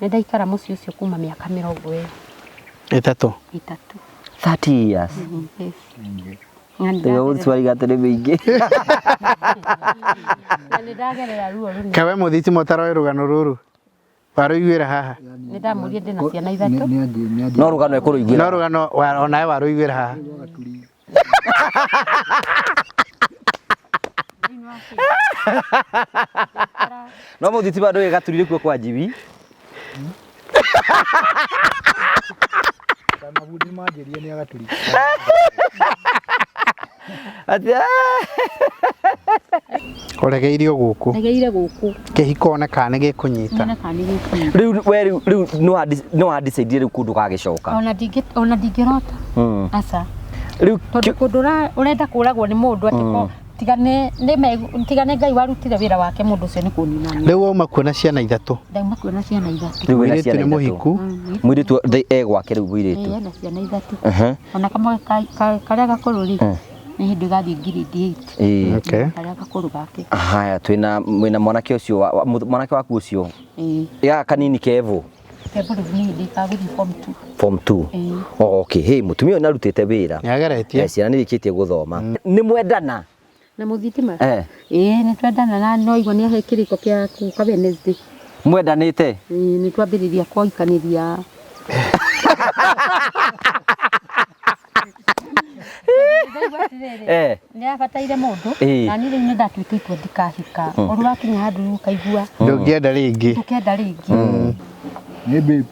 Ndaikara muciĩ ũcio kuma mĩaka 20 3 30 years. Yes. Tego swali gatene mingi. Ndagerera ruo rũnene. Kawe muthiti motaro rugano ruru. Waruiguira haha. Ndamurie ndina ciana 3. No rugano ekuruiguira. No rugano onae waruiguira haha. No muthiti bado gaturire kuo kwa jibi. Kama budi majerie ni agaturi. Atia. Oregeirio guku. Ndegeire guku. Kihiko ona kana gikunyita. Riu no decide riu kundu gagicoka. Ona ndingirota. Asa. Riu kundu urenda kuragwo ni mundu atiko tigane Ngai warutire wira wake mundu ucio ni kunina. Riu uma kuona ciana 3. Ndauma kuona ciana 3. Riu wina ciana ni muhiku. Mwiritu egwake riu wiritu. Na ciana 3. Ona kamwe karia gakururi. Ni hindi gathi grade 8. Okay. Karia gakuru gake. Haya twina mwanake ucio mwanake waku ucio. Ya kanini kevo. Kevo ni hindi kaguthi form 2. Oh, okay. Hey mutumio narutite wira. Niageretie. Ciana ni rikitie guthoma. Ni mwendana. Na muthitima? Ni twendana na no igwa ni ahe kiriko kia ka Wednesday. Mwendanite? Ni twambiriria kwaikaniria. Ni abataire mundu na ni riu ni ndatwikitwo ndikahika. Oru wakinya handu kaigua. Ndungienda ringi. Tukenda ringi. Ni babe.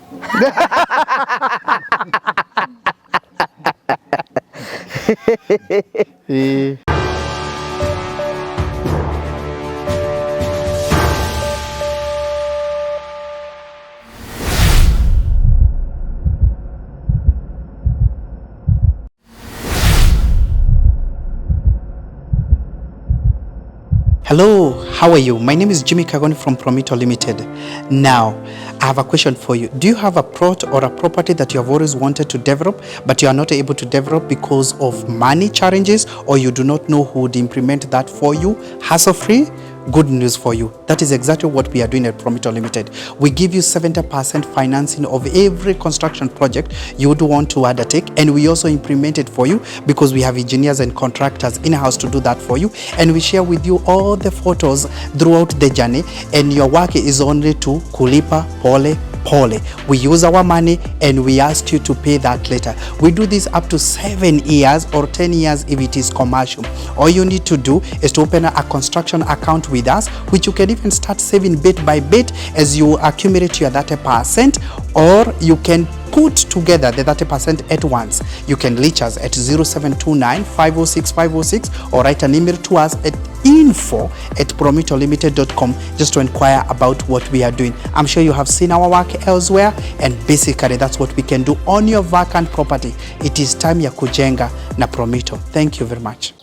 Hello, how are you? My name is Jimmy Kagoni from Promito Limited. Now, I have a question for you. Do you have a plot or a property that you have always wanted to develop, but you are not able to develop because of money challenges, or you do not know who would implement that for you, hassle-free? Good news for you. That is exactly what we are doing at Promito Limited. We give you 70% financing of every construction project you would want to undertake, and we also implement it for you because we have engineers and contractors in-house to do that for you, and we share with you all the photos throughout the journey, and your work is only to kulipa pole pole. We use our money and we ask you to pay that later. We do this up to 7 years or 10 years if it is commercial. All you need to do is to open a construction account with us, which you can even start saving bit by bit as you accumulate your 30%, or you can put together the 30% at once. You can reach us at 0729 506 506 or write an email to us at info@promitolimited.com just to inquire about what we are doing. I'm sure you have seen our work elsewhere, and basically that's what we can do on your vacant property. It is time ya kujenga na Promito. Thank you very much.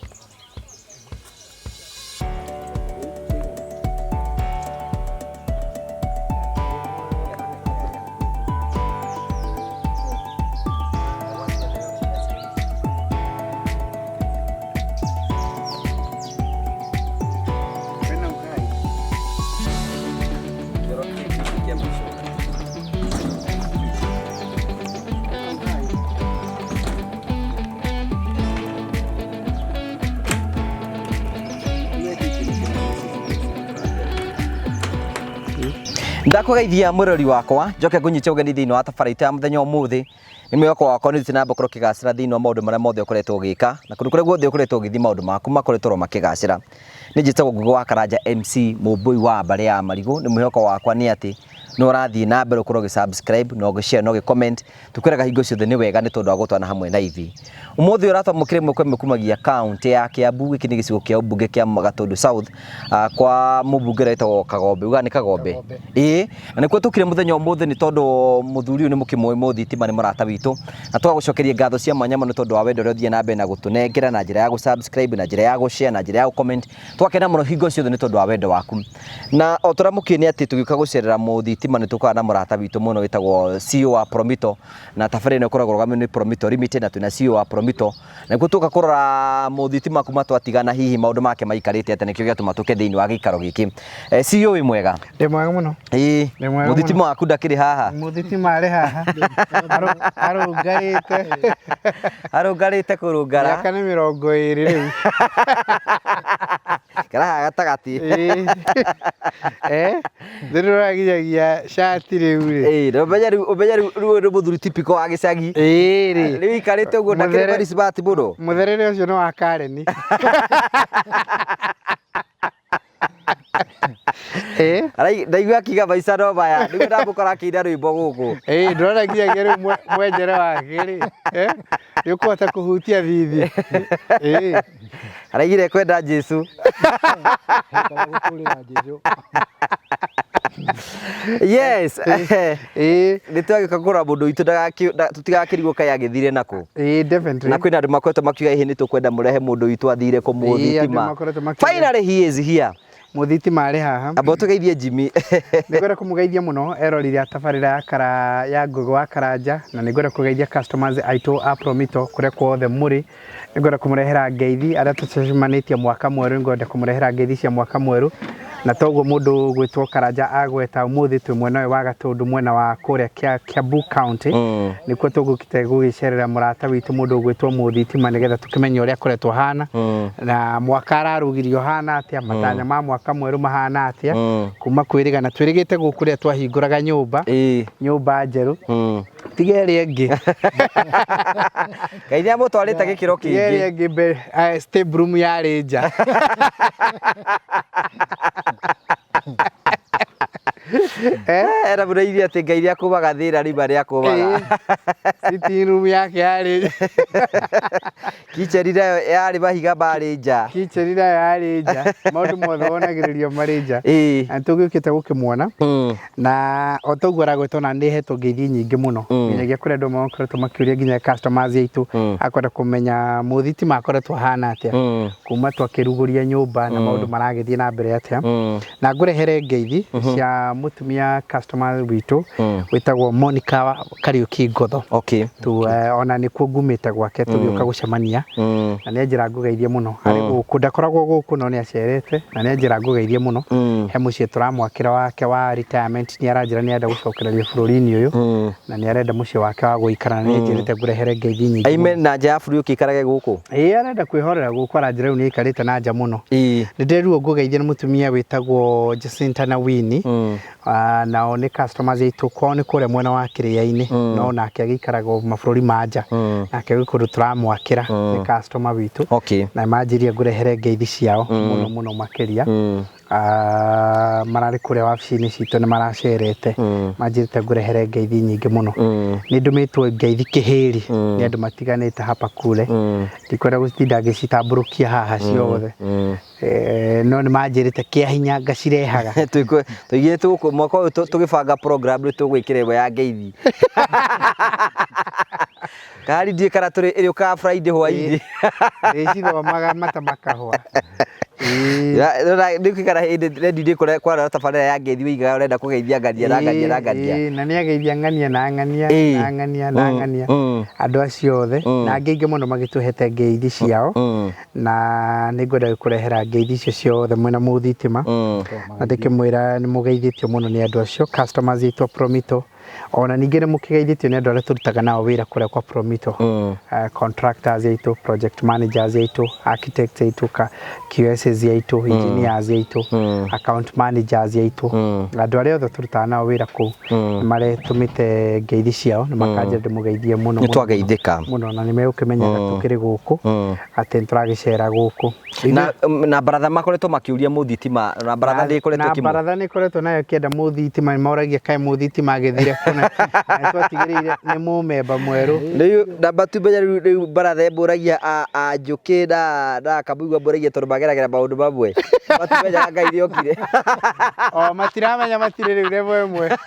Ndakugeithia murori wakwa njoke ngunyite ugeni thiini wa tabarita ya muthenya umuthi ni mweko wakwa ni tina mbokoro kigacira thiini wa maundu maria mothe ukoretwo ugika na kundu kuria guothe ukoretwo ugithi maundu maku makoretwo makigacira ni njitagwo Ngugi wa Karanja MC Mumbui wa Mbare ya Marigu. Ni mweko wakwa ni ati no rathii na mbere ukorwo gi-subscribe no gi-share no gi-comment tukwiraga hingo ciothe ni wega ni tondu wa gutwana hamwe na ithi. Umuthi urathamukire mwekwe mekumagia account ya Kiambu giki ni gicigo kia ubunge kia Gatundu South kwa mubunge retagwo Kagombe. Uga ni Kagombe na nikuo tukire muthenya umuthi ni tondu muthuri uyu ni mukimwe muthitima ni murata witu na twagucokeria ngatho cia mwanya ni tondu wa wendo uria uthie na mbere na gutunengera na njira ya gu-subscribe na njira ya gu-share na njira ya gu-comment twakena muno hingo ciothe ni tondu wa wendo waku na oturamukie ni ati tugiuka gucerera muthitima thitima nĩ tũkoragwo na mũrata witũ mũno wĩtagwo CEO wa Promito na tabarĩra ĩno ĩkoragwo rũgamĩrĩirwo nĩ Promito Limited na twĩna CEO wa Promito nĩguo tũka kũrora mũthitima kuma twatigana hihi maũndũ make maikarĩte atĩ nĩkĩo gĩatũma tũke thĩinĩ wa gĩikaro gĩkĩ CEO wĩ mwega Ndĩ mwega mũno. ĩĩ mũthitima waku ndakĩrĩ haha Mũthitima arĩ haha. arũngarĩte kũrũngara Mĩaka nĩ 20 rĩu. karaha gatagati Ndĩrũragiagia shati rĩu rĩ. ũmenya rĩu mũthuri tipiko wa gĩcagi Rĩ. rĩu ikarĩte ũguo ndakĩrĩ Parisbati mũno Mũtherere ũcio nĩ wa Karen. ndaigua akiga maica no maya nĩguo ndamũkora akĩina rwĩmbo gũkũ Ndũragiagia rĩu mwenjere wake rĩ. Nĩ ũkũhota kũhutia thithi. araigire kwenda Jesu yes nĩ twagĩũka kũrora mũndũ witũ tũtigakĩrigwo kaĩ agĩthire nakũ Definitely. na kwĩna andũ makoretwo makiuga hihi nĩ tũkwenda mũrehe mũndũ witũ athire kũmũthitima finally he is here Mũthitima arĩ haha. amba tũgeithie Jimmy Nĩngwenda kũmũgeithia mũno erorire tabarĩra ya Ngũgĩ wa Karanja na nĩngwenda kũgeithia customers aitũ a Promito kũrĩa kuothe mũrĩ. Nĩngwenda kũmũrehera ngeithi arĩa tũcemanĩtie mwaka mwerũ. Nĩngwenda kũmũrehera ngeithi cia mwaka mwerũ na toguo mũndũ gwĩtwo Karanja agweta ũmũthĩ twĩ mwena ũyũ wa Gatũndũ mwena wa kũrĩa Kiambu County nĩkuo tũgũkĩte gũgĩcerera mũrata witũ mũndũ gwĩtwo Mũthitima nĩgetha tũkĩmenye ũrĩa akoretwo hana na mwaka ararũgirio hana atĩa matanya ma mwaka mwerũ mahana atĩa kuma kwĩrĩga na twĩrĩgĩte gũkũ rĩa twahingũraga nyũmba njerũ tigere ĩngĩ Ngai nĩamũtwarĩte gĩkĩro kĩngĩ ĩngĩ stable room ya Ranger era mũrairie atĩ Ngai nĩakũmaga thĩra rima nĩakũmaga sitting room yake ya Ranger kicheni nayo yarĩ mahiga ma Ranger kicheni nayo ya Ranger maũndũ mothe wonagĩrĩrio ma Ranger na tũgĩũkĩte gũkĩmuona na o toguo aragwetwo na nĩhetwo ngeithi nyingĩ mũno nginyagia kũrĩa andũ makoretwo makĩũria nginya customers aitũ akwenda kũmenya mũthitima akoretwo hana atĩa kuma twakĩrugũria nyũmba na maũndũ maragĩthiĩ na mbere atĩa na ngũrehere ngeithi cia mũtumia customer witũ wĩtagwo Monica Kariuki Ngotho ona nĩkuo ngumĩte gwake tũgĩũka gũcemania na nĩ njĩra ngũgeithie mũno harĩ gũkũ ndakoragwo gũkũ no nĩ acerete na nĩ njĩra ngũgeithie mũno he mũciĩ tũramwakĩra wake wa retirement nĩ aranjĩra nĩ arenda gũcokereria bũrũri-inĩ ũyũ na nĩ arenda mũciĩ wake wa gũikara na nĩ njĩrĩte ngũrehere ngeithi nyingĩ amen na nja ya bũrũri ũkĩikarage gũkũ arenda kwĩhorera gũkũ aranjĩra rĩu nĩ aikarĩte na nja mũno nĩ ndĩruo ngũgeithia nĩ mũtumia wĩtagwo Jacinta na Winnie nao nĩ customers aitũ kwao nĩ kũrĩa mwena wa Kĩrĩainĩ no nake agĩikaraga mabũrũri ma nja nake gĩkũndũ tũramwakĩra nĩ customer witũ na manjĩria ngũrehere ngeithi ciao mũno makĩria mararĩ kũrĩa wabici-inĩ citũ nĩ maracerete manjĩrĩte ngũrehere ngeithi nyingĩ mũno nĩ ndũmĩtwo ngeithi kĩhĩri nĩ andũ matiganĩte hapa kule ndikwenda gũtinda ngĩcitambũrũkia haha ciothe no nĩ manjĩrĩte kĩa hinya ngacirehaga tũigĩte gũkũ mwaka ũyũ tũgĩbanga program nĩ tũgwĩkĩra ĩmwe ya ngeithi kari ndiĩ kana tũrĩ ĩrĩũkaga Friday hwainĩ ĩcithomaga mata makahwa ndĩkĩkara hĩndĩ kwarora tabarĩra ya ngeithi wĩigaga ũrenda kũgeithia ngania na nĩ ageithia ngania na ngania andũ acio othe na angĩ aingĩ mũno magĩtũhete ngeithi ciao na nĩ ngwenda kũrehera ngeithi icio ciothe mwena mũthitima na ndĩkĩmwĩra nĩ mũgeithĩtio mũno nĩ andũ acio customers aitũ Promito ona ningĩ nĩ mũkĩgeithĩtio nĩ andũ arĩa tũrutaga nao wĩra kũrĩa kwa Promito contractors aitũ project managers aitũ architects aitũ QSs aitũ engineers aitũ account managers aitũ andũ arĩa othe tũrutaga nao wĩra kũu nĩ maretũmĩte ngeithi ciao nĩ makanjĩra ndĩmũgeithie mũno nĩ twageithĩka mũno na nĩ megũkĩmenyaga tũkĩrĩ gũkũ atĩ nĩtũragĩcera gũkũ na baratha makoretwo makĩũria mũthitima na baratha nĩ ĩkoretwo nayo kĩenda mũthitima nĩ maũragia kaĩ mũthitima agĩthire kuna twatigĩrĩire nĩ mũmemba mwerũ rĩu namba tumenya rĩu baratha ĩmbũragia Njũkĩ na Kamũigua mbũragia tondũ mageragĩra maũndũ mamwe matimenyaga Ngai nĩokire matiramenya matirĩ rĩu level ĩmwe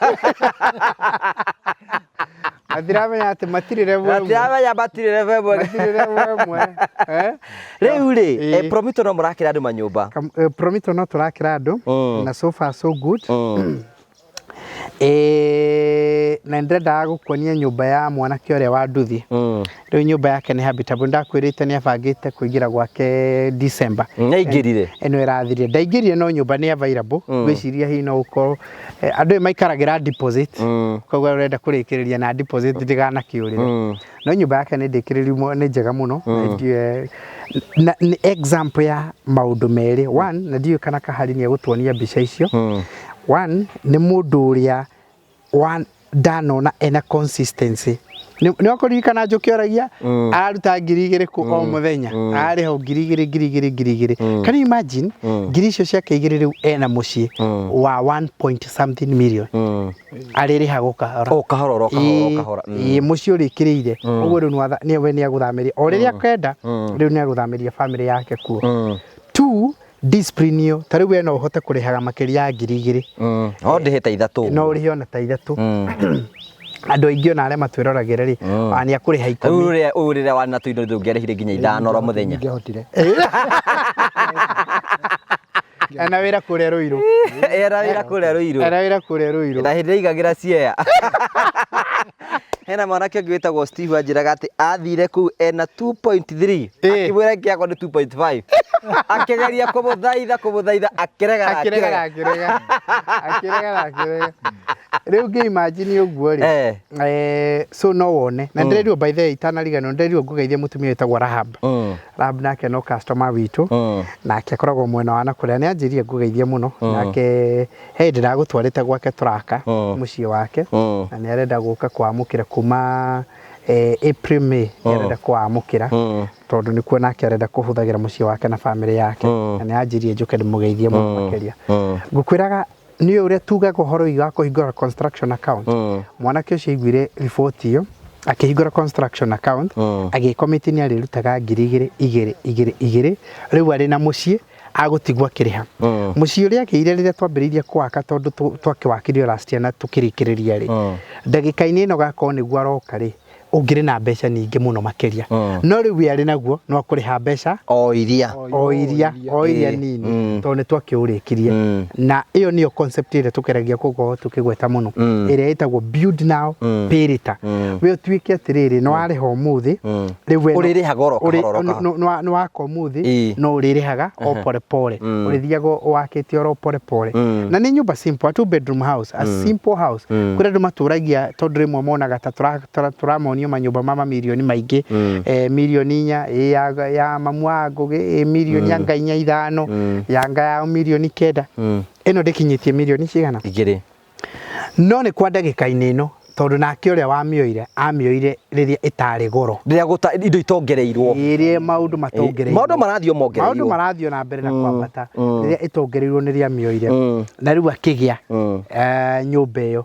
matiramenya atĩ matirĩ level ĩmwe rĩu rĩ Promito no mũrakĩra andũ manyũmba Promito no tũrakĩra andũ na so far so good na ndĩrenda gũkuonia nyũmba ya mwanake ũrĩa wa nduthi. Rĩu nyũmba yake nĩ habitable, ndakwĩrĩte nĩ abangĩte kũingĩra gwake December. Nĩaingĩrire? Ĩno ĩrathirire, ndaingĩrire no nyũmba nĩ available. Gwĩciria hihi no gũkorwo andũ maikaragĩra deposit, koguo ũrenda kũrĩkĩrĩria na deposit ndĩganakĩũrĩre. No nyũmba yake nĩ ndĩkĩrĩru nĩ njega mũno. Na nĩ example ya maũndũ merĩ. One, na ndiũĩ kana Kahari nĩ egũtuonia mbica icio. One, nĩ mũndũ ũrĩa ndanona ena consistency. Nĩ wakuririkana njũkĩoragia aruta 2,000 ku o mũthenya, arĩho 2,000. Can you imagine ngiri icio ciake 2 rĩu ena mũciĩ wa 1 million. Arĩrĩha gũkahora mũciĩ ũrĩkĩrĩire. Ũguo rĩu nĩ agũthamiria o rĩrĩa akenda, rĩu nĩ agũthamiria family yake kuo. 2, discipline yo ta rĩu no ũhote kũrĩhaga makĩria ya 2,000. O ndĩhe ta 3. No ũrĩhe ona ta 3. Andũ aingĩ ona arĩa matwĩroragĩra rĩ, nĩ akũrĩha 10. Rĩrĩa warĩ na tũindo ndũngĩarĩhire nginya 5 oro mũthenya. Ena wĩra kũrĩa Rũirũ. Era wĩra kũrĩa Rũirũ. Na hĩndĩ ĩigagĩra ciea. Hena mwanake ũngĩ wĩtagwo Steve anjĩraga atĩ athire kũu ena 2.3, akĩmwĩra kĩako nĩ 2.5. Akĩgeria kũmũthaitha akĩregara. Rĩu ngĩ-imagine ũguo rĩ, so no wone. Na ndĩrerirwo by the way itanariganĩrwo, ndĩrerirwo ngũgeithie mũtumia wĩtagwo Rahab. Rahab nake no customer witũ, nake akoragwo mwena wa Nakũrĩa. Nĩ anjĩrire ngũgeithie mũno, nake ndĩragũtwarĩte gwake Tũraka mũciĩ wake, na nĩ arenda gũka kwamũkĩra kuma April May, nĩ arenda kwamũkĩra tondũ nĩ kuo nake arenda kũhũthagĩra mũciĩ wake na family yake, na nĩ anjĩrire njũke ndĩmũgeithie mũno makĩria. Ngũkwĩraga nĩ ũrĩa tugaga ũhoro wa kũhingũra construction account. Mwanake ũcio aiguire riboti ĩyo, akĩhingũra construction account, agĩkomiti nĩ arĩrutaga 2,200. Rĩu arĩ na mũciĩ agũtigwo akĩrĩha. Mũciĩ ũrĩa akĩire rĩrĩa twambĩrĩirie kwaka tondũ twakĩwakirio last year na tũkĩrĩkĩrĩria rĩ, ndagĩka-inĩ ĩno gakorwo nĩguo aroka rĩ, ũngĩrĩ na mbeca nyingĩ mũno makĩria. No rĩu arĩ naguo no kũrĩha mbeca o iria nini tondũ nĩ twakĩũrĩkirie. Na ĩyo nĩyo concept ĩrĩa tũkeragia kũgoo tũkĩgweta mũno, ĩrĩa ĩtagwo build now pay later. We ũtuĩke atĩrĩrĩ nĩ warĩha ũmũthĩ, rĩu ũrĩrĩhaga oro kahora. nĩ waka ũmũthĩ no ũrĩrĩhaga o pole pole, ũrĩthiaga wakĩtie oro pole pole. Na nĩ nyũmba simple, a 2-bedroom house, a simple house. Kũrĩa andũ matũragia tondũ rĩmwe monaga ta tũramonio manyũmba ma mamirioni maingĩ, milioni 4 ya mamu wa Ngũgĩ, milioni ya Ngai 5, ya Ngai milioni 9. Ĩno ndĩkinyĩtie milioni cigana? 2. No nĩ kwa ndagĩka-inĩ ĩno tondũ nake ũrĩa amĩoire rĩrĩa ĩtarĩ goro, rĩrĩa indo itongereirwo, maũndũ matongereirwo, maũndũ marathiĩ na mbere na kwambata, rĩrĩa ĩtongereirwo nĩ rĩa mĩoire, na rĩu akĩgĩa nyũmba ĩyo.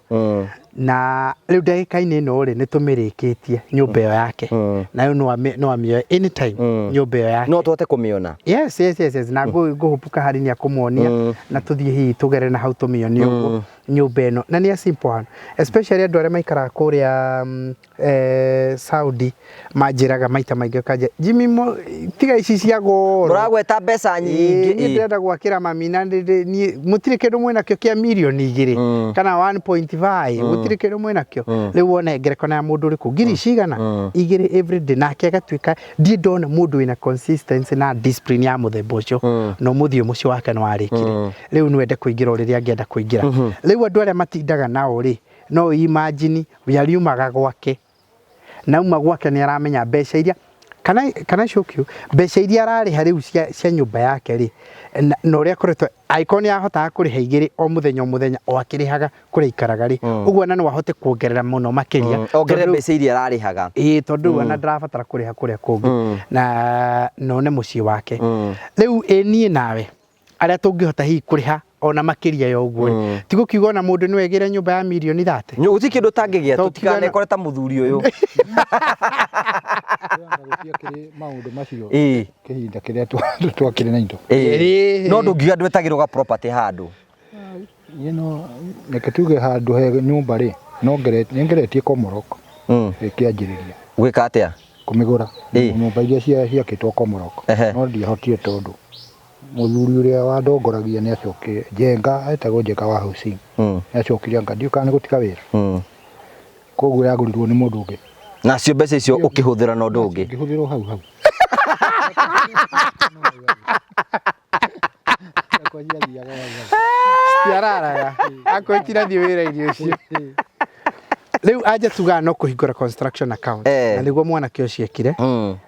Na rĩu ndagĩka-inĩ ĩno rĩ nĩ tũmĩrĩkĩtie nyũmba ĩyo yake, na rĩu no amĩoe anytime nyũmba ĩyo yake. No tũhote kũmĩona? Yes. Na ngũhũpuka Hari nĩ akũmuonia na tũthiĩ hihi tũgere na hau tũmĩonie ũguo nyũmba ĩno. Na nĩ simple one, especially andũ arĩa maikaraga kũrĩa Saudi manjĩraga maita maingĩ kanja, Jimmy tiga ici cia goro, mũragweta mbeca nyingĩ. Niĩ ndĩrenda gwakĩra mami na mũtirĩ kĩndũ mwĩnakĩo kĩa milioni 2 kana 1.5, mũtirĩ kĩndũ mwĩnakĩo. Rĩu wona ngerekano ya mũndũ ũrĩkũ ngiri cigana 2 everyday, nake agatuĩka ndiĩ ndona mũndũ wĩna consistency na discipline ya mũthemba ũcio, no mũthiĩ mũciĩ wake nĩ warĩkire. Rĩu no ende kũingĩra ũrĩa angĩenda kũingĩra. Rĩu andũ arĩa matindaga nao rĩ, no imagine yariumaga gwake, nauma gwake nĩ aramenya mbeca iria kana cukio mbeca iria ararĩha rĩu cia nyũmba yake rĩ, na ũrĩa akoretwo aiko nĩ ahotaga kũrĩha 2 o mũthenya o akĩrĩhaga kũrĩa ikaraga rĩ, ũguo na no ahote kuongerera mũno makĩria, ongerera mbeca iria ararĩhaga. Tondũ ana ndarabatara kũrĩha kũrĩa kũngĩ na none mũciĩ wake. Rĩu niĩ nawe arĩa tũngĩhota hihi kũrĩha ona makĩria ya ũguo, ti gũkiuga na mũndũ nĩ wegĩre nyũmba ya milioni 30. Gũtirĩ kĩndũ tangĩgĩa, tũtikanekore ta mũthuri ũyũ. Maũndũ macio kĩhinda kĩrĩa twakĩrĩ na indo. No ndũngiuga ndwetagĩrwo ga property handũ. Reke tuge handũ he nyũmba rĩ, nĩngeretie Komoroko ĩkĩanjĩrĩria. Gwĩka atĩa? Kũmĩgũra nyũmba iria ciakĩtwo Komoroko, no ndiahotire tondũ muthuri uria wandongoragia ni acoke Njenga etagwo Njenga wa housing ni acokire anga ndio kana gutika wira koguo yagurirwo ni mundu ungi na cio mbeca icio ukihuthira na undu ungi ukihuthira hau Tiararaga akwetira thi wira irio cio riu aja tuga no kuhingura construction account na niguo mwana kio ciekire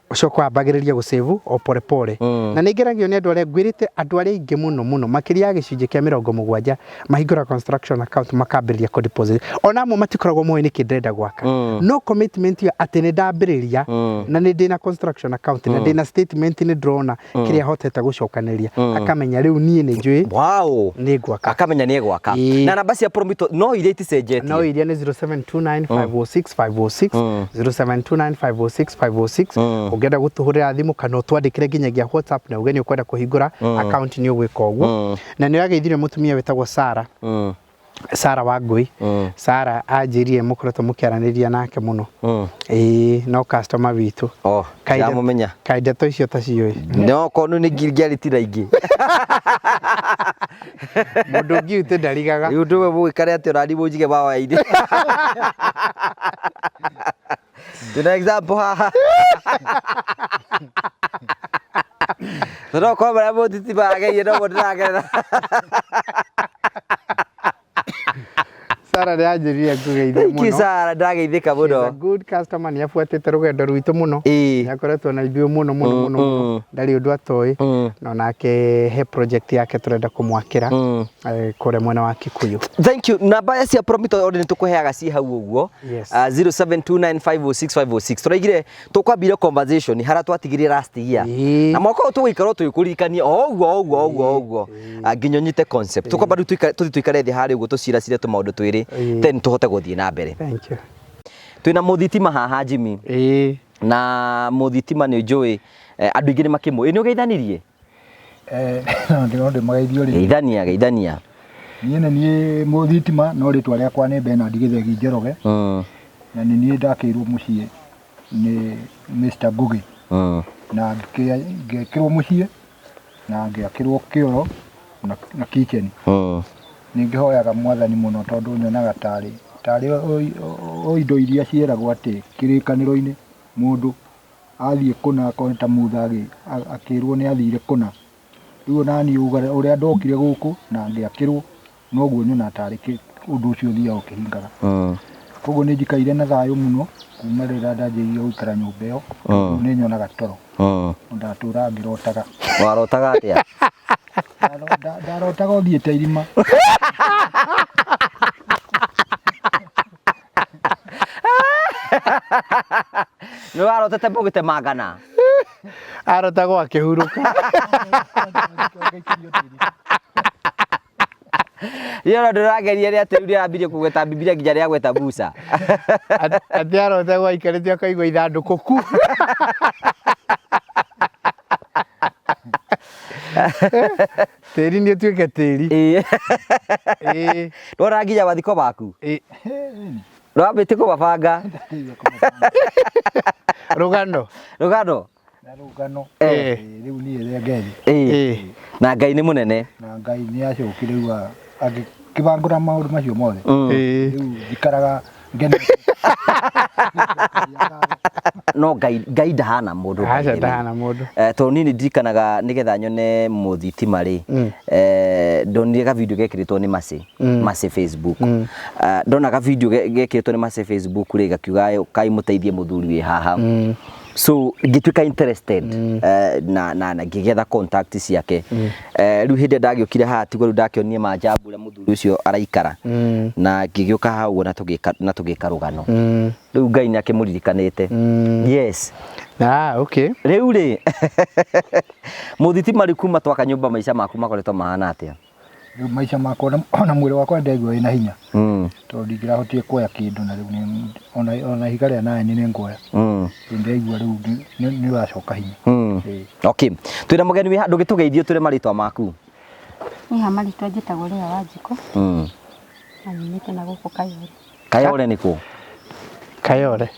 ucoka ambagiriria gusave o pore pore na ningeragio ni andu aria ngwirite andu aria ingi muno makiria gicunje kia 70 mahingura construction account makambiriria ko deposit ona mo matikoragwo moe ni kindrenda gwaka no commitment ya ati ni ndambiriria na ni ndina construction account na ndina statement ni drona kiria hoteta gucokaniria akamenya riu nie ni njui wow ni gwaka akamenya ni gwaka na namba cia Promito no iria iticenjetie no iria ni 0729506506 0729506506 ugenda gutuhurira thimu kana twandikire nginyagia WhatsApp na ugeni ukwenda kuhingura account ni ugwika uguo na ni yageithire mutumia wetagwo Sara Sara Wangui Sara ajirie mukoretwo mukiaraniria nake muno no customer witu kaida mumenya kaida to icio ta cioi no konu ni ngiriaritira ingi mundu ngiute ndarigaga yundu we mwikare ati uraribu njige bawa indi tuna example haha no komera mutiti bage no mudrage Sara ndajirie kugeithia muno Sara ndageithika muno good customer ni afuatite rugendo rwitu muno yakoretwo na ithuĩ muno ndari undu atoi no nake he project yake turenda kumwakira kure mwena wa Kikuyu. Thank you. Namba cia Promito already tukuheaga ci hau uguo 0729506506 turaigire tukwambire conversation hara twatigire last year na mwako tugikaro tuikurikania oguo nginyonyite concept tukwamba tuikare thi hari uguo tucira cire tu maundu twiri then tuhote guthie na mbere. Thank you. Twina muthitima haha Jimmy na muthitima ni njui andu ingire makimu ni ugeithanirie ndio magaithio ri geithania niĩ nĩ mũthitima no rĩtwa rĩakwa nĩ Bernard Gĩthegi Njoroge na nĩ niĩ ndakĩirwo mũciĩ nĩ Mr Ngugi na ngĩkĩrwo mũciĩ na ngĩakĩrwo kĩoro na kitchen nĩngĩhoyaga mwathani mũno tondũ nyonaga tarĩ o indo iria cieragwo atĩ kĩrĩkanĩro-inĩ mũndũ athiĩ kũna akoneta mutha akĩrwo nĩ athire kũna rĩu nani ũrĩa ndokire gũkũ na ngĩakĩrwo noguo nyona tarĩ ũndũ ũcio thiaga ũkĩhingaga koguo nĩ njikaire na thayũ mũno kuma rĩrĩa ndanjĩrĩirie gũikara nyũmba ĩyo nĩ nyonaga toro ndatũra ngĩrotaga warotaga atĩa ndarotaga ũthiĩte irima nĩ warotete mbũgĩte mangana arotagwo akĩhurũka yoro ndirageria ria ati ria ambirie kugeta Biblia nginya ria gweta Musa ati arotagwo aikarĩte akaigua ithandũkũ ku tĩri nĩ ũtuĩke tĩri ndora nginya mathiko baku ndwambĩtie kũmabanga rũgano rĩu niĩ rĩa Ngai na Ngai nĩ mũnene na Ngai nĩ acokire rĩu agĩkĩbangũra maũndũ macio mothe rĩu njikaraga ngene no Ngai ndahana mũndũ tondũ niĩ ndirikanaga nĩgetha nyone mũthitima rĩ ndonire ga video gekĩrĩtwo nĩ Mase Facebook ndona ga video gekĩrĩtwo nĩ Mase Facebook rĩ gakiuga kai mũteithie mũthuri wĩ haha so ngĩtuĩka interested na ngĩgetha contact ciake rĩu hĩndĩ ndagĩokire haha tigwo rĩu ndakĩonire manjambu ũrĩa mũthuri ũcio araikara na ngĩgĩũka hau na tũgĩka rũgano rĩu Ngai nĩ akĩmũririkanĩte yes okay rĩu rĩ mũthitima rĩ kuma twaka nyũmba maica maku makoretwo mahana atĩa rĩu maica makwa ona mwĩrĩ wakwa ndaigua wĩna hinya tondũ ndingĩrahotire kuoya kĩndũ na rĩu ona higa rĩa nani nĩ nguoya ndaigua rĩu nĩ ũracoka hinya okay twĩna mũgeni wĩ handũ gĩtũgeithie tũre marĩtwa maku niĩ ha marĩtwa njĩtagwo Lea Wanjikũ na nyumĩte na gũkũ Kayole nĩ kũ Kayole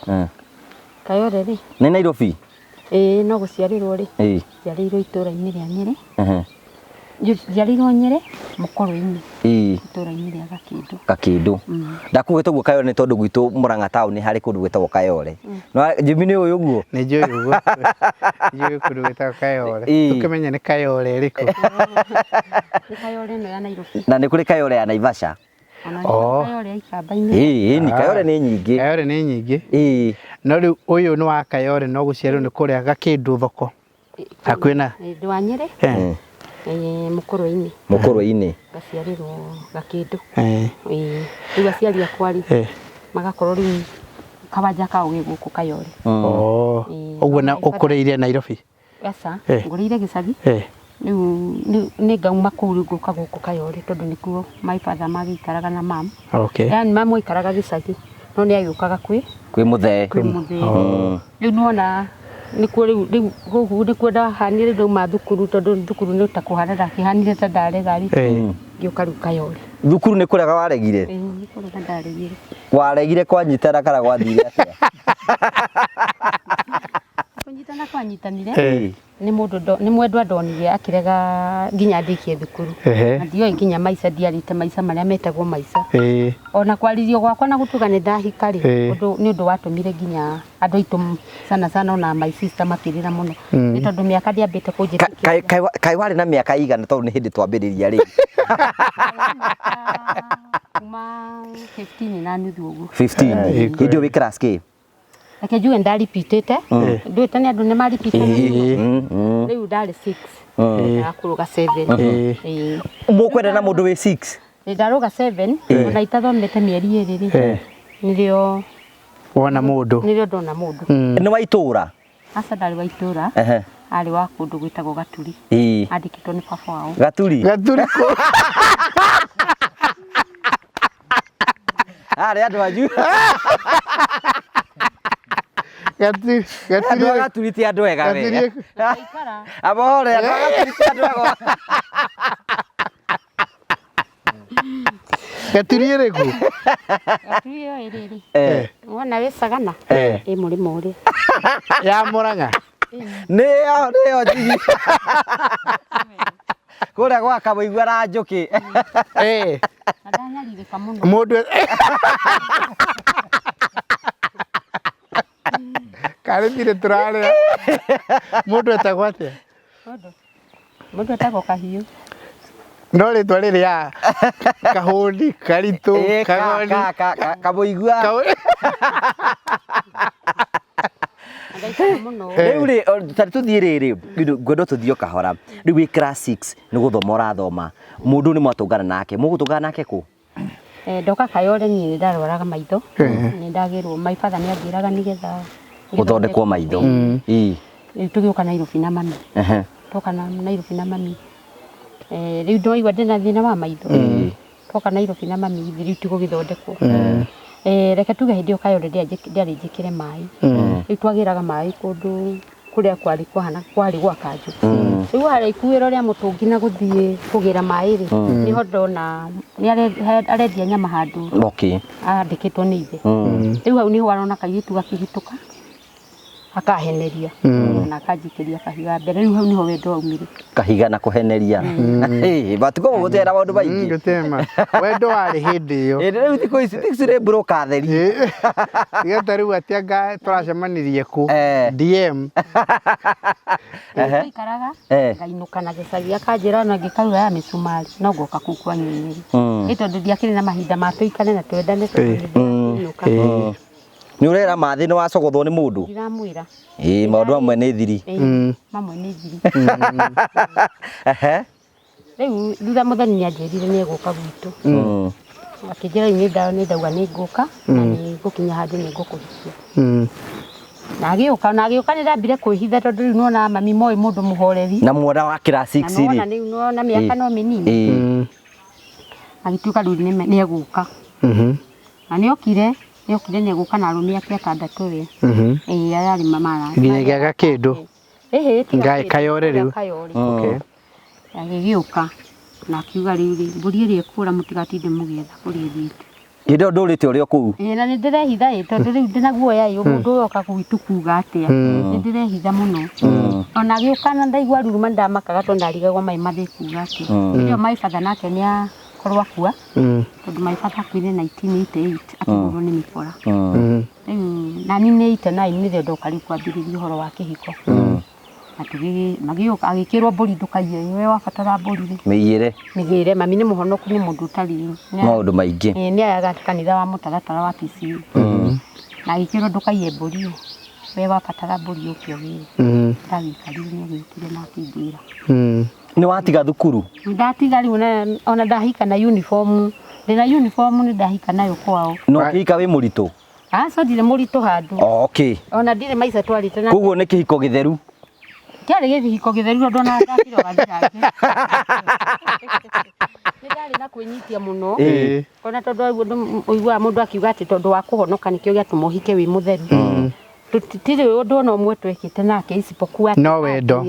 rĩ nĩ Nairobi no gũciarĩrwo rĩ njiarĩirwo itũũra-inĩ rĩa Nyĩrĩ Njiarirwo Nyeri Mũkũrũ-inĩ. Itũũra-inĩ rĩa Gakindu. Ndakugĩte ũguo Kayole nĩ tondũ gwitũ Murang'a town nĩ harĩ kũndũ gwĩtagwo Kayole. No Jimmy nĩ ũyũ ũguo? Nĩ njũĩ ũguo. Njũĩ kũndũ gwĩtagwo Kayole. Tũkĩmenya nĩ Kayole ĩrĩkũ? Nĩ Kayole ĩno ya Nairobi. Na nĩ kũrĩ Kayole ya Naivasha. Kayole ya Ikamba-inĩ. Ni Kayole nĩ nyingĩ. Kayole nĩ nyingĩ. No rĩu ũyũ nĩ wa Kayole no gũciarwo nĩ kũrĩa Gakindu thoko. Hakuhĩ na Ndĩ wa Nyeri. Mũkũrũ-inĩ. Mũkũrũ-inĩ. Ngaciarĩrwo Gakindu. Rĩu aciari akwa magakorwo rĩu Kabanja kao gĩ gũkũ Kayole. Ũguo na ũkũrĩire Nairobi? Aca, ngũrĩire gĩcagi. Rĩu nĩ ngauma kũu rĩu ngũka gũkũ Kayole tondũ nĩkuo my father magĩikaraga na mam. Yani mam aikaraga gĩcagi no nĩ agĩũkaga kwĩ mũthee. Rĩu nĩwona nĩkuo rĩu gũkũ nĩkuo ndahanire ndauma thukuru tondũ thukuru nĩ ta kũhana ndakĩhanire ta ndarega ngĩũka rĩu Kayole. Thukuru nĩ kũrega waregire? Nĩ kũrega ndaregire. Waregire kwanyitana kana gwathire atĩa? Kũnyitana kwanyitanire nĩ mwendwa ndonire akĩrega nginya ndĩkie thukuru. Na ndioĩ nginya maica ndiarĩte maica marĩa metagwo maica. Ona kwaririo gwakwa na gũtuga nĩ ndahika nĩ ũndũ watũmire nginya andũ aitũ sana ona my sister makĩrĩra mũno nĩ tondũ mĩaka ndĩambĩte kũnjĩtĩkĩria. Kaĩ warĩ na mĩaka igana tondũ nĩ hĩndĩ twambĩrĩria rĩu? Kuma 15 na nuthu ũguo. 15. Hĩndĩ ĩyo wĩ class kĩ? Reke njuge ndaripitĩte ndũĩte nĩ andũ nĩ maripitĩte rĩu ndarĩ 6 na kũrũga 7. Mũkwenda na mũndũ wĩ 6? Ndarũga 7 ona itathomete mĩeri 2 nĩrĩo wona mũndũ. Nĩrĩo ndona mũndũ. Nĩ wa itũũra? Aca ndarĩ wa itũũra. Arĩ wa kũndũ gwĩtagwo Gaturi. Andĩkĩtwo nĩ baba wao. Gaturi? Gaturi kũ? Arĩ andũ anyu? Andũ a Gaturi ti andũ ega we. Amore andũ a Gaturi ti andũ ega. Gaturi ĩrĩkũ? Gaturi ĩyo ĩrĩ. Wona wĩ Sagana? Ĩ mũrĩmo ũrĩa. Ya Murang'a? Nĩyo njigi. Kũrĩa gwa Kamũigua na Njũkĩ. Ndanyarirĩka mũno. Mũndũ karĩthire tũrarĩa. Mũndũ etagwo atĩa? Mũndũ etagwo Kahiũ. No rĩtwa rĩrĩ ya Kahũni, Karitũ, Kagoni, Kamũigua. Rĩu rĩ tarĩ tũthiĩ rĩrĩ ngwenda tũthiĩ o kahora. Rĩu wĩ class 6 nĩ gũthoma ũrathoma. Mũndũ nĩ mwatũngana nake. Mũgũtũngana nake kũ? Ndoka Kayole niĩ ndarwaraga maitho. Nĩ ndagĩrwo my father nĩ angĩraga nĩgetha gũthondekwo maitho. Tũgĩũka Nairobi na mami. Toka na Nairobi na mami. Rĩu ndoigua ndĩna thĩna wa maitho. Toka Nairobi na mami rĩu tũgũgĩthondekwo. Reke tuge hĩndĩ ĩyo Kayole ndĩarĩ njĩkĩre maĩ. Rĩu twagĩraga maĩ kũndũ kũrĩa kwarĩ gwa Kanjũ. Rĩu harĩa ikuĩro rĩa mũtũngi na gũthiĩ kũgĩra maĩ rĩ nĩho ndona nĩ arendia nyama handũ andĩkĩtwo nĩ ithe. Rĩu hau nĩho arona kairĩtu gakĩhĩtũka akaheneria na akanjikĩria kahiga mbere. Rĩu hau nĩho wendo waumire. Kahiga na kũheneria. Batuko gũtera maũndũ maingĩ. Gũtema. Wendo warĩ hĩndĩ ĩyo. Rĩu thikũ ici cirĩ broker theri. Gĩata rĩu atianga tũracemanirie kũ? DM. Ikaraga ngainũka na gĩcagi akanjĩra ona ngĩkaruga ya mĩcumari no ngoka kũu kwanyu Nyeri. Nĩ tondũ ndiakĩrĩ na mahinda ma tũikare na twendane tondũ nĩ ũrera mathĩ nĩ wacogothwo nĩ mũndũ? Ndiramwĩra. Maũndũ mamwe nĩ thiri. Mamwe nĩ thiri. Rĩu thutha mũthoni nĩ anjĩrire nĩ egũka gwitũ. Akĩnjĩra nĩ ndauga nĩ ngũka na nĩ ngũkinya handũ nĩ ngũkũhikia. Na agĩũka nĩ ndambire kwĩhitha tondũ rĩu nĩwona mami moĩ mũndũ mũhoreri. Na mwana wa class 6 rĩ. Na rĩu nĩwona mĩaka no mĩnini. Agĩtuĩka rĩu nĩ egũka. Na nĩokire nĩ egũka na arũme ake atandatũ we. Ararĩ mama. Nginyagia Gakindu. Ngai Kayole rĩu. Agĩgĩũka na akiuga rĩu mbũri ĩrĩa ĩkũra mũtigatinde mũgĩetha kũrĩa thiĩte. Ndio ndurite uri kuu. Na nĩ ndĩrehitha tondu rĩu ndĩna guoya mũndũ oka gwitũ kuga atĩa. Nĩ ndĩrehitha mũno. Ona agĩũka na ndaigua ruruma ndamakaga tondu ndarigagwo mai mathiĩ kuga atĩ. Ndio mai batha nake nĩ akorwo akua. Tondu mai batha akuire 1988 akĩgũrwo nĩ mĩkora. Na niĩ nĩ 89 nĩrĩo ndoka rĩu kwambĩrĩria ũhoro wa kĩhiko. Magĩũka agĩkĩrwo mbũri ndũkaiye we wabatara mbũri mĩgĩre mami nĩ mũhonoku nĩ mũndũ ũtarĩ maũndũ maingĩ nĩ ayaga kanitha wa mũtaratara wa PCA na agĩkĩrwo ndũkaiye mbũri we wabatara mbũri ũkĩo wĩre ndagĩikarire nĩ agĩũkire na akĩnjĩra nĩ watiga thukuru ndatiga rĩu ona ndahika na uniform ndĩna uniform nĩ ndahika nayo kwao no kĩhika wĩ mũritũ so ndirĩ mũritũ handũ okay ona ndirĩ maica twarĩte na koguo nĩ kĩhiko gĩtheru kiarĩ gĩthiko gĩtheru ndona thakiro gathirage nĩ ndarĩ na kwĩnyitia mũno ona tondũ ũiguaga mũndũ akiuga atĩ tondũ wa kũhonoka nĩkĩo gĩatũma ũhike wĩ mũtheru tũtirĩ ũndũ ona ũmwe twekĩte nake isipokuwa no wendo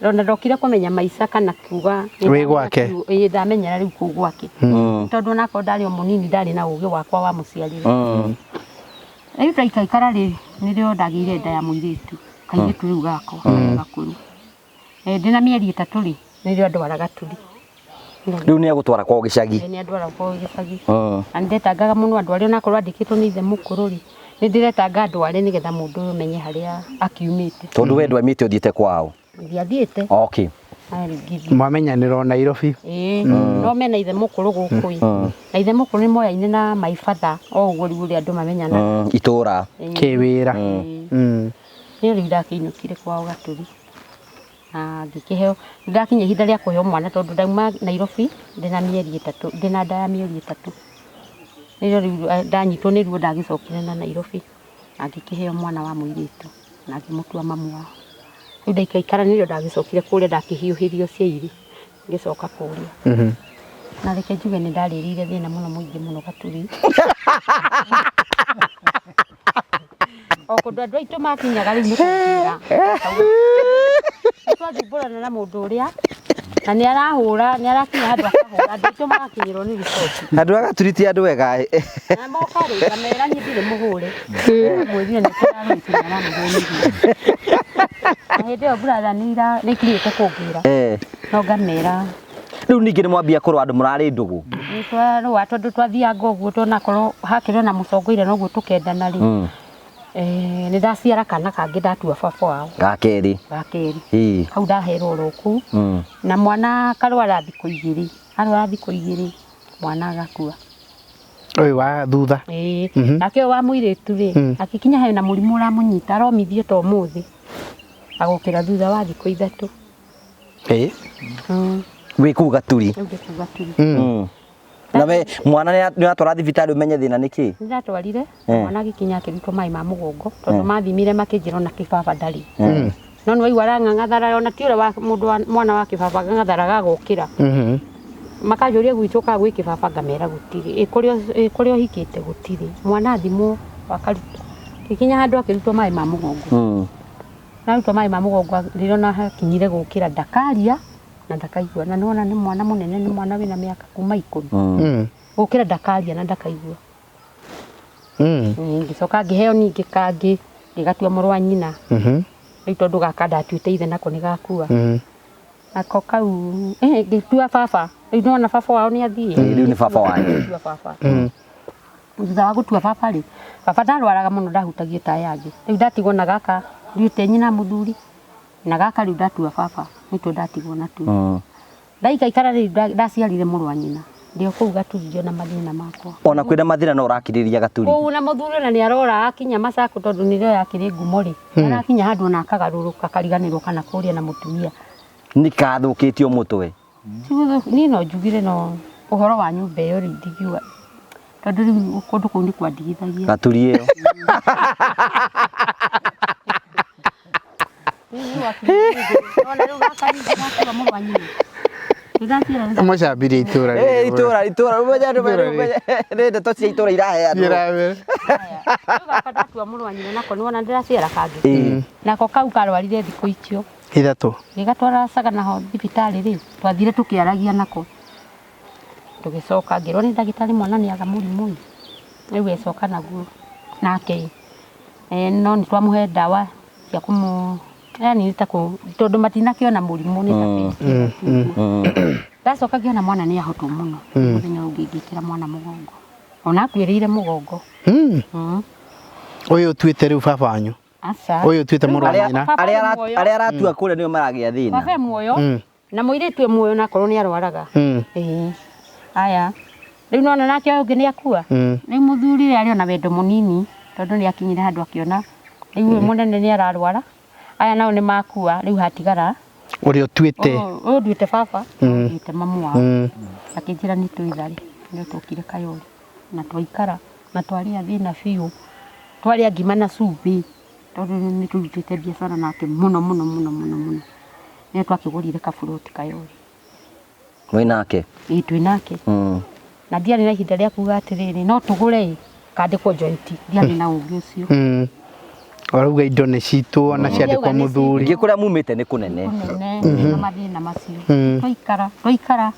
ona ndokire kũmenya maica kana kuga wĩ gwake ndamenyera rĩu kũu gwake tondũ onako ndarĩ o mũnini ndarĩ na ũgĩ wakwa wa mũciarĩre rĩu twaikaikara rĩ nĩrĩo ndagĩire nda ya mũirĩtu kairĩtu rĩu gakwa gakũrũ ndĩna mĩeri 3 rĩ nĩrĩo ndwaraga turi rĩu nĩ agũtwara kwao gĩcagi nĩ andwara kwao gĩcagi na nĩndetangaga mũno andũ arĩa onakorwo andĩkĩtwo nĩ ithe mũkũrũ rĩ nĩ ndĩretanga andware nĩgetha mũndũ ũyũ menye harĩa akiumĩte tondũ we ndwaimĩte ũthiĩte kwao ndiathiĩte okay mwamenyanĩra Nairobi no mena ithe mũkũrũ gũkũ na ithe mũkũrũ nĩ moyaine na my father o ũguo rĩu ũrĩa andũ mamenyana itũra kĩwĩra nĩ rĩu ndakĩinũkire kwao Gatũri na ngĩkĩheo ndakinya ihinda rĩa kũheo mwana tondũ ndauma Nairobi ndĩna mĩeri 3 ndĩna nda ya mĩeri 3 nĩrĩo rĩu ndanyitwo nĩ ruo ndagĩcokire na Nairobi na ngĩkĩheo mwana wa mũirĩtu na ngĩmũtua mamu wao rĩu ndaikaikara nĩrĩo ndagĩcokire kũrĩa ndakĩhiũhĩrio ciairĩ ngĩcoka kũrĩa na reke njuge nĩ ndarĩrĩire thĩna mũno mũingĩ mũno Gatũri o kũndũ andũ aitũ makinyaga rĩu nĩ kũngira twathumbũrana na mũndũ ũrĩa na nĩ arahũra nĩ arakinya handũ akahũra andũ aitũ magakinyĩrwo nĩ riboti andũ a Gatũri ti andũ wega na moka rĩ ngamera niĩ ndirĩ mũhũre mwĩrire nĩ tũrarũĩtĩra na mũhũre na hĩndĩ ĩyo brother nĩ ikirĩte kũngĩra no ngamera rĩu ningĩ nĩ mwambia kũrũa andũ mũrarĩ ndũgũ nĩ twarũa tondũ twathianga ũguo tonakorwo hakĩrĩ na mũcongoire noguo tũkendana rĩ nĩ ndaciara kana kangĩ ndatua baba wao gakerĩ hau ndaherwo roku na mwana karwara thikũ igĩrĩ arwara thikũ igĩrĩ mwana agakua ũyũ wa thutha nake ũyũ wa mũirĩtu rĩ akikinya hena mũrimũ ũramũnyita aromithio ta ũmũthĩ agũkĩra thutha wa thikũ 3 wĩ kũu Gatũri na we mwana nĩ atwara thibitarĩ ũmenye thĩna nĩkĩ nĩ ndatwarire mwana agĩkinya akĩrutwo maĩ ma mũgongo tondũ mathimire makĩnjĩra na kĩbaba ndarĩ no nĩ waigua arang'ang'athara ona ti ũrĩa wa mũndũ mwana wa kĩbaba ng'ang'atharaga agokĩra makanjũria gwitũ ka gwĩ kĩbaba ngamera gũtirĩ kũrĩa ũhikĩte gũtirĩ mwana thimwo akaruta gĩkinya handũ akĩrutwo maĩ ma mũgongo narutwo maĩ ma mũgongo rĩrĩa ona hakinyire gũkĩra ndakaria na ndakaigua na nona nĩ mwana mũnene nĩ mwana wĩna mĩaka kuma 10 gũkĩra ndakaria na ndakaigua ngĩcoka ngĩheo ningĩ kangĩ ngĩgatua mũrũ wa nyina rĩu tondũ gaka ndatuĩte ithe nako nĩ gakua nako kau ngĩtua baba rĩu nona baba wao nĩ athiĩ rĩu nĩ baba wanyu thutha wa gũtua baba rĩ baba ndarwaraga mũno ndahutagio ta yangĩ rĩu ndatigwo na gaka ndiũte nyina mũthuri na gaka rĩu ndatua baba nĩtwo ndatigwo na tu ndaikaikara rĩu ndaciarire mũrũ wa nyina ndio kũu Gatũri na mathĩna makwa ona kwĩna mathĩna no ũrakirĩria Gatũri kũu na mũthuri na nĩ arora akinya Macakũ tondũ nĩrĩo yakĩrĩ ngumo rĩ arakinya handũ na akagarũrũka kariganĩrwo kana kũrĩa na mũtumia nĩ kathũkĩtio mũtwe niĩ no njugire no ũhoro wa nyũmba ĩyo rĩ ndingiuga tondũ rĩu kũndũ kũu nĩ kwandigithagia Gatũri ĩyo mũcambire itũra ndeto cia itũra iraheanwo ndatua mũrũ wa nyina nako nĩwona ndĩraciara kangĩ nako kau karwarire thikũ icio 3 gĩgatwara Sagana ho thibitarĩ rĩu twathire tũkĩaragia nako tugicoka ngirwo ni ndagitari mwana ni aga mũrimũ riu ecoka naguo nake no ni twamuhe ndawa cia kumu yani tondu matinakiona mũrimũ ni ndacoka ngiona mwana ni ahotwo mũno muthenya ũngĩ ngĩkĩra mwana mũgongo ona akuĩrĩire mũgongo uyu tuite riu baba wanyu uyu tuite mũrũ wa nyina aria aratua kule nio maragĩa thĩna baba muoyo na mũirĩtu muoyo na korwo ni arwaraga aya riu nona nake ũngĩ ni akua riu mũthuri ari ona wendo mũnini tondu ni akinyire handu akiona riu mũnene ni ararwara aya nao ni makua riu hatigara uria tuite nduite baba nduite mamu wao akĩnjĩra nĩ twĩthari nĩ tũkire Kayole na twaikara na twarĩa thĩna biũ twarĩa ngima na cumbĩ tondu nĩ tũrutĩte biacara nake mũno nĩ twakĩgũrire kaburoti Kayole mwĩnake twĩnake na ndiarĩ na ihinda rĩa kuga atĩrĩrĩ no tũgũre kandĩkwo joint ndiarĩ na ũngĩ ũcio Orauga indo nĩ citũ ona ciandĩkwo mũthuri ingĩ kũrĩa mumĩte nĩ kũnene na mathĩna macio twaikara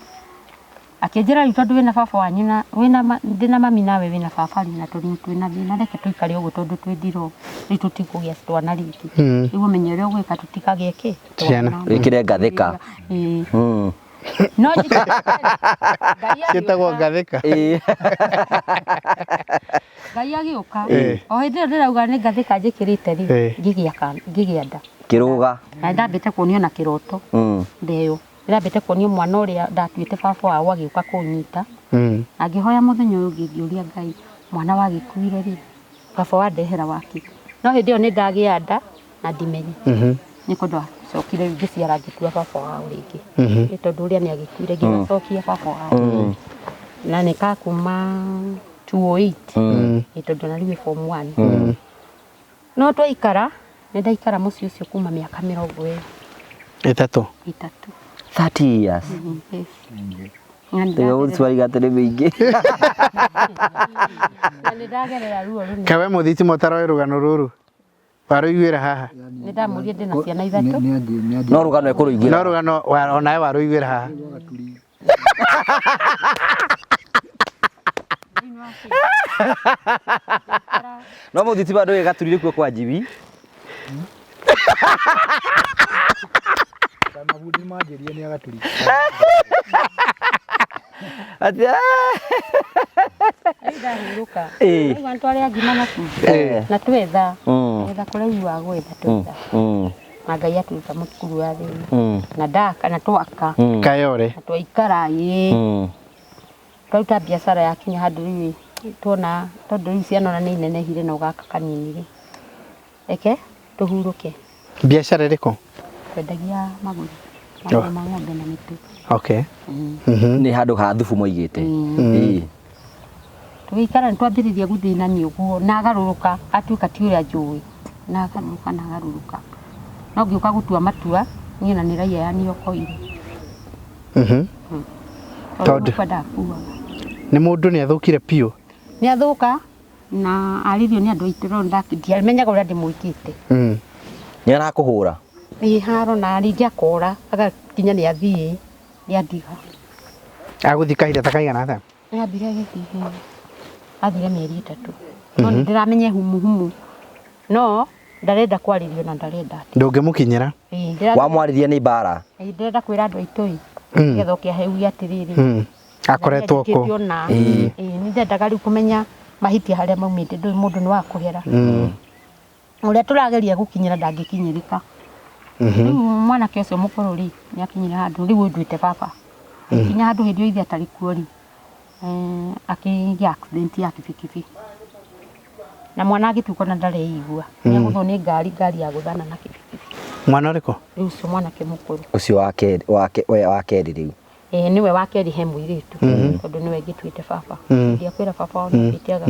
akĩnjĩra rĩu tondũ wĩna baba wanyu na ndĩna mami nawe wĩna baba na tũrĩ twĩna thĩna reke tũikare ũguo tondũ twĩ ndirũ rĩu tũtikũgĩa twana rĩngĩ rĩu ũmenye ũrĩa ũgwĩka tũtikagĩe kĩ twana wĩkĩre ngathĩka no gĩtagwo ngathĩka Ngai agĩũka o hĩndĩ ĩyo ndĩrauga nĩ ngathĩka njĩkĩrĩte rĩ ngĩgĩa nda kĩrũga na ndambĩte kuonio na kĩroto ndeyo ndambĩte kuonio mwana ũrĩa ndatuĩte baba wao agĩũka kũnyita angĩhoya mũthenya ũyũ ũngĩ ngĩũria Ngai mwana wagĩkuire rĩ baba wandehera waki no hĩndĩ ĩyo nĩ ndagĩa nda na ndimenye nĩ kũndũ acokire ngĩciara ngĩtua baba wao rĩngĩ nĩ tondũ ũrĩa nĩ agĩkuire ngĩgacokia baba wao na nĩ kakuma 208 nĩ tondũ na rĩu form 1 no twaikara nĩ ndaikara mũciĩ ũcio kuma mĩaka 3 30 years ndio ũtwari gatĩrĩ mĩingĩ na nĩ ndagerera ruo rũnene kawe mũthitimo taroĩ rũgano rũrũ warũiguĩra haha nĩ ndamũria ndĩna ciana ithatũ no rũgano ekũrũiguĩra no rũgano onawe warũiguĩra haha no mũthitimo ndũĩ gaturire kuo kwa jibi kana budi manjĩrie nĩ agaturi atia ndahurũka rĩu antũ arĩa ngima na twetha kũrĩa wa gwetha twetha na Ngai aturuta mũcukuru wa thĩinĩ na ndaka na twaka Kayole na twaikara twaruta biacara yakinya handũ rĩu tuona tondũ rĩu ciana ona nĩ inenehire na ũgaka kanini rĩ reke tũhurũke biacara ĩrĩkũ twendagia magũrũ ma ng'ombe na mĩtu okay nĩ handũ ha thubu moigĩte tũgĩikara nĩ twambĩrĩria gũthĩnania ũguo na agarũrũka atuĩka ti ũrĩa njũĩ na agarũrũka no ngĩũka gũtua matua niĩ na nĩ raiya ya nĩokoire tondũ kwendaga kuaga nĩ mũndũ nĩ athũkire piũ nĩ athũka na arĩrio nĩ andũ aitũ no ndiamenyaga ũrĩa ndĩmwĩkĩte nĩ arakũhũra haro na rĩngĩ akora agakinya nĩ athiĩ nĩ andiga agũthiĩ kahinda ta kaigana atĩa nĩ ambire agĩthiĩ athire mĩeri 3 no nĩ ndĩramenya humuhumu no ndarenda kwarĩrio na ndarenda ndũngĩmũkinyĩra wamwarĩria nĩ mbara ndĩrenda kwĩra andũ aitũ getha ũkĩaheugia atĩrĩrĩ akoretwo kũ nĩ ndendaga rĩu kũmenya mahĩtia harĩa maumĩte ndũĩ mũndũ nĩ wa kũgera ũrĩa tũrageria gũkinyĩra ndangĩkinyĩrĩka rĩu mwanake ũcio mũkũrũ rĩ nĩ akinyire handũ rĩu nduĩte baba akinya handũ hĩndĩ ĩyo ithe atarĩ kuo rĩ akĩgĩa accident ya kibikibi na mwana agĩtuĩka na ndareigua nĩ agũthwo nĩ ngari ya gũthana na kibikibi mwana ũrĩkũ rĩu ũcio mwanake mũkũrũ ũcio wa kerĩ rĩu niwe wa kerĩ he mũirĩtu tondũ niwe ngĩtuĩte baba ndiakwĩra baba ona mbĩtiaga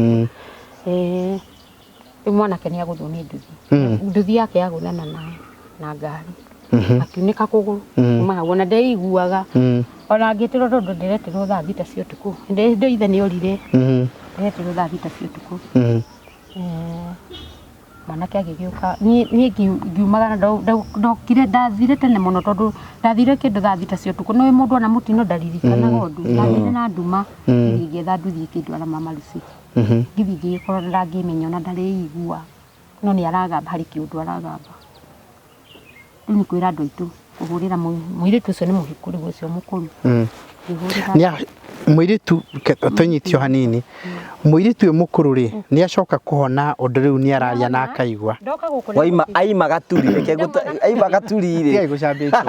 rĩu mwanake nĩ agũthwo nĩ nduthi yake yagũthana na ngari akiunĩka kũgũrũ kuma hau ona ndeiguaga ona ngĩtĩrwo tondũ ndĩretirwo thaa 6 cia ũtukũ hĩndĩ ithe nĩ orire ndĩretirwo thaa 6 cia ũtukũ mwanake agĩgĩũka niĩ ngiumaga ndokire ndathire tene mũno tondũ ndathire kĩndũ thaa thita cia ũtukũ nĩwe mũndũ ona mũtino ndaririkanaga ũndũ ndathire na nduma ngĩetha nduthi ĩkĩndwara Mama Lucy ngĩthiĩ ngĩgĩkora ndangĩmenya ona ndarĩigua no nĩ aragamba harĩ kĩũndũ aragamba rĩu nĩ kwĩra andũ aitũ kũhũrĩra mũirĩtu ũcio nĩ mũhĩkũri ũcio mũkũrũ mũirĩtu tũnyitio hanini mũirĩtu ũyũ mũkũrũ rĩ nĩ acoka kũhona ũndũ rĩu nĩ araria na akaigua waima aima gaturi aima gaturi rĩ gũcambĩtio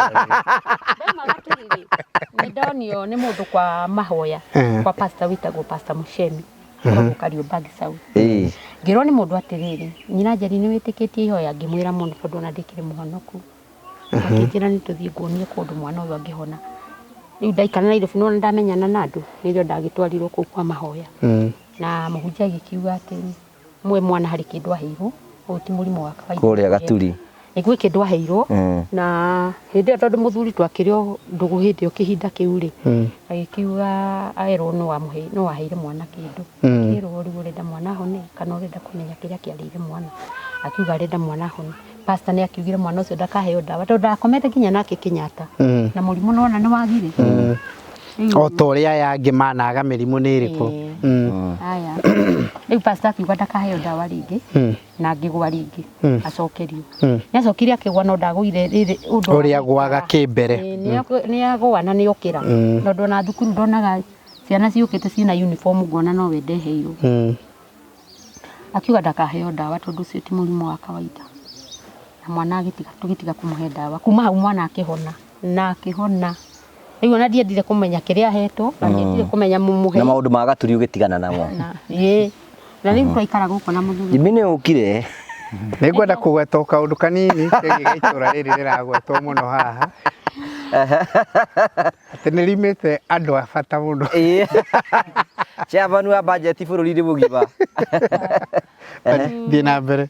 nĩ ndonio nĩ mũndũ kwa mahoya kwa pastor witagwo Pastor Muchemi kwa Kariobangi South ngĩrwo nĩ mũndũ atĩrĩrĩ nyina Njeri nĩ wĩtĩkĩtie ihoya ngĩmwĩra mũno tondũ ona ndĩkĩrĩ mũhonoku akĩnjĩra nĩ tũthiĩ nguonie kũndũ mwana ũyũ angĩhona rĩu ndaikana Nairobi no ndamenyana na andũ nĩrĩo ndagĩtwarirwo kũu kwa mahoya na mũhunjia agĩkiuga atĩ mwe mwana harĩ kĩndũ aheirwo ũyũ ti mũrimũ wa kawaida kũrĩa gaturi nĩguo kĩndũ aheirwo na hĩndĩ ĩyo tondũ mũthuri twakĩrĩ o ndũgũ hĩndĩ ĩyo kĩhinda kĩu rĩ agĩkiuga aerwo no aheire mwana kĩndũ kĩrwo rĩu ũrenda mwana ahone kana ũrenda kũmenya kĩrĩa kĩarĩire mwana akiuga arenda mwana ahone pastor nĩ akiugire mwana ũcio ndakaheo ndawa tondũ ndakomete nginya nake Kenyatta na mũrimũ nona nĩ wagire o ta ũrĩa aya angĩ managa mĩrimũ nĩ ĩrĩkũ haya rĩu pastor akiuga ndakaheo ndawa rĩngĩ na ngĩgwa rĩngĩ acokerio nĩ acokire akĩgwa no ndagũire ũndũ ũrĩa gwaga kĩmbere nĩ agwa na nĩ okĩra tondũ na thukuru ndonaga ciana ciũkĩte ciĩna uniform ngona no we ndeheirwo akiuga ndakaheo ndawa tondũ ũcio ti mũrimũ wa kawaida na mwana tũgĩtiga kũmũhe ndawa kuma hau mwana akĩhona na akĩhona rĩu ona ndiendire kũmenya kĩrĩa ahetwo na ndiendire kũmenya mũmũhe na maũndũ ma gaturi ũgĩtigana namo na rĩu twaikara gũkũ na mũthuri Jimmy nĩ ũkire nĩ ngwenda kũgweta kaũndũ kanini kĩgiĩ itũra rĩrĩ rĩragwetwo mũno haha atĩ nĩ rimĩte andũ a bata mũno chairman wa budget bũrũri-inĩ mũgima thiĩ na mbere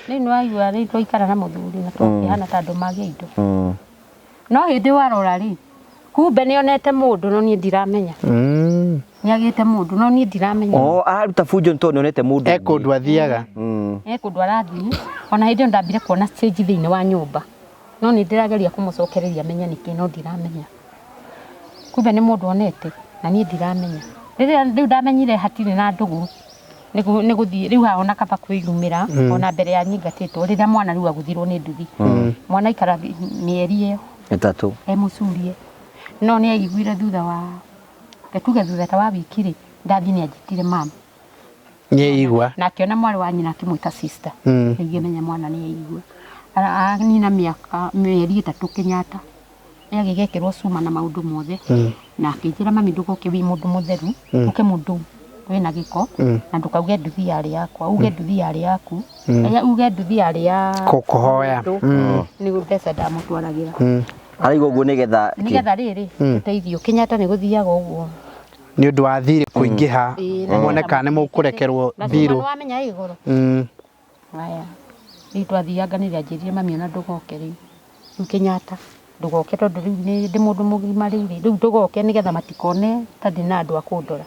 rĩu nĩ waigua rĩu twaikara na mũthuri na twakĩhana ta andũ magĩa indo no hĩndĩ warora rĩ kumbe nĩ onete mũndũ no niĩ ndiramenya nĩ agĩte mũndũ no niĩ ndiramenya araruta bunjo nĩ onete mũndũ kũndũ athiaga kũndũ arathiĩ ona hĩndĩ ĩyo ndambire kuona stage thĩinĩ wa nyũmba no nĩ ndĩrageria kũmũcokereria menya nĩkĩ no ndiramenya kumbe nĩ mũndũ onete na niĩ ndiramenya rĩu ndamenyire hatirĩ na ndũgũ nĩ gũthiĩ rĩu haha ona kaba kwĩyumĩra ona mbere ya nyingatĩtwo rĩrĩa mwana rĩu agũthirwo nĩ nduthi mwana aikara mĩeri ĩyo ĩtatũ mũcurie no nĩ aiguire thutha wa tuge thutha ta wa wiki rĩ ndathi nĩ anjĩtire mama nĩ aigua na akĩona mwarĩ wa nyina akĩmwĩta sister nĩguo menya mwana nĩ aigua anina mĩeri ĩtatũ Kenyatta nĩ agĩgekĩrwo cuma na maũndũ mothe na akĩnjĩra mami ndũgoke wĩ mũndũ mũtheru ũke mũndũ wĩna gĩko na ndũkauge nduthi yarĩ yakwa uge nduthi yarĩ yaku uge nduthi yarĩ ya kũhoya nĩguo mbeca ndamũtwaragĩra araigua ũguo nĩgetha rĩrĩ ũteithio Kenyatta nĩ gũthiaga ũguo nĩ ũndũ wa thirĩ kũingĩha mwone kana nĩ mũkũrekerwo thirũ wamenya igũrũ haya rĩu twathianga nĩ anjĩrire mami ona ndũgoke rĩu Kenyatta ndũgoke tondũ rĩu ndĩ mũndũ mũgima rĩu ndũgoke nĩgetha matikone ta ndĩ na andũ a kũndora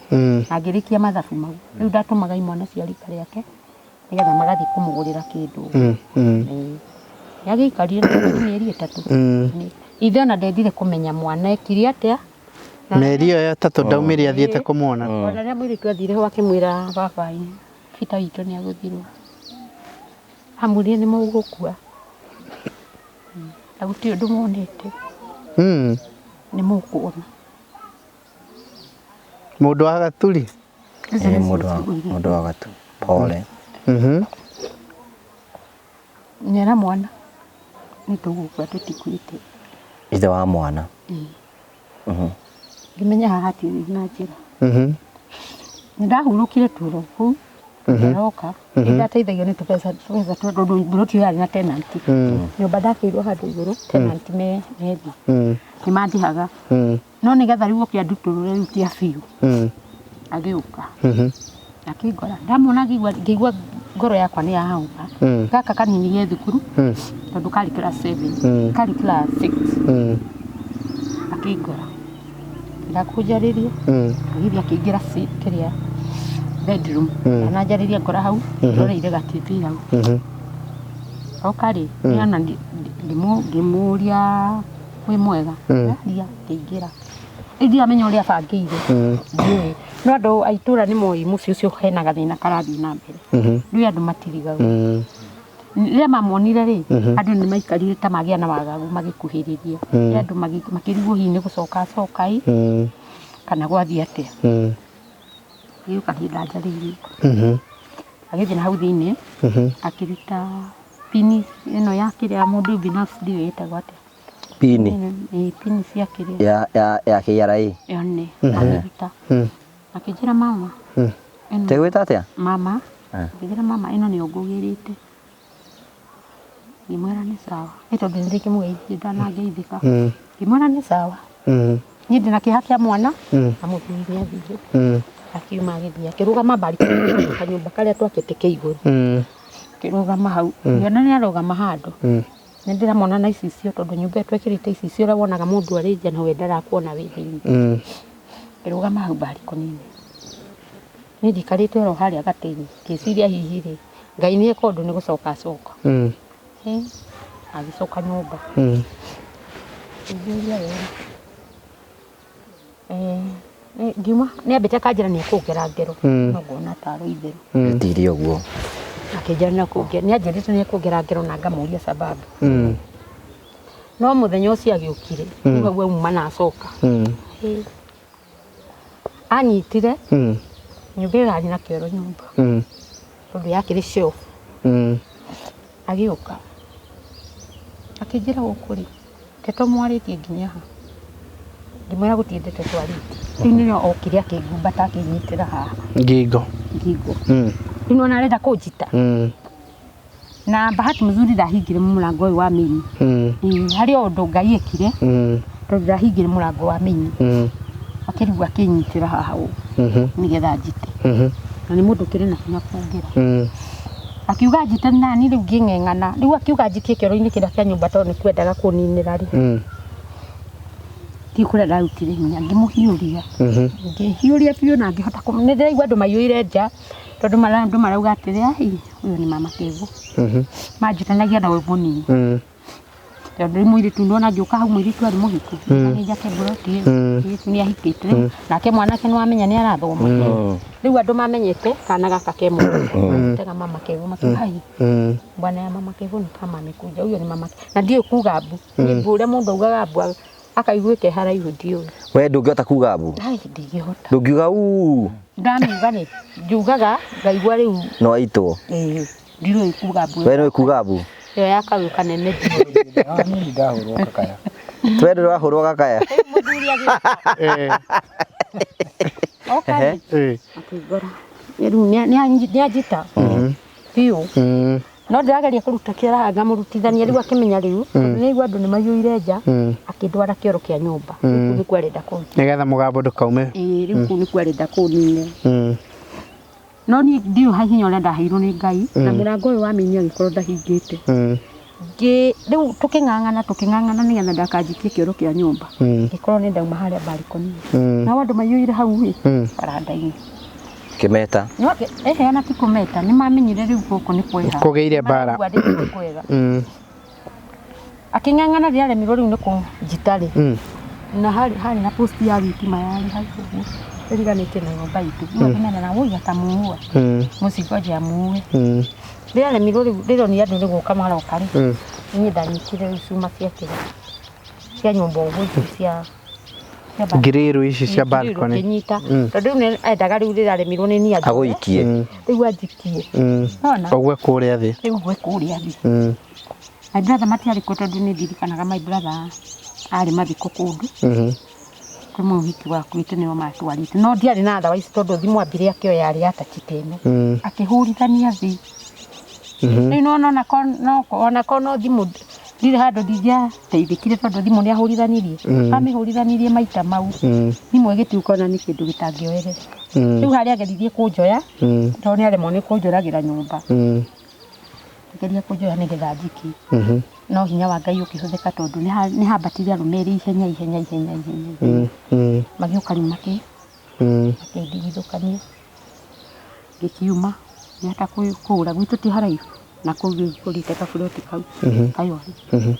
na ngĩrĩkia mathabu mau rĩu ndatũmaga imwana cia rika rĩake nĩgetha magathiĩ kũmũgũrĩra kĩndũ nĩ agĩikarire mĩeri ĩtatũ ithe ona ndendire kũmenya mwana ekire atĩa mĩeri ĩyo ĩtatũ ndaumire athiĩte kũmuona ona rĩrĩa mũirĩtu athire ho akĩmwĩra baba Peter witũ nĩ agũthirwo amwĩrire nĩ mũgũkua na gũtirĩ ũndũ monete nĩ mũkuona mũndũ wa gaturi mũndũ wa gatu pole nĩera mwana nĩ tũgũkua tũtikuĩte ithe wa mwana ngĩmenya haha hatirĩ na njĩra nĩ ndahurũkire tũro kũu nderoka ndateithagio nĩ tũbeca tondũ mburoti yarĩ na tenanti nyũmba ndakĩirwo handũ igũrũ tenanti methi nĩ mandihaga no nĩgetha rĩu oke andutũrũre rĩu tia biũ agĩũka akĩngora ndamwona ngĩigua ngoro yakwa nĩ yahũka gaka kanini ge thukuru tondũ karĩ class 7 karĩ class 6 akĩngora ndakũnjarĩria agĩthiĩ akĩingĩra kĩrĩa bedroom na njarĩria ngora hau ndoreire ga TV hau Ndacoka rĩ niona ngimuria wĩ mwega ndia ngĩingĩra ndiamenya ũrĩa bangĩire ndiũĩ no andũ a itũra nĩ moĩ mũciĩ ũcio hena gathĩna karathiĩ na mbere rĩu andũ matirigagwo rĩrĩa mamonire rĩ andũ nĩ maikarire ta magĩa na wagagu magĩkuhĩrĩria andũ makĩrigwo hihi nĩ gũcoka kana gwathiĩ atĩa rĩu kahinda njarĩirie agĩthiĩ na hau thĩinĩ akĩruta pini ĩno ya kĩrĩa mũndũ binafsi ndiũĩ ĩtagwo atĩa pini cia kĩrĩa ya KRA yone akĩruta akĩnjĩra mama tegwĩta atĩa mama akĩnjĩra mama ĩno nĩyo ngũgĩrĩte ngĩmwĩra nĩ sawa nĩ tondũ nĩ ndĩkĩmũgeithia ndanangeithĩka ngĩmwĩra nĩ sawa niĩ ndĩna kĩeha kĩa mwana amũthiire athiĩ akiuma agĩthiĩ akĩrũgama mbari kanyũmba karĩa twakĩte kĩigũrũ akĩrũgama hau ngĩona nĩ arũgama handũ nĩ ndĩramona na icicio tondũ nyũmba ĩyo twekĩrĩte icicio ũrĩa wonaga mũndũ arĩ nja nawe ndarakuona wĩ thĩinĩ akĩrũgama hau mbariko-inĩ niĩ ndikarĩte oro harĩa gatĩ-inĩ ngĩciria hihi rĩ Ngai nĩ eka ũndũ nĩ gũcoka acoka agĩcoka nyũmba ngĩũria wega ngiuma nĩ ambĩte akanjĩra nĩ ekũngera ngero no ngona tarĩ itherũ ndire ũguo akĩnjĩra nĩ anjĩrĩte nĩ ekũngera ngero na ngamũria sababu no mũthenya ũcio agĩũkire nĩguo auma na acoka anyitire nyũmba ĩyo yarĩ na kĩoro nyũmba tondũ yakĩrĩ shelf agĩũka akĩnjĩra gũkũ rĩ teto mwarĩtie nginya ha ngĩmwĩra gũtiendete twarĩtie rĩu nĩrĩo okire akĩngumbata akĩnyitĩra haha ngingo rĩu nona arenda kũnjita na bahati mzuri ndahingire mũrango ũyũ wa mĩini harĩ o ũndũ Ngai ekire tondũ ndahingire mũrango wa mĩini akĩrigwo akĩnyitĩra haha ũũ nĩgetha njite na nĩ mũndũ kĩrĩ na hinya kũngĩra akiuga njite nani rĩu ngĩng'eng'ana rĩu akiuga njikie kĩoro-inĩ kĩrĩa kĩa nyũmba tondũ nĩ kwendaga kũninĩra rĩ ti kũrĩa ndarutire hinya ngĩmũhiũria ngĩhiũria biũ na ngĩhota nĩ ndĩraigua andũ maiyũire nja tondũ andũ marauga atĩrĩ ũyũ nĩ mama Kevo manjĩtanagia na wĩ mũnini tondũ rĩ mũirĩtu ndona ngĩũka hau mũirĩtu arĩ mũhiku agĩnja kĩmburoti mũirĩtu nĩ ahikĩte rĩu nake mwanake nĩ wamenya nĩ arathoma rĩu andũ mamenyete kana gaka ke mũndũ tega mama Kevo makiuga bwana ya mama Kevo nĩ kama amekuja huyo ni mama na ndiyo kuga mbu nĩ mbu ũrĩa mũndũ augaga mbu akaiguĩke haraihu ndiũĩ we ndũngĩhota kuga mbu ndingĩhota ndũngiuga ndamiuga nĩ njugaga ngaigua rĩu no aitwo ndiũĩ kuga mbu we no kuga mbu yo yakagũ kanene nĩ ndahũrwo kakaya we ndũrahũrwo kakaya mũthuri agĩũka okay akĩngora rĩu nĩ anjita biũ no ndĩrageria kũruta kĩara ngamũrutithania rĩu akĩmenya rĩu nĩigua andũ nĩ maiyũire nja akĩndwara kĩoro kĩa nyũmba rĩu nĩkuo arenda kũnjita nĩgetha mũgambo ndũkaume rĩu kũu nĩkuo arenda kũnine no niĩ ndiũĩ hinya ũrĩa ndaheirwo nĩ Ngai na mũrango ũyũ wa mĩini agĩkorwo ndahingĩte rĩu tũkĩng'ang'ana nĩgetha ndakanjikie kĩoro kĩa nyũmba ngĩkorwo nĩ ndauma harĩa mbariko-inĩ nao andũ maiyũire hau baranda-inĩ kĩmeta ona ti kũmeta nĩ mamenyire rĩu gũkũ nĩ kwega kũgĩire mbara akĩng'ang'ana rĩaremirwo rĩu nĩ kũnjita rĩ na harĩ na post ya thitima yarĩ hau ũguo ĩriganĩtie na nyũmba itũ ũkamenya na mũiga ta muua mũcigo nja muue rĩaremirwo rĩrĩ nĩ andũ rĩgũka maroka rĩ niĩ ndanyitire rĩu cuma cia nyũmba ũguo cia ngiriru ici cia balcony nyita tondũ rĩu endaga rĩu rĩraremirwo nĩ niĩ agũikie rĩu anjikie ũgwe kũrĩa thĩ rĩu ũgwe kũrĩa thĩ my brother matiarĩ kuo tondũ nĩ ndirikanaga my brother arĩ mathiko kũndũ kwĩ mũhiki waku witũ nĩo matwarĩte no ndiarĩ na otherwise tondũ thimũ ambire akĩoya yarĩ ya touch tene akĩhũrithania thĩ rĩu ona ko no thimũ ndirĩ handũ ndingĩateithĩkire tondũ thimũ nĩ ahũrithanirie amĩhũrithanirie maita mau thimũ ĩgĩtuĩka ona nĩ kĩndũ gĩtangĩoerera rĩu harĩa ageririe kũnjoya tondũ nĩ aremwo nĩ kũnjũragĩra nyũmba ageria kũnjoya nĩgetha njikie no hinya wa Ngai ũkĩhũthĩka tondũ nĩ hambatire arũme erĩ ihenya magĩũka rĩu makĩndigithũkania ngĩkiuma ngĩhota kũũra gwitũ ti haraihu na kũrite kaburoti kau kayore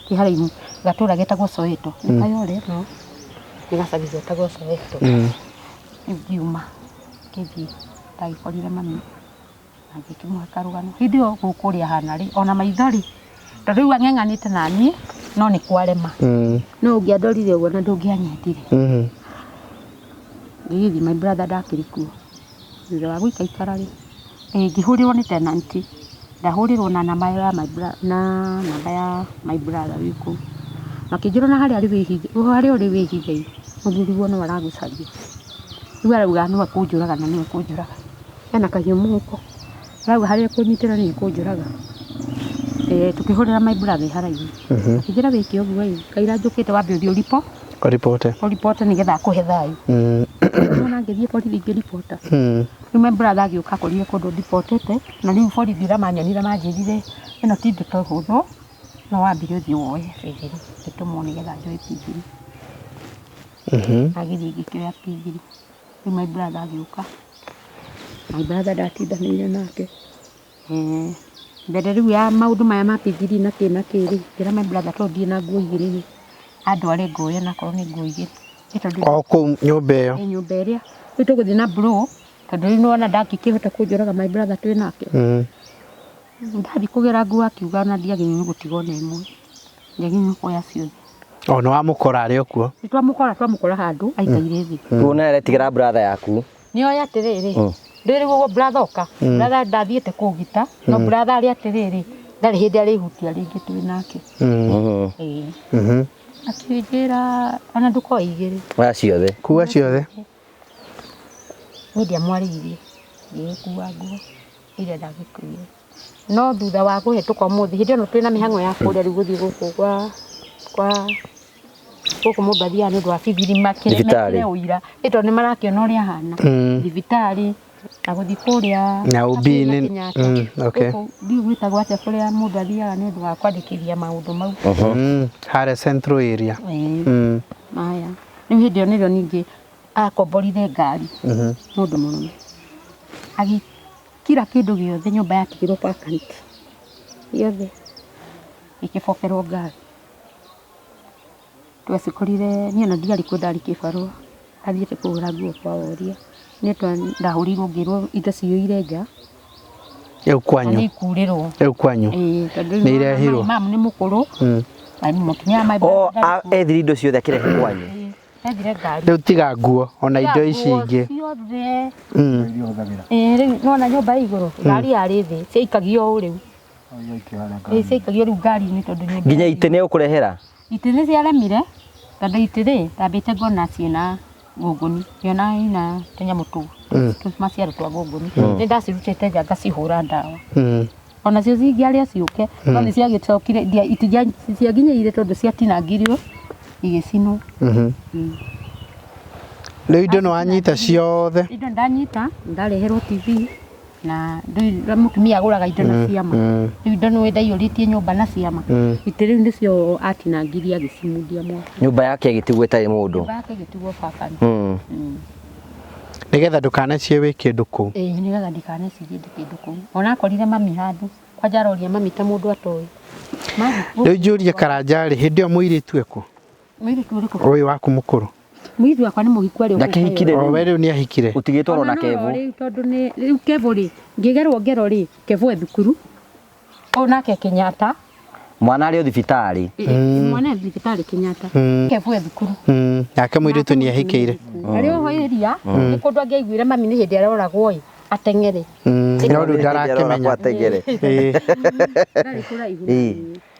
kĩharaihu gatũra getagwo Soweto nĩ kayore no nĩ gacagi getagwo Soweto ngiuma ngĩthiĩ ndagĩkorire mami na ngĩkĩmũhe karũgano hĩndĩ ĩyo gũkũ ũrĩa hana rĩ ona maitho-rĩ tondũ rĩu ang'eng'anĩte na niĩ no nĩ kwarema no ũngĩandorire ũguo na ndũngĩanyendire ngĩgĩthiĩ my brother ndakĩrĩ kuo thutha wa gũikaikara-rĩ ngĩhũrĩrwo nĩ tenant ndahũrĩrwo na namba ya my brother wĩ kũu makĩnjĩra na harĩa ũrĩ wĩhithe mũthuri guo no aragucaria rĩu arauga nĩwe kũnjũraga na nĩwe kũnjũraga ena kahiũ mũhuko arauga harĩa kũnyitĩra nĩ kũnjũraga tukĩhũrĩra my brother haraihu akĩnjĩra wĩke ũguo kaira njũkĩte wambe ũthiĩ ũripote nĩgetha akũhe thayũ ona ngĩthiĩ borithi ngĩripota rĩu my brother agĩũka akorire kũndũ ndipotete na rĩu borithi manyonire manjĩrire ĩno ti ndeto hũthũ no wambire ũthiĩ woe bĩthiri ngĩtũmwo nĩgetha njoe bĩthiri agĩthiĩ ngĩkĩoya bĩthiri rĩu my brother agĩũka my brother ndatindanĩire nake mbere rĩu ya maũndũ maya ma bĩthiri na kĩrĩ ngĩra my brother tondũ ndirĩ na nguo igĩrĩ andware nguo na korwo nĩ nguo igĩrĩ o kũu nyũmba ĩyo nyũmba ĩrĩa rĩu tũgũthiĩ na blow tondũ rĩu nĩwona ndangĩkĩhota kũnjũraga my brother twĩ nake ndathiĩ kũgĩra nguo akiuga ona ndiagĩrĩirwo gũtigwo na ĩmwe ndiagĩrĩirwo kuoya ciothe nĩ wamũkora arĩ o kuo twamũkora handũ aikaire thĩ kuona eretigĩra brother yaku nĩoĩ atĩrĩrĩ rĩrĩ gũgũ brother oka brother ndathiĩte kũgita no brother arĩ atĩrĩrĩ ndarĩ hĩndĩ arĩhutia rĩngĩ twĩ nake akĩnjĩra ona ndũkoe igĩrĩ oya ciothe kuua ciothe niĩ ndiamwarĩirie ngĩgĩkua nguo iria ndagĩkuire no thutha wa kũhetũka ũmũthĩ hĩndĩ ĩno twĩna mĩhang'o ya kũrĩa rĩu gũthiĩ gũkũ gũkũ mũndũ athiaga nĩ ũndũ wa bithiri makĩremekire ũira ĩtondũ nĩ marakĩona ũrĩa ahana thibitarĩ na gũthiĩ kũrĩa na ũbi-inĩ ndiũ gwĩtagwo atĩa kũrĩa mũndũ athiaga nĩ ũndũ wa kwandĩkithia maũndũ mau harĩa central area aya rĩu hĩndĩ ĩyo nĩrĩo ningĩ akomborire ngari mũndũ mũrũme agĩkira kĩndũ gĩothe nyũmba yatigĩrwo vacant yothe ĩkĩbokerwo ngari twacikorire niĩ ona ndiarĩ kuo ndarĩ kĩbarũa athiĩte kũgũra nguo kwa woria nĩ ndahũrirwo ngĩrwo indo ciyũire nja rĩu kwanyu nĩ irehirwo mamu nĩ mũkũrũ mũtumia ethire indo ciothe akĩrehe kwanyu ethire ngari rĩu tiga nguo ona indo ici ingĩ rĩu nona nyũmba igũrũ ngari yarĩ thĩ ciaikagio ũũ rĩu ciaikagio rĩu ngari-inĩ tondũ nginya itĩ nĩ ũkũrehera itĩ nĩ ciaremire tondũ itĩ ndambĩte ngona ciĩna ngũngũni ngĩona ina tũnyamũ tũu maciaro twa ngũngũni nĩ ndacirutĩte nja ngacihũra ndawa ona cio cingĩarĩa ciũke no nĩ ciagĩcokire ciaginyĩire tondũ ciatinangirio igĩcinwo rĩu indo nĩ wanyita ciothe indo ndanyita ndareherwo TV na mũtumia agũraga indo na ciama rĩu indo nĩ ndaiyũrĩtie nyũmba na ciama itĩ rĩu nĩcio atinangirie agĩcimundia mwaka nyũmba yake ĩgĩtigwo ĩtarĩ mũndũ nyũmba yake ĩgĩtigwo vacant nĩgetha ndũkanecie wĩ kĩndũ kũu nĩgetha ndikanecirie ndĩ kĩndũ kũu ona akorire mami handũ kwanja aroria mami ta mũndũ atoĩ rĩu njũrie Karanjarĩ hĩndĩ ĩyo mũirĩtu ekũ mũirĩtu ũrĩkũ ũyũ waku mũkũrũ mũirĩtu wakwa nĩ mũhiku arĩ nakĩhikire we rĩu nĩ ahikire ũtigĩtwarwo na Kevo rĩu tondũ nĩ rĩu Kevo rĩ ngĩgerwo ngero rĩ Kevo e thukuru o nake Kenyatta mwana arĩ o thibitarĩ mwana arĩ thibitarĩ Kenyatta Kevo e thukuru nake mũirĩtu nĩ ahikĩire arĩ oho iria nĩ kũndũ angĩaiguire mami nĩ hĩndĩ aroragwo ĩ ateng'ere no rĩu ndarakĩmenya ateng'ere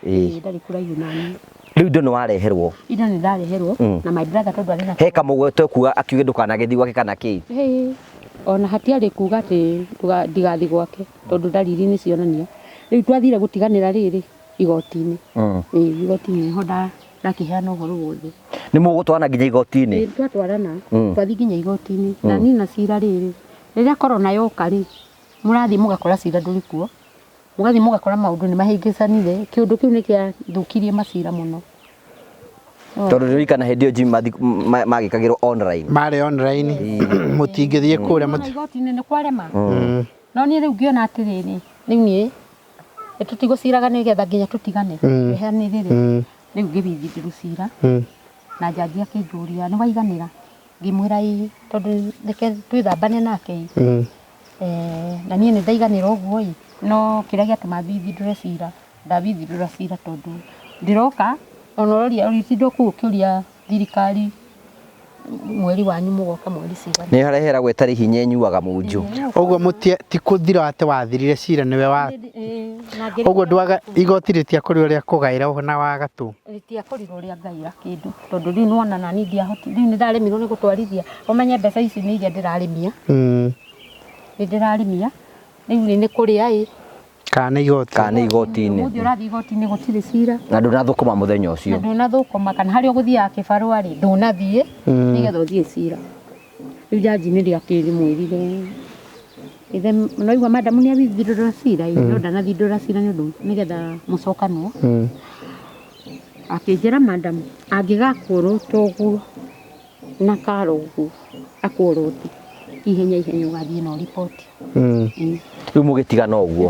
ndarĩ kũraihu nani rĩu indo nĩ wareherwo indo nĩ ndareherwo na my brother tondũ arĩ na he kamũgwete kuga akiuge ndũkanagĩthiĩ gwake kana kĩ ona hatiarĩ kuga atĩ ndigathiĩ gwake tondũ ndariri nĩ cionania rĩu twathire gũtiganĩra rĩrĩ igoti-inĩ igoti-inĩ ho ndakĩheana ũhoro wothe nĩ mũgũtwarana nginya igoti-inĩ twatwarana twathiĩ nginya igoti-inĩ na niĩ na cira rĩrĩ rĩrĩa korona yoka rĩ mũrathiĩ mũgakora cira ndũrĩ kuo mũgathiĩ mũgakora maũndũ nĩ mahĩngĩcanire kĩũndũ kĩu nĩ kĩathũkirie macira mũno tondũ ririkana hĩndĩ ĩyo Jimmy magĩkagĩrwo online marĩ online mũtingĩthiĩ kũrĩa igoti-inĩ nĩ kwarema no niĩ rĩu ngĩona atĩrĩrĩ rĩu niĩ tutigũciraga nĩgetha nginya tũtigane ehanĩrĩre rĩu ngĩbithithirũ cira na jaji akĩnjũria nĩ waiganĩra ngĩmwĩra ĩ tondũ reke twĩthambane nake na niĩ nĩ ndaiganĩra ũguo ĩ no kĩrĩa gĩatũma thithindũre cira ndabithindũra cira tondũ ndĩroka onoria ũritindwo kũu ũkĩũria thirikari mweri wanyu mũgoka mweri cigana nĩ harehera gwetari hinya inyuaga munju ũguo mũtie ti kũthira ate wathirire cira nĩwe wa ũguo ndwaga igoti rĩtiakũrĩ ũrĩa kũgaĩra na wa gatũ rĩtiakũrĩ ũrĩa ngaĩra kĩndũ tondũ rĩu nĩwona na niĩ ndiahoti rĩu nĩ ndaremirwo nĩ gũtwarithia ũmenye mbeca ici nĩ iria ndĩrarĩmia nĩ ndĩrarĩmia rĩu nĩ kũrĩa kana igoti-inĩ mũthĩ ũrathiĩ igoti-inĩ gũtirĩ cira na ndũnathũkũma mũthenya ũcio na ndũnathũkũma kana harĩa ũgũthiaga kĩbarũa rĩ ndũnathiĩ nĩgetha ũthiĩ cira rĩu jaji nĩ rĩakĩrĩmwĩrire ithe noigua madamu nĩ abithindũra cira no ndanathindũra cira nĩ ũndũ nĩgetha mũcokanwo akĩnjĩra madamu angĩgakũrũta ũguo na karo ũguo akũrũti ihenya ũgathiĩ na riboti rĩu mũgĩtigana ũguo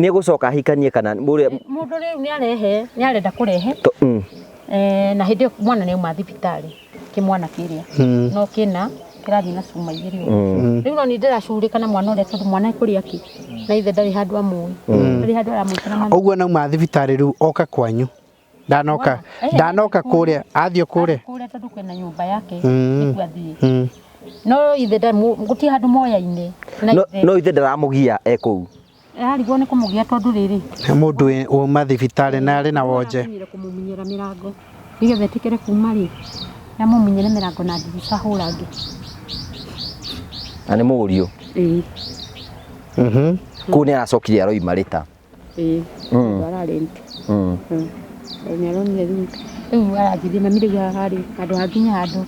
nĩ gũcoka hikanie kana mũndũ rĩu nĩ arenda kũrehe na hĩndĩ ĩyo mwana nĩ auma thibitarĩ kĩmwana kĩrĩa no kĩna kĩrathiĩ na cuma igĩrĩ rĩu no nĩ ndĩracurĩka na mwana ũrĩa tondũ mwana kũrĩa kĩ na ithe ndarĩ handũ amũĩ ndarĩ handũ aramwĩkĩra ũguo nauma thibitarĩ rĩu oka kwanyu ndanoka kũrĩa athiĩ kũrĩa tondũ kwĩna nyũmba yake nĩkuo athiĩ no ithe gũtirĩ handũ moya-inĩ no ithe ndaramũgia kũu arigwo nĩ kũmũgia tondũ rĩrĩ mũndũ uma thibitarĩ na arĩ na wonje kũmũmenyera mĩrango nĩgetha ĩtĩkĩre kuma rĩ amũmenyere mĩrango na ndirica hũrange na nĩ mũriũ kũu nĩ aracokire aroima rĩta ararĩnti nĩ aronire rĩu aranjithia mamĩrĩgia harĩ handũ hanginya handũ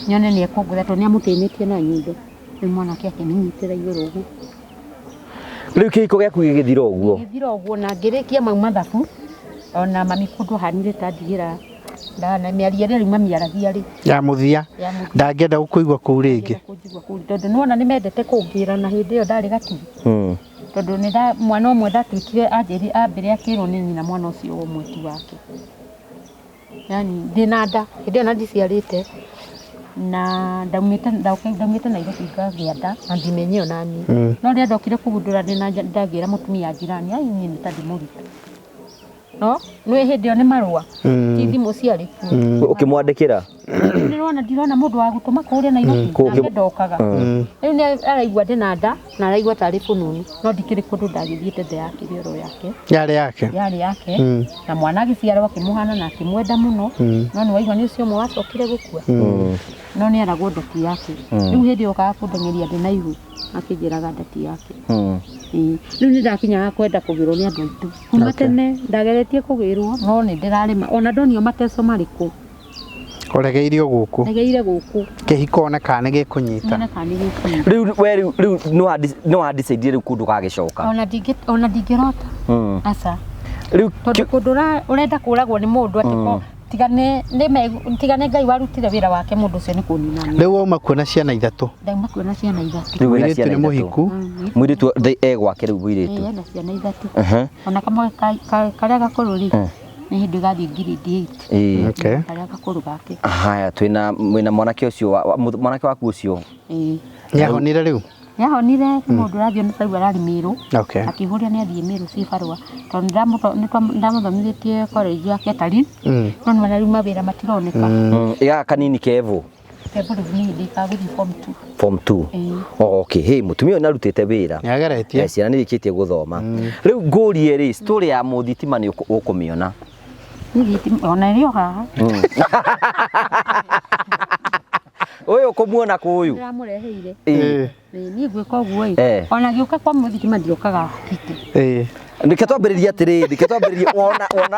nyone nĩ ekũngũtha tondũ nĩ amũtĩnĩtie na nyundo rĩu mwanake akĩmĩnyitĩra igũrũ ũguo rĩu kĩhiko gĩaku gĩgĩthira ũguo na ngĩrĩkia mau mathabu ona mami kũndũ hanire ta ndigĩra na mĩario ĩrĩa rĩu mami aragia rĩ ya mũthia ndangĩenda gũkũigua kũu rĩngĩ tondũ nĩwona nĩ mendete kũngĩra na hĩndĩ ĩyo ndarĩ gatiri tondũ mwana ũmwe ndatuĩkire ambere akĩrwo nĩ nyina mwana ũcio ũmwe ti wake yani ndĩna nda hĩndĩ ĩyo na ndiciarĩte na ndaumĩte Nairobi ngagĩa nda na ndimenye ona niĩ no rĩrĩa ndokire kũgundũra ndagĩra mũtumia njirani niĩ nĩ ta ndĩmũritũ no nĩ hĩndĩ ĩyo nĩ marũa ti thimũ ciarĩ kuo ũkĩmwandĩkĩra ndirona mũndũ wa gũtũma kũrĩa Nairobi nake ndokaga rĩu nĩ araigua ndĩna nda na araigua tarĩ bũnunu no ndikĩrĩ kũndũ ndagĩthiĩte nda yake ĩrĩa yake yarĩ yake na mwana agĩciarwo akĩmũhana na akĩmwenda mũno no nĩ waigua nĩ ũcio ũmwe wacokire gũkua no nĩ aragwo ndati yake rĩu hĩndĩ ĩyo okaga kũndeng'eria ndĩ na ihu akĩnjĩraga ndati yake rĩu nĩ ndakinyaga kwenda kũgĩrwo nĩ andũ aitũ kuma tene ndageretie kũgĩrwo no nĩ ndĩrarĩma ona ndonio mateso marĩkũ ũregeire gũkũ kĩhiko ona kana gĩkũnyita rĩu no handicide rĩu kũndũ gagĩcoka ona ndingĩrota aca rĩu tondũ kũndũ ũrenda kũragwo nĩ mũndũ atĩ tigane Ngai warutire wĩra wake mũndũ ũcio nĩ kũninana rĩu wauma kuona ciana ithatũ ndauma kuona ciana ithatũ mũirĩtu nĩ mũhiku mũirĩtu egwake rĩu mũirĩtu ena ciana ithatũ ona kamwe karĩa gakũrũ rĩ nĩ hĩndĩ gathiĩ ngirĩndi 8 karĩa gakũrũ gake haya mwĩna mwanake ũcio mwanake waku ũcio nĩahonire rĩu nĩahonire mũndũ ũrathiĩ ona taigua ararĩ Mĩrũ akĩhũria nĩ athiĩ Mĩrũ ciĩ barũa tondũ ndamũthomithĩtie college ya Catering no nĩ rĩu mawĩra matironeka ĩgaga kanini Kevo rĩu nĩ hĩndĩ gagũthiĩ form 2 okay mũtumia ũyũ nĩarutĩte wĩra nĩageretie ciana nĩrĩkĩtie gũthoma rĩu ngũrie rĩ story ya mũthitima nĩ ũkũmĩona ona ĩrĩ o haha ũyũ ũkũmuona kũyũ ndĩramũreheire niĩ ngwĩka ũguo ona gĩũka kwa mũthitima ndiokaga hiti reke twambĩrĩrie atĩrĩrĩ reke twambĩrĩrie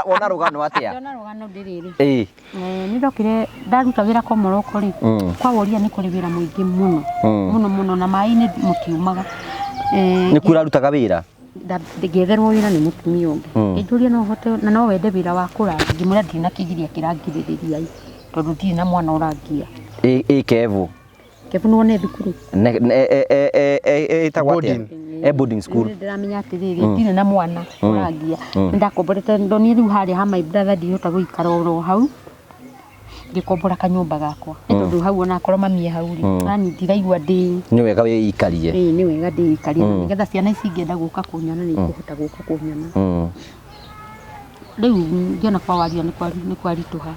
wona rũgano atĩa ndona rũgano ndĩrĩrĩ nĩ ndokire ndaruta wĩra Komoroko rĩ kwa woria nĩ kũrĩ wĩra mũingĩ mũno na maĩ-inĩ mũtiumaga nĩ kura rutaga wĩra ngĩetherwo wĩra nĩ mũtumia ũngĩ ngĩnjũria no hote na no wende wĩra wa kũrangi ngĩmwĩra ndirĩ na kĩgiria kĩrangirĩrĩria tondũ ndirĩ na mwana ũrangia Kevo Kevo no one thukuru ĩtagwo atĩa boarding school ndiramenya atiriri ndire na mwana urangia ndakomborete ndoni riu haria ha my brother ndihota guikara oro hau ngikombora kanyumba gakwa tondu hau ona korwo mami hau ri nani ndiraigua ndi ni wega wĩikarie ni wega ndĩikarie nigetha ciana ici ingĩenda gũka kũnyona nĩ ikũhota gũka kũnyona rĩu ngĩona kwa waria nĩ kwaritũha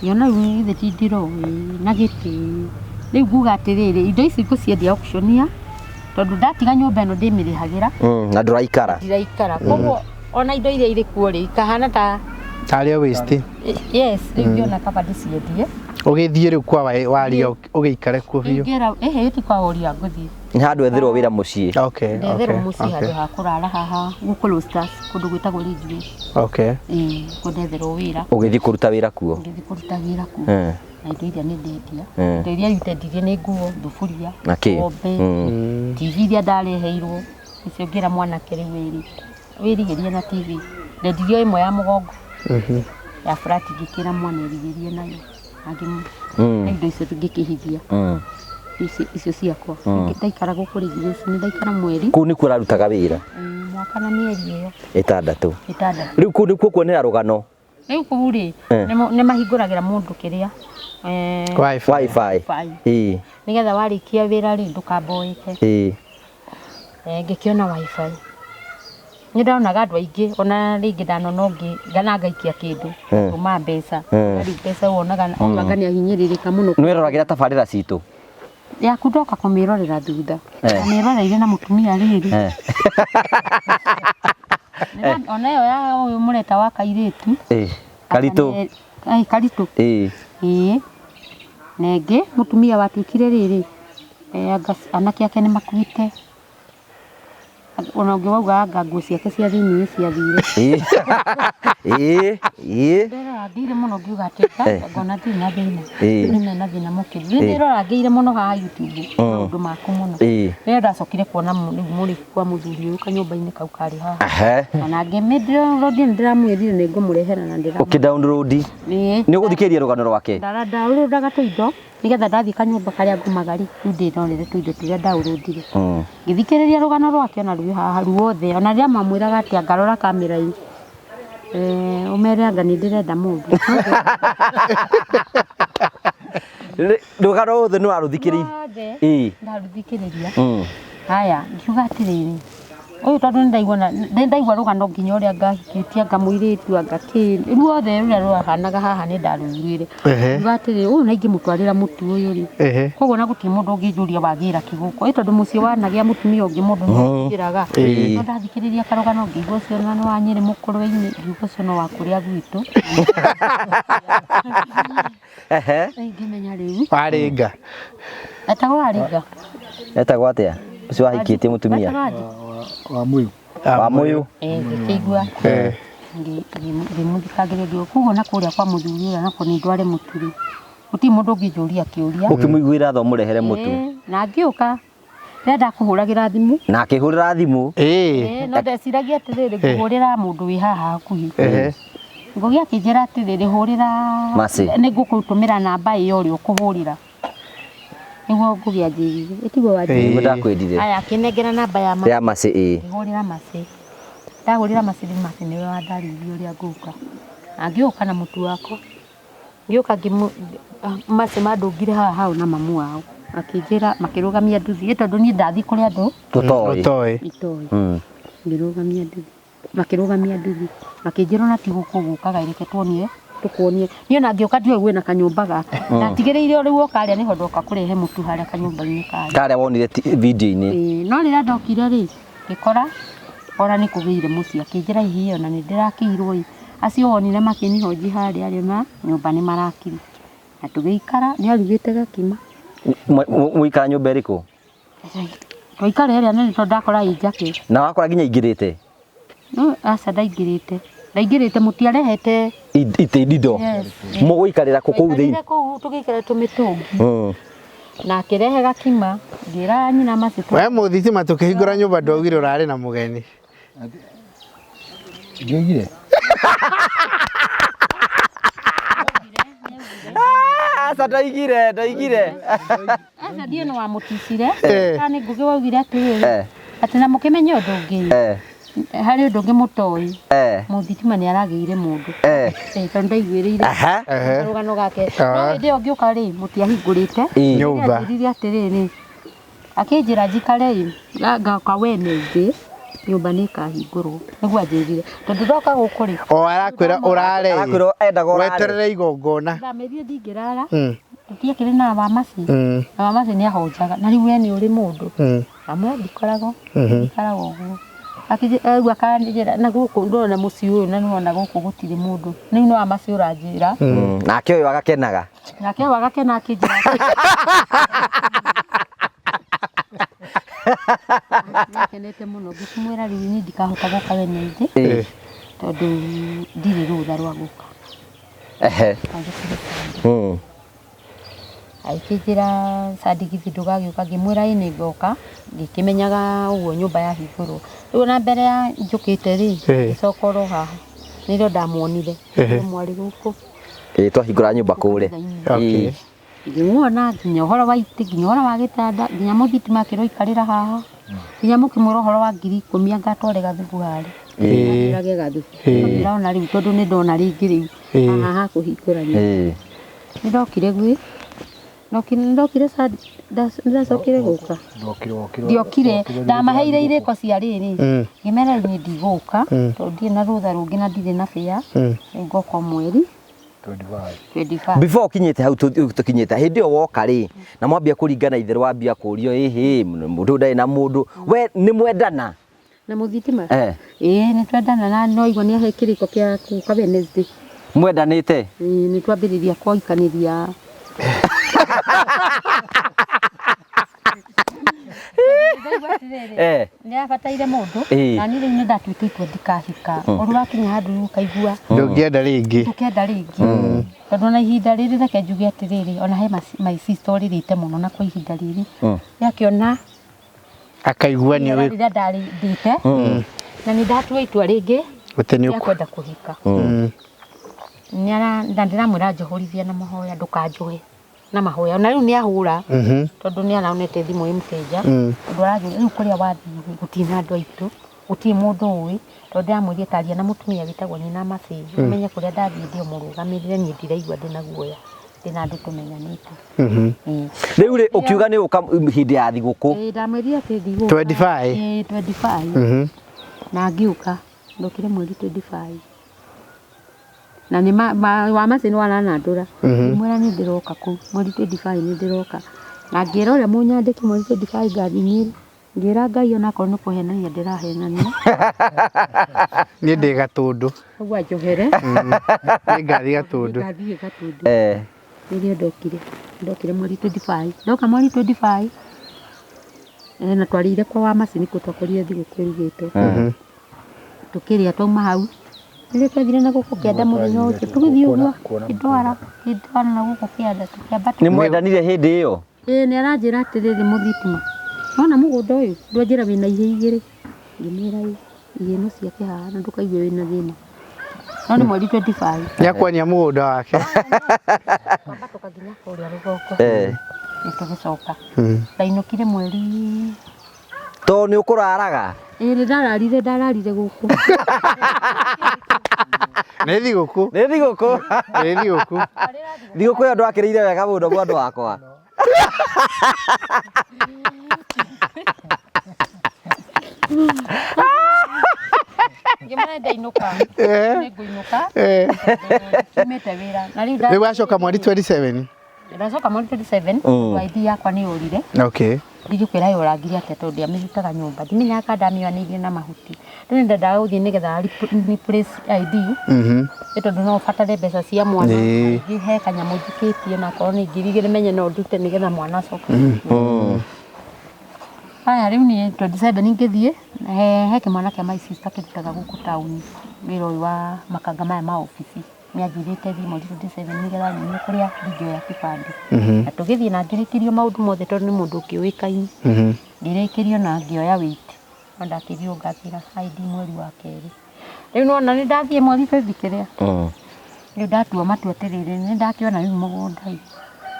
ngĩona rĩu ithe ti ndĩroĩ na gĩtĩ rĩu nguga atĩrĩrĩ indo ici ngũciendia auctionia tondu ndatiga nyũmba ĩno ndĩmĩrĩhagĩra na ndũraikara koguo ona indo iria irĩ kuo rĩ ikahana ta tarĩa waste yes rĩu ngĩona kaba ndĩciendie ũgĩthiĩ rĩu kwa waria ũgĩikare kuo biũ ngĩra ĩti kwa waria ngũthiĩ nĩ handũ etherwo wĩra mũciĩ ndetherwo mũciĩ handũ ha kũrara haha gũkũ Roasters kũndũ gwĩtagwo Ridgeway kũndetherwo wĩra ũgĩthiĩ kũruta wĩra kuo ngĩthiĩ kũruta wĩra kuo na indo iria nĩ ndendia indo iria yutendirie nĩ nguo thuburia ng'ombe TV iria ndareheirwo icio ngĩra mwanake rĩu wĩrigĩrie na TV ndendirio ĩmwe ya mũgongo ya flat ngĩkĩra mwana erigĩrie nayo na indo icio ngĩkĩhithia icio ciakwa ndaikara gũkũ Ridgeway nĩ ndaikara mweri kũu nĩkuo ũrarutaga wĩra mwaka na mĩeri ĩyo 6 rĩu kũu nĩkuo kuonera rũgano rĩu kũu rĩ nĩ mahingũragĩra mũndũ kĩrĩa wifi nigetha warĩkia wĩra rĩ ndũkamboeke ngĩkĩona wifi nĩ ndaonaga andũ aingĩ ona rĩngĩ ndanona ũngĩ ngana ngaikia kĩndũ kuma mbeca rĩu mbeca wonaga nĩ ahinyĩrĩrĩka mũno nĩ wĩroragĩra tabarĩra citũ yaku ndoka kũmĩrorera thutha mĩroreire na mũtumia rĩrĩ ona ĩyo ya ũyũ mũreta wa kairĩtu karitũ nengĩ mũtumia watuĩkire rĩrĩ anake ake nĩ makuĩte ona ũngĩ wauga anga nguo ciake cia thĩinĩ ciathire ndĩrora ngĩire mũno ngiuga atĩ ngona thĩ na thĩna nĩ mena thĩna mũkĩru nĩ ndĩrora ngĩire mũno haha YouTube maũndũ maku mũno rĩrĩa ndacokire kuona mũrĩ kwa mũthuri ũyũ kanyũmba-inĩ kau karĩ haha ona ngĩmĩdownload ndĩramwĩrire nĩ ngũmũrehera na ndĩra ũkĩdownload nĩ ũgũthikĩrĩria rũgano rwake ndadownloadaga tũindo nigetha ndathiĩ kanyũmba karĩa ngumaga rĩ rĩu ndĩrorere tũindo tũrĩa ndaũrũndire ngĩthikĩrĩria rũgano rwake ona rwĩ haha ruothe ona rĩrĩa mamwĩraga atĩ angarora kamera-inĩ ũmere anga nĩ ndĩrenda mũndũ rũgano ruothe nĩ warũthikĩrĩirie ndarũthikĩrĩria haya ngiuga atĩrĩrĩ ũyũ tondũ nĩ ndaigua rũgano nginya ũrĩa ngahikĩtie anga mũirĩtu anga kĩ ruothe rũrĩa rũrahanaga haha nĩ ndarũiguire ngiuga atĩrĩrĩ ũyũ na ingĩmũtwarĩra mũtu ũyũ rĩ koguo na gũtirĩ mũndũ ũngĩnjũria wagĩra kĩgũkũ tondũ mũciĩ wanagĩa mũtumia ũngĩ mũndũ nĩagĩraga no ndathikĩrĩria karũgano ngĩigua ũcio nĩ wa Nyĩrĩ mũkũrũ-inĩ ngĩigua ũcio no wa kũrĩa gwitũ ngĩmenya rĩu warĩnga etagwo atĩa ũcio wahikĩtie mũtumia wa mũyũ ngĩkĩigua ngĩmũthikagĩrĩria koguo na kũrĩa kwa mũthuri ũrĩa nako nĩ ndware mũtu rĩ gũtirĩ mũndũ ũngĩnjũria kĩũria ũkĩmũiguĩra tho mũrehere mũtu na ngĩũka rĩrĩa ndakũhũragĩra thimũ na akĩhũrĩra thimũ no ndeciragia atĩrĩrĩ ngũhũrĩra mũndũ wĩ haha hakuhĩ ngũgĩa akĩnjĩra atĩrĩrĩ hũrĩra nĩ ngũgũtũmĩra namba ĩyo ũrĩa ũkũhũrĩra nĩguo ngũgĩa njĩrire ĩtiguo wanjĩrire ndakwendire aya akĩnengera namba ya Macĩ ngĩhũrĩra Macĩ ndahũrĩra Macĩ nĩwe wandaririe ũrĩa ngũka na ngĩũka na mũtu wakwa ngĩũka Macĩ mandũngire haha hau na mamu wao akĩnjĩra makĩrũgamia nduthi tondũ niĩ ndathiĩ kũrĩa andũ itoĩ ngĩrũgamia nduthi makĩrũgamia nduthi makĩnjĩra ona ti gũkũ gũkaga reke tũkuonie niĩ ona ngĩũka ndiũĩ gwĩna kanyũmba gake ndatigĩrĩire rĩu okarĩa nĩho ndoka kũrehe mũtu harĩa kanyũmba-inĩ karĩa wonire video-inĩ no rĩrĩa ndokire rĩ ngĩkora ona nĩ kũgĩire mũciĩ akĩnjĩra hihi ona nĩ ndĩrakĩirwo acio wonire makĩnihoji harĩa rĩ na nyũmba nĩ marakire na tũgĩikara nĩ arugĩte gakima mũikara nyũmba ĩrĩkũ twaikara ĩrĩa nene tondũ ndakora ĩ njake na wakora nginya ingĩrĩte no aca ndaingĩrĩte mũtiarehete itĩ ndindo mũgũikarĩra kũu thĩinĩ tũgĩikara tũmĩtũngi na akĩrehe gakima ngĩra nyina Macĩ we mũthitima tũkĩhingũra nyũmba ndaugire ũrarĩ na mũgeni ngĩoigire aca ndaigire aca ndiĩ no wamũticire kana ngũgĩ waugire atĩrĩrĩ ati na mukimenya undu ungi hari undu ungi mutoi muthitima ni aragire mundu tondu ndaiguirire rugano gake no indi ungiuka ri mutiahingurite nyumba ndiria atiriri akinjira njikare ngaka Wednesday nyumba ni kahingurwo niguo anjirire tondu ndoka guku ri arakwira urare arakwira endaga urare weterere igongona ndamethie ndingirara ndiakire na mamaci ni ahonjaga na riu we ni uri mundu amwe ndikoragwo ndikoragwo uguo akigua kanjira na guku ndona muci uyu na nona guku gutire mundu ni no amaci uranjira nake uyu agakenaga nake agakena akinjira nakenete muno ngikimwira riu ni ndikahota guka Wednesday tondu ndiri rutha rwa guka aikijira sadigithi ndugagiuka ngimwira ini ngoka ngikimenyaga uguo nyumba ya hingurwo riu na mbere ya njukite ri icokoro haha nirio ndamuonire mwari guku twahingura nyumba kure ngimuona nginya uhoro wa iti nginya uhoro wa gitanda nginya muthitima kiroikarira haha nginya mukimura uhoro wa 10,000 ngatware gathuku hari ndirage gathuku ndiraona riu tondu ni ndona ringi riu haha kuhingura nyumba ndokire gwi ndokire ndacokire guka ndiokire ndamaheire iriko cia riri ngimera ni ndiguka tondu ndire na rutha rungi na ndire na bia ngoka mweri 25 before kinyete hau tukinyete hindi o woka ri na mwambia kuringana itheru wambia kurio mundu ndai na mundu we ni mwendana na muthitima ni twendana na no igwa ni he kiriko kia kuka Wednesday mwendanite ni twambiriria kuikaniria ni abataire mundu na ni riu ni ndatwikitwe ndikahika uru wakinya handu ukaigua ndungienda ringi tondu na ihinda riri reke njuge atiriri ona he my sister ririte muno na kwa ihinda riri yakiona akaigua ni we ndari ndite na ni ndatua itua ringi kwenda kuhika niara ndiramwira njohorithia na mahoya ndukanjoe na mahoya na riu ni ahura tondu ni anaonete thimu imteja tondu arathi riu kuria wathi gutina andu aitu guti mundu uwi tondu amwirie taria na mutumia witagwo nyina Maci umenye kuria ndathii ndio murugamirire ni ndiraigua ndina guoya ndina andu tumenyanite riu ri ukiuga ni uka hindi ya thiguku ndamwirie ati thigu 25 na ngiuka ndokire mweri 25 na ni wa Maci ni wananandura mwera ni ndiroka ku mweri 25 ni ndiroka na ngira uria munyandiki mweri 25 ngathinyira ngira Ngai ona korwo nukuhenania ndirahenania ni ndi gatundu ugwa njohere ni ngathi gatundu nirio ndokire mweri 25 ndoka mweri 25 na twarire kwa wa Maci nikuo twakorire thiguku irugitwo tukiria twauma hau ndio twathire na guku kianda muthenya ucio tugithii uguo idwara na guku kianda tukiambata ni mwendanire hindi iyo ni aranjira atiriri muthitima ona mugunda uyu ndwanjira wina ihe igiri ngimira ihe no ciake haha na ndukaigue wina thina no ni mweri 25 nyakwania mugunda wake twambatuka nginya kuria rugongo nitugicoka ndainukire mweri to ni ukuraraga ndararire guku nä thigå thigå yo andå akä rä ire wega må ndo mwandå wakwa ngimana ndainuka nguinuka kimete wira na riu rä u gacoka mweri 27 ndacoka mweri 27 waithi yakwa nä å rire ndigikwira yurangire atia tondu ndiamihitaga nyumba ndimenyaga ndamianirie na mahuti riu ndendaga guthii nigetha replace ID tondu no batare mbeca cia mwana he kanyamu njikitie na korwo ni ngiri igiri menye no ndute nigetha mwana acoke haya riu ni 27 ngithie he kimwana kia my sister kirutaga guku town wira uyu wa makanga maya ma office nianjirite thimu 27 nigetha nyone kuria ndingioya kibandi na tugithie na ngirikirio maundu mothe tondu ni mundu ukiuikaini ngirikirio na ngioya witi ndakirio ngathira ID mweri wa keri riu nona ni ndathie mweri twithikiria riu ndatua matua atiriri ni ndakiona riu mugunda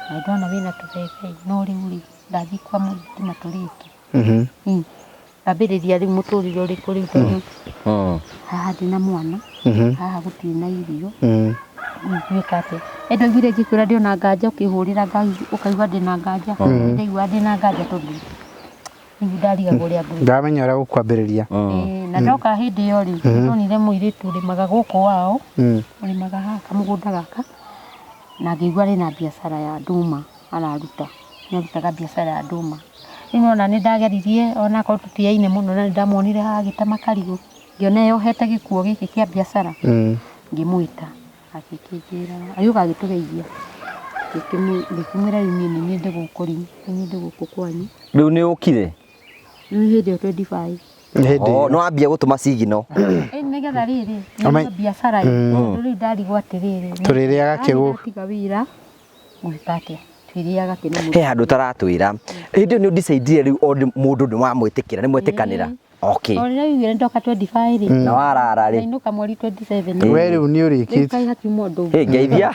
na ndona wina tubebe no riu ri ndathi kwa mutima turiki ambĩrĩria rĩu mũtũrĩre ũrĩkũ rĩu tondũ haha ndĩna mwana haha gũtirĩ na irio ngwĩka atĩa ndoigire ngĩkwĩra ndĩona nganja ũkĩhũrĩra Ngai ũkaigua ndĩna nganja ndaigua ndĩna nganja tondũ rĩu ndarigagwo ũrĩa ngwĩka ndamenya ũrĩa gũkwambĩrĩria na ndoka hĩndĩ ĩyo rĩ nonire mũirĩtu ũrĩmaga gũkũ wao ũrĩmaga haha kamũgũnda gaka na ngĩigua rĩna biacara ya nduma araruta nĩarutaga biacara ya nduma rĩu ona nĩ ndageririe ona korwo tũtiaine mũno na nĩndamuonire haha agĩtema karigũ ngĩona yohete gĩkuo gĩkĩ kĩa biacara ngĩmwĩta agĩkĩnjĩra agĩũka agĩtũgeithia ngĩkĩmwĩra rĩu niĩ nĩ nyende gũkũ rĩu nĩ nyende gũkũ kwanyu rĩu nĩ ũkire rĩu hĩndĩ ĩyo 25 no wambia gũtũma cigino nĩgetha rĩrĩ nĩ biacara rĩu ndarigwo atĩrĩrĩ tũrĩrĩaga kĩgũ tiga wĩra gwĩka atĩa twĩrĩaga kĩna he handũ taratwĩra hĩndĩ ĩyo nĩ ũndicaidire rĩu mũndũ nĩ wamwĩtĩkĩra nĩ mwĩtĩkanĩra okay rĩu ndoka 25 rĩ na warara rĩ ainũka mweri 27 we rĩu nĩ ũrĩkĩte kai hakiuma ũndũ ngeithia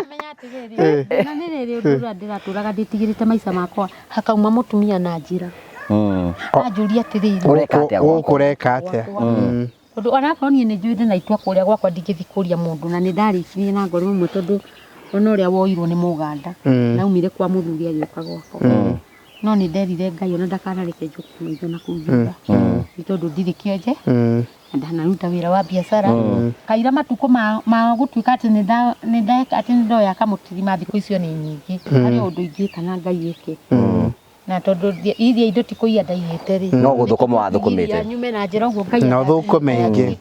menya atĩrĩrĩ na nĩ rĩrĩ ũndũ ũrĩa ndĩratũraga ndĩtigĩrĩte maica makwa hakauma mũtumia na njĩra anjũria atĩrĩrĩ ũkũreka atĩa tondũ onakorwo niĩ nĩ njũĩ ndĩna itua kũrĩa gwakwa ndingĩthiĩ kũria mũndũ na nĩ ndarĩkirie na ngoro ĩmwe tondũ ona ũrĩa woirwo nĩ mũganda naumire kwa mũthuri agĩũka gwakwa no nĩ nderire Ngai ona ndakanareke njoke maitho na kũu thutha nĩ tondũ ndirĩ kĩonje na ndanaruta wĩra wa biacara kaira matukũ ma gũtuĩka atĩ nĩ ndoya kamũtirima thikũ icio nĩ nyingĩ harĩ ũndũ ingĩka na Ngai eke na tondũ iria indo ti kũiya ndaigĩte rĩ no gũthũkũma wathũkũmĩte nyume na njĩra ũguo Ngai no thũkũme ingĩ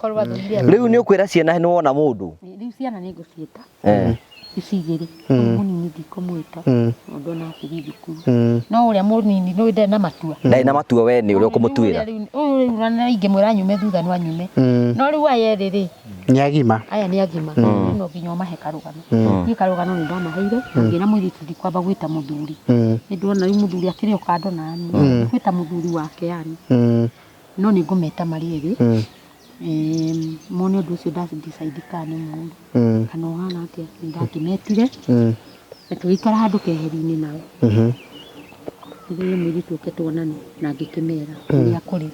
rĩu nĩ ũkwĩra ciana nĩ wona mũndũ rĩu ciana nĩ ngũciĩta ici igĩrĩ mũnini ndikũmwĩta mũndũ ona akĩthiĩ thukuru no ũrĩa mũnini nĩ ndarĩ na matua ndarĩ na matua we nĩ ũrĩa ũkũmũtuĩra rĩu na ingĩmwĩra nyume thutha no anyume no rĩu aya erĩ rĩ nĩ agima aya nĩ agima no nginya ũmahe karũgano niĩ karũgano nĩ ndamaheire ngĩra mũirĩtu ndikwamba gwĩta mũthuri nĩ ndona rĩu mũthuri akĩrĩ o kando nani gwĩta mũthuri wake yani no nĩ ngũmeta marĩ erĩ mone ũndũ ũcio ndacindicide kana nĩ mũndũ kana ũhana atĩa nĩ ndakĩmetire na tũgĩikara handũ keheri-inĩ nao rĩrĩa mũirĩtu ũke tuonane na ngĩkĩmera ũrĩa kũrĩ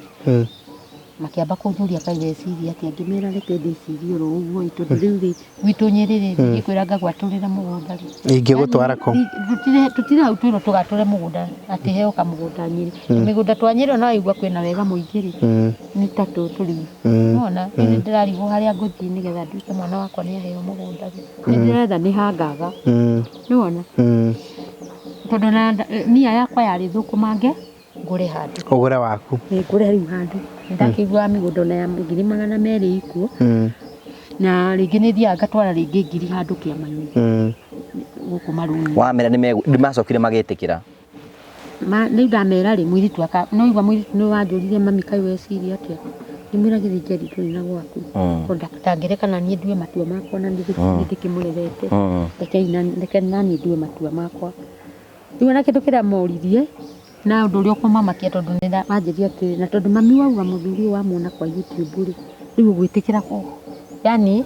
makĩamba kũnjũria kaireciria atĩ angĩmera reke ndĩcirie oro ũguo tondũ rĩu rĩ gwitũ Nyĩrĩ rĩ ngĩkwĩra ngagwatũrĩra mũgũnda rĩ ingĩgũtwara kũ tũtirĩ hau twĩrwo tũgatũre mũgũnda atĩ heo kamũgũnda Nyĩrĩ mĩgũnda twa Nyĩrĩ ona waigua kwĩna wega mũingĩ rĩ nĩ ta tũtũ rĩu nona nĩ ndĩrarigwo harĩa ngũthiĩ nĩgetha nduĩke mwana wakwa nĩ aheo mũgũnda nĩ ndĩretha nĩ hangaga nĩwona tondũ na nia yakwa yarĩ thũkũmange ngũre handũ ũgũre waku ngũre rĩu handũ ndakĩigua mĩgũnda na ya 200,000 ikuo na rĩngĩ nĩ thiaga ngatwara rĩngĩ 1,000 handũ kĩama-inĩ gũkũ marũni wamera nĩ macokire magĩtĩkĩra rĩu ndamera rĩ mũirĩtu no igua mũirĩtu nĩ wanjũririe mami kaĩ weciria atĩa ngĩmwĩra githĩ Njeri ndũrĩ na gwaku tondũ ndangĩrekana niĩ ndue matua makwa na ndĩkĩmũrerete reke naniĩ ndue matua makwa rĩu ona kĩndũ kĩrĩa moririe na ũndũ ũrĩa ũkũmamakia tondũ nĩ wanjĩria atĩ na tondũ mami wauga mũthuri ũyũ wamwona kwa YouTube rĩ rĩu ũgwĩtĩkĩra kũ yani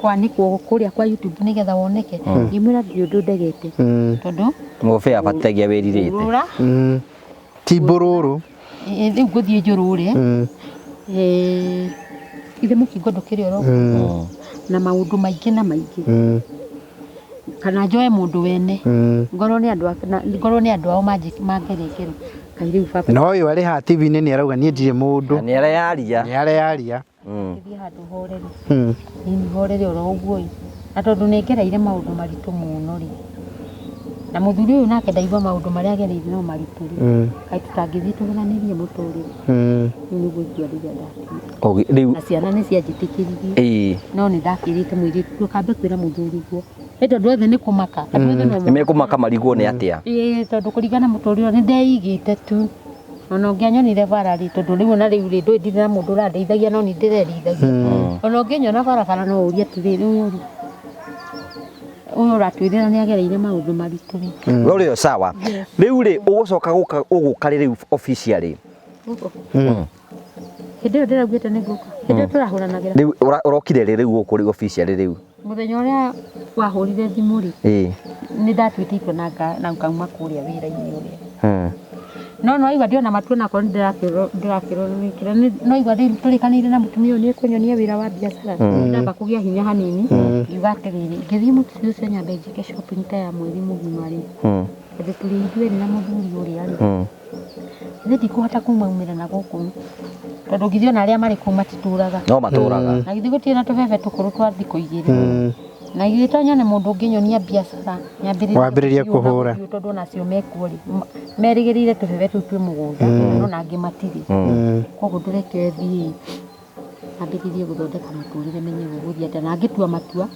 kwanĩkwo kũrĩa kwa YouTube nĩgetha woneke ngĩmwĩra ndirĩ ũndũ ndegete tondũ mũbĩa abatagia wĩrirĩte ti mbũrũrũ rĩu ngũthiĩ njũrũre ithe mũkingo ndũkĩrĩ oro na maũndũ maingĩ na maingĩ kana njoe mũndũ wene ngorwo nĩ andũ ao mangerengerwo kaĩ rĩu baba no ũyũ arĩ haha TV-inĩ nĩ arauga niĩ ndirĩ mũndũ nĩ areyaria ngĩthiĩ handũ horere nĩ horere oro ũguo na tondũ nĩ ngereire maũndũ maritũ mũno rĩ na mũthuri ũyũ nake ndaigua maũndũ marĩa agereire no maritũ rĩ kaĩ tũtangĩthiĩ tũgeranĩrie mũtũrĩre rĩu nĩguo itua rĩrĩa ndatuire na ciana nĩ cianjĩtĩkĩririe no nĩ ndakĩrĩte mũirĩtu ndũkambe kwĩra mũthuri guo tondũ othe nĩ kũmaka nĩ mekũmaka marigwo nĩ atĩa tondũ kũringana mũtũrĩre nĩ ndeigĩte tu ona ũngĩanyonire bara rĩ tondũ rĩu ona rĩu rĩ ndũĩ ndirĩ na mũndũ ũrandeithagia no nĩ ndĩrerithagia ona ũngĩnyona barabara no ũrie atĩrĩrĩ ũyũ ũratwĩrĩra nĩ agereire maũndũ maritũ rĩ rĩu sawa rĩu rĩ ũgũcoka ũgũka rĩu officially hĩndĩ ĩyo ndĩraugĩte nĩ ngũka hĩndĩ ĩyo tũrahũranagĩra rĩu ũrokire rĩu gũkũ rĩu officially rĩu Muthenya uria wahurire thimu ri ni ndatuite iko na ngauma kuria wira-ini uria no igwa ndiona matua na ko ndirakirorikira no igwa turikanire na mutumia uyu ni kunyonia wira wa biacara ndamba kugia hinya hanini iuga atiriri ngithii mutumia ucio nyambe njike shopping ta ya mweri mugima ri ndu turi ithueri na muthuri uria ri ndikuhota kumaumira na guku tondu ngithii ona aria mari kuu matituraga no maturaga na ngithii gutirĩ na tubebe tukuru twa thikũ igĩrĩ na igĩta nyone mũndũ ũngĩnyonia biacara wambĩrĩria kũhũra tondu onacio mekuo rĩ merĩgĩrĩire tubebe tũu twĩ mũgũnda no na angĩ matirĩ koguo ndũreke thiĩ ambĩrĩrie gũthondeka mũtũrĩre menye gũgũthiĩ atĩa na ngĩtua matua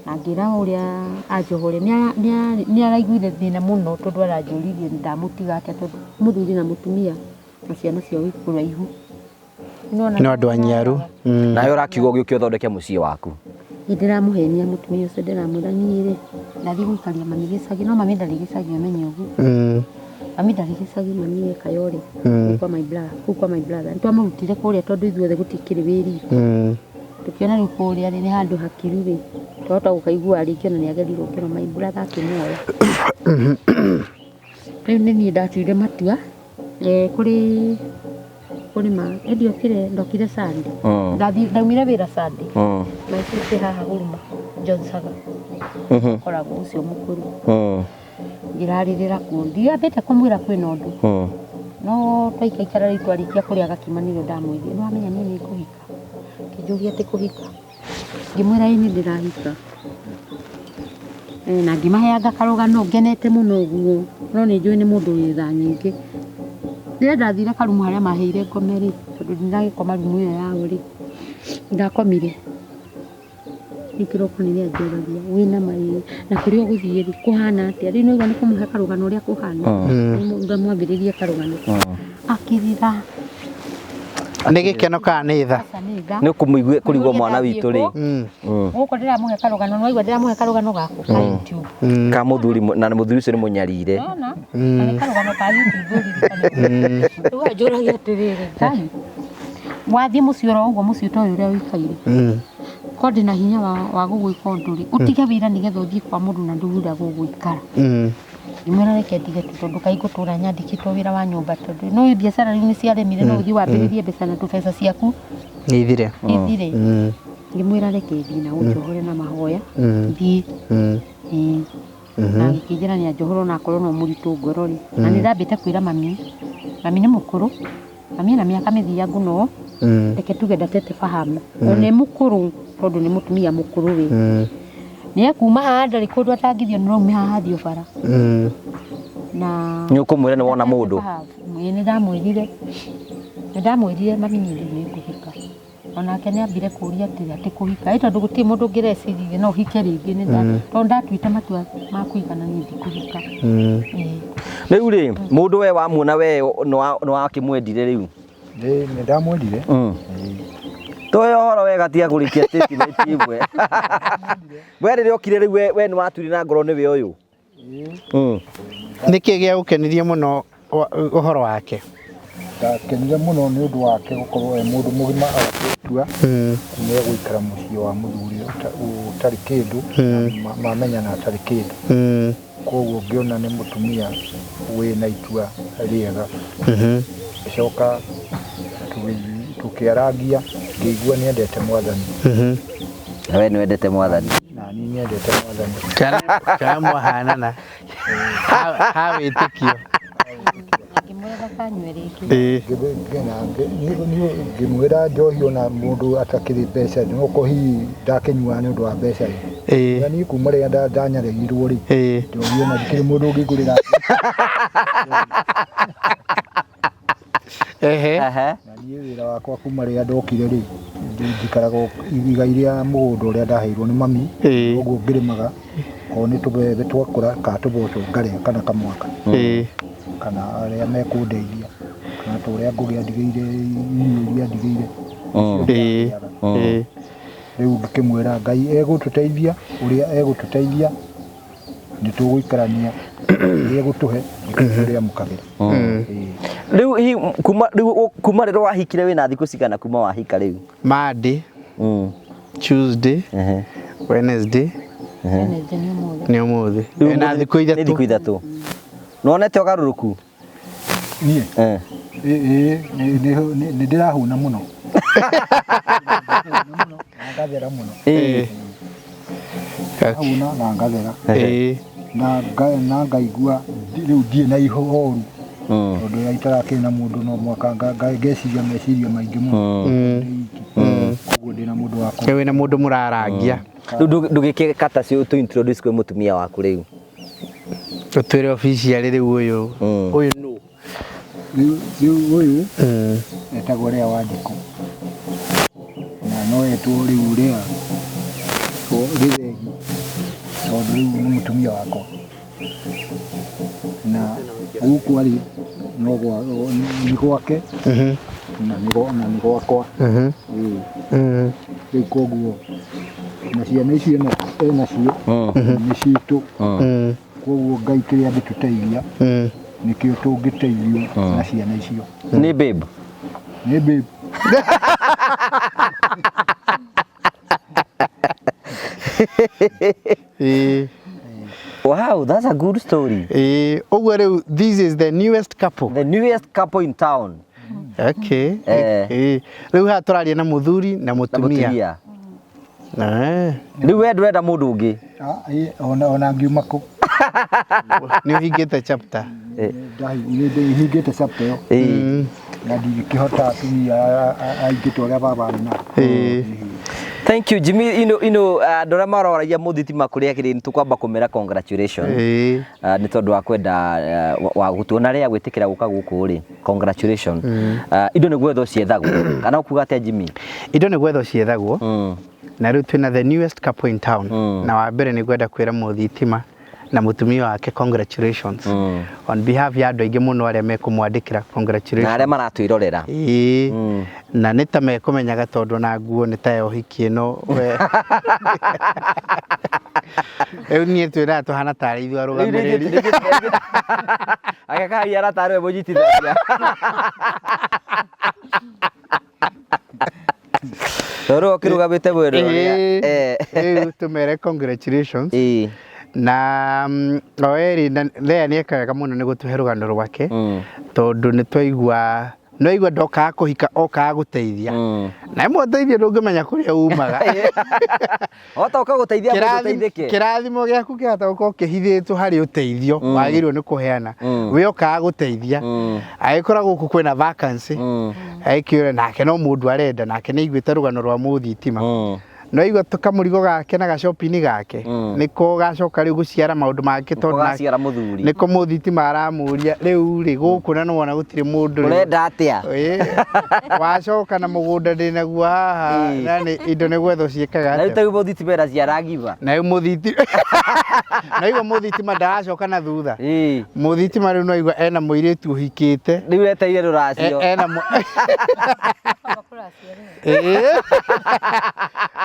na ngĩra ũrĩa anjohore nĩ araiguire thĩna mũno tondu aranjũririe ndamũtiga atĩa tondu mũthuri na mũtumia na ciana ciao ikũraihu no andũ anyaru nawe ũrakiuga ũgĩũke ũthondeke mũciĩ waku ndĩramũhenia mũtumia ũcio ndĩramwĩra niĩ rĩ ndathiĩ gũikaria mami gĩcagi no mami ndarĩ gĩcagi ũmenye ũguo mami ndarĩ gĩcagi mami Kayole kũu kwa my brother nĩtwamũrutire kũrĩa tondu ithuothe gũtikĩrĩ wĩra itu tukiona rĩu kũrĩa nĩ handũ hakiru rĩ twahota gũkaigua rĩngĩ ona nĩagerirwo ngero my brother akĩmuoya rĩu nĩ niĩ ndatuire matua kurima ndokire Sunday ndaumire wĩra Sunday maicĩte haha Huruma John Saga koragwo ũcio mũkũrũ ngĩrarĩrĩra kuo ndiambĩte kũmwĩra kwĩna ũndũ no twaikaikara rĩu twarĩkia kũrĩa gakima nĩrĩo ndamwĩrire no amenya niĩ nĩ ngũhika ngĩnjũria atĩ kũhika ngĩmwĩra ĩ nĩ ndĩrahika na ngĩmaheanga karũgano ngenete mũno ũguo no nĩ njũĩ nĩ mũndũ wĩ tha nyingĩ rĩrĩa ndathire karumu harĩa maheire ngome rĩ tondũ ndinagĩkoma rumu ĩyo yao rĩ ndakomire ikĩroko nĩrĩa njũragia wĩna marĩ na kũrĩa ũgũthiĩ rĩ kũhana atĩa rĩu noigua nĩ kũmũhe karũgano ũrĩa kũhana ngamwambĩrĩrie karũgano akĩrĩra nĩ gĩkeno kana nĩ tha nĩ kũrigwo mwana witũ rĩ gũkũ ndĩramũhe karũgano noigua ndĩramũhe karũgano gakũ ka YouTube ka mũthuri na mũthuri ũcio nĩ mũnyarire nĩ karũgano ka YouTube rĩu njũragia atĩrĩrĩ Ngai wathiĩ mũciĩ oro ũguo mũciĩ ta ũyũ ũrĩa ũikaire ko ndĩ na hinya wa gũgwĩka ũndũ rĩ ũtige wĩra nĩgetha ũthiĩ kwa mũndũ na ndũrenda gũgũikara ngĩmwĩra reke ndige tondũ kaĩ ngũtũra nyandĩkĩtwo wĩra wa nyũmba tondũ no biacara rĩu nĩ ciaremire no ũthiĩ wambĩrĩrie mbeca na tũbeca ciaku ithire ngĩmwĩra reke thiĩ na ũnjohore na mahoya thiĩ na ngĩkĩnjĩra nĩ anjohora ona akorwo no mũritũ ngoro rĩ na nĩ ndambĩte kwĩra mami nĩ mũkũrũ mami ena mĩaka mĩthiangu no reke tuge ndatete fahamu nĩ mũkũrũ tondu nĩ mũtumia mũkũrũ wĩ nĩ ekuma haha ndarĩ kũndũ atangithio nĩ raumĩ haha thiĩ bara na nĩ ũkũmwĩra nĩ wona mũndũ nĩ ndamwĩrire mami niĩ nĩ ngũhika onake nĩ ambire kũria atĩ kũhika tondũ gũtirĩ mũndũ ũngĩreciria no ũhike rĩngĩ tondũ ndatuĩte matua ma kũigana niĩ ndikũhika rĩu rĩ mũndũ we wamuona we nĩ wakĩmwendire rĩu nĩ ndamwendire toyo horo wega tiga kũrĩkia statement imwe we rĩrĩa okire rĩu we nĩ waturire na ngoro nĩwe ũyũ nĩkĩ gĩa gũkenirie mũno ũhoro wake ndakenire mũno nĩ ũndũ wake gũkorwo mũndũ mũgima agatua nĩ egũikara mũciĩ wa mũthuri ũtarĩ kĩndũ mamenyana atarĩ kĩndũ koguo ngĩona nĩ mũtumia wĩna itua rĩega gĩcoka tukĩarangia ngĩigua nĩ endete mwathani na we nĩ wendete mwathani na niĩ nĩ endete mwathani kana mwahanana ha wĩtĩkio ngĩmwĩra njohi ona mũndũ atakĩrĩ mbeca noko hihi ndakĩnyua nĩ ũndũ wa mbeca na niĩ kuma rĩrĩa ndanyareirwo rĩ njohi ona ndikĩrĩ mũndũ ũngĩngũrĩra na niĩ wĩra wakwa kuma rĩrĩa ndokire rĩ njikaraga iga iria mũgũnda ũrĩa ndaheirwo nĩ mami ũguo ngĩrĩmaga korwo nĩ tũbebe twakũra kana tũboco ngarĩa kana kamwaka kana arĩa mekũndeithia kana tũrĩa ngũgĩa ndigĩire irio iria ndigĩire rĩu ngĩkĩmwĩra Ngai egũtũteithia ũrĩa egũtũteithia nĩ tũgũikarania ũrĩa egũtũhe ũrĩa mũkagĩra rĩu kuma rĩrĩa wahikire wĩna thikũ cigana kuma wahika rĩu Monday Tuesday Wednesday nĩ ũmũthĩ na thikũ ithatũ nonete ũgarũrũku niĩ nĩ ndĩrahũna mũno ngathera mũno hũna na ngathera na ngaigua rĩu ndirĩ na ihoru tondũ itarakĩrĩ na mũndũ no mwaka ngeciria meciria maingĩ mũno koguo ndĩ na mũndũ wakwa wĩna mũndũ mũrarangia rĩu ndũgĩkĩka ta cio tu introduce kwĩ mũtumia waku rĩu ũtwĩre official rĩu ũyũ nũ rĩu ũyũ etagwo Lea Wanjikũ na no etwo rĩu Lea Gĩthegi tondũ rĩu nĩ mũtumia wakwa na gũkũ arĩ nĩ gwake na nĩ gwakwa rĩu koguo na ciana icio enacio nĩ citũ koguo Ngai kĩrĩa angĩtũteithia nikio tũngĩteithio na ciana icio nĩ babe Wow, that's a good story. Ũguo rĩu this is the newest couple in town. Okay. Rĩu haha tũraria na mũthuri na mũtumia. Rĩu we ndũrenda mũndũ ũngĩ? Ona ngiuma kũ. Nĩ ũhingĩte chapter. Hingĩte chapter ĩyo. Na ndingĩkĩhota atumia aingĩ ta ũrĩa baba arĩ nao. Thank you Jimmy, andũ arĩa maroragia mũthitima kũrĩa kĩrĩ nĩ tũkwamba kũmera congratulations. Nĩ tondũ wa kwenda wa gũtuona Lea gwĩtĩkĩra gũka gũkũ rĩ, congratulations. Indo nĩ gwetho ciethagwo kana ũkuga atĩa Jimmy? Indo nĩ gwetho ciethagwo na rĩu twĩna the newest couple in town na wa mbere nĩ gwenda kwĩra mũthitima na mũtumia wake congratulations on behalf ya andũ aingĩ mũno arĩa mekũmwandĩkĩra congratulations na arĩa maratwĩrorera na nĩ ta mekũmenyaga tondũ na nguo nĩ ta ya ũhiki ĩno rĩu niĩ twĩraga tũhana tarĩ ithuĩ arũgamĩrĩri agĩkagia aratarĩ we mũnyitithagia toro ũkĩrũgamĩte mwĩrĩ rĩu tũmere congratulations na oeri Lea nĩ ekaga mũno nĩ gũtũhe rũgano rwake tondũ nĩ twaigua no igua ndokaga kũhika okaga gũteithia na imwe ũteithio ndũngĩmenya kũrĩa umaga ota ũkagũteithia mũndũ ũteithĩke kĩrathimo gĩaku kĩhota gũkorwo kĩhithĩtwo harĩ ũteithio wagĩrĩirwo nĩ kũheana we okaga gũteithia agĩkora gũkũ kwĩna vacancy agĩkĩũra nake no mũndũ arenda nake nĩ aiguĩte rũgano rwa mũthitima no igua kamũrigo gake na gacopini gake niko gacoka rĩu gũciara maũndũ make tondũ niko mũthitima aramũria rĩu rĩ gũkũ na nĩwona gũtirĩ mũndũ ũrenda atĩa wacoka na mũgũnda ndĩnaguo haha na indo nĩ gwetho ciĩkaga atĩa na rĩu mũthitima eraciaragiva na igua mũthitima ndaracoka na thutha mũthitima rĩu no igua ena mũirĩtu ũhikĩte rĩu eteire rũracio ena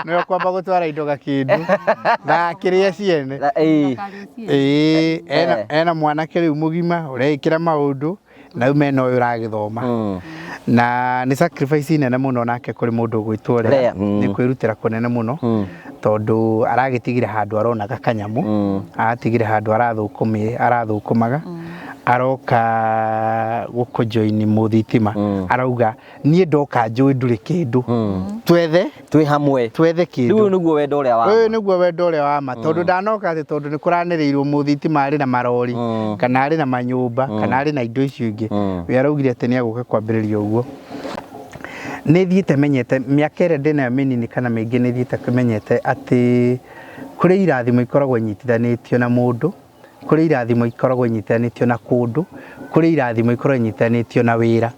nĩyo kwamba gũtwara indo gakĩndũ na kĩrĩa ciene ena mwanake rĩu mũgima ũreĩkĩra maũndũ na rĩu mena ũyũ ũragĩthoma na nĩ sacrifice nene mũno nake kũrĩ mũndũ ũgwĩtwo Lea nĩ kwĩrutĩra kũnene mũno tondũ aragĩtigire handũ aronaga kanyamũ aratigire handũ arathũkũmaga aroka gũkũ join mũthitima arauga niĩ ndoka njũĩ ndũrĩ kĩndũ twĩ hamwe twethe kĩndũ rĩu nĩguo wendo ũrĩa wa ũyũ nĩguo wendo ũrĩa wa ma tondũ ndanoka atĩ tondũ nĩ kũranĩrĩirwo mũthitima arĩ na marori kana arĩ na manyũmba kana arĩ na indo icio ingĩ we araugire atĩ nĩ agũka kwambĩrĩria ũguo nĩ thiĩte menyete mĩaka ĩrĩa ndĩnayo mĩnini kana mĩingĩ nĩ thiĩte menyete atĩ kũrĩ irathimo ikoragwo inyitithanĩtio na mũndũ kũrĩ irathimo ikoragwo inyitithanĩtio na kũndũ kũrĩ irathimo ikoragwo inyitithanĩtio na wĩra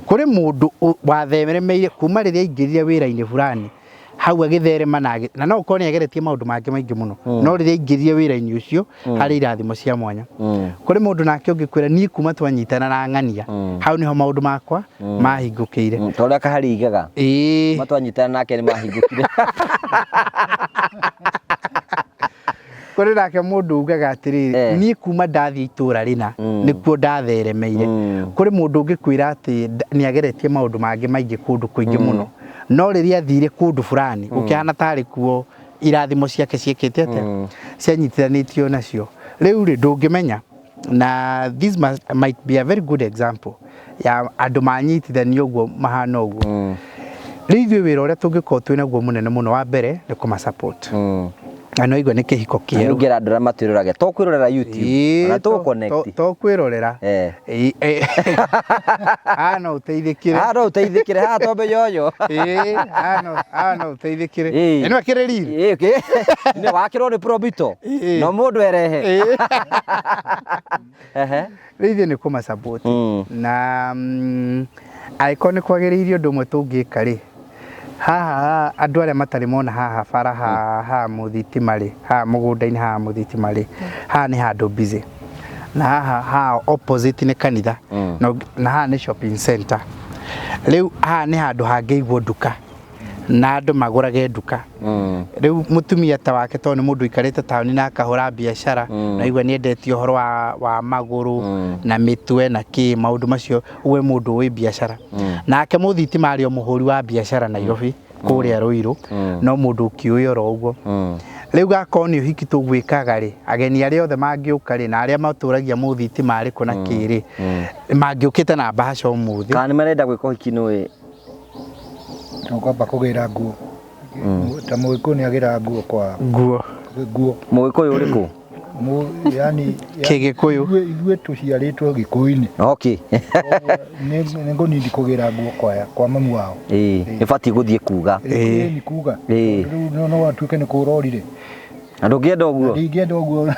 kũrĩ mũndũ watheremeire kuma rĩrĩa aingĩrire wĩra-inĩ fulani hau agĩtherema na no ũkorwo nĩ ageretie maũndũ mangĩ maingĩ mũno no rĩrĩa aingĩrire wĩra-inĩ ũcio harĩ irathimo cia mwanya kũrĩ mũndũ nake ũngĩkwĩra niĩ kuma twanyitana na ng'ania hau nĩho maũndũ makwa mahingũkĩire ta ũrĩa kahari igaga matwanyitana nake nĩ mahingũkire kũrĩ nake mũndũ ugaga atĩrĩrĩ niĩ kuma ndathiĩ itũra rĩna nĩkuo ndatheremeire kũrĩ mũndũ ũngĩkwĩra atĩ nĩ ageretie maũndũ mangĩ maingĩ kũndũ kũingĩ mũno no rĩrĩa athire kũndũ fulani gũkĩhana tarĩ kuo irathimo ciake ciekete atia cianyitithanitio nacio riu ri ndungimenya na this might be a very good example ya andu manyitithanio guo mahana uguo riu ithuĩ wĩra ũrĩa tũngĩkorwo twĩna guo mũnene mũno wa mbere nĩ kũma support ano igwa nĩ kĩhiko kĩerũ ngera andũ arĩa matwĩroraga to kwĩrorera YouTube na to connect to kwĩrorera no ũteithĩkĩre no ũteithĩkĩre ha tombe yoyo no ũteithĩkĩre ĩno akĩrĩ riri nĩ wakĩrwo nĩ probito no mũndũ erehe rĩu ithuĩ nĩ kũma support na angĩkorwo nĩ kwagĩrĩire ũndũ ũmwe tũngĩka rĩ haha andũ arĩa matarĩ mona haha bara haha mũthitima rĩ haha mũgũnda-inĩ haha mũthitima rĩ haha nĩ handũ busy na haha opposite nĩ kanitha na haha nĩ shopping center rĩu haha nĩ handũ hangĩigwo nduka na andũ magũrage nduka rĩu mũtumia ta wake to nĩ mũndũ ikarĩte taũni na akahũra biacara na igua nĩ endetie ũhoro wa magũrũ na mĩtwe na kĩ maũndũ macio uwe mũndũ wĩ biacara nake mũthitima arĩ o mũhũri wa biacara Nairobi kũrĩa Ruiru no mũndũ ũkĩũĩ oro ũguo rĩu gakorwo nĩ ũhiki tũgwĩkaga rĩ ageni arĩa othe mangĩũka rĩ na arĩa matũragia mũthitima arĩ kũ na kĩrĩ mangĩũkĩte na mbahaca ũmũthĩ kana nĩ marenda gwĩka ũhiki nũĩ kwamba kũgĩra nguo ta Mũgĩkũyũ nĩ agĩra nguo kwa nguo Mũgĩkũyũ ũrĩkũ yani Kĩgĩkũyũ ithuĩ tũciarĩtwo Gĩkũyũ-inĩ okay nĩ ngũnindi kũgĩra nguo kwa mamu wao ĩbatiĩ gũthiĩ kuga ni kuga rĩu no atuĩke nĩ kũrorire andũ ngĩenda ũguo ndingĩenda ũguo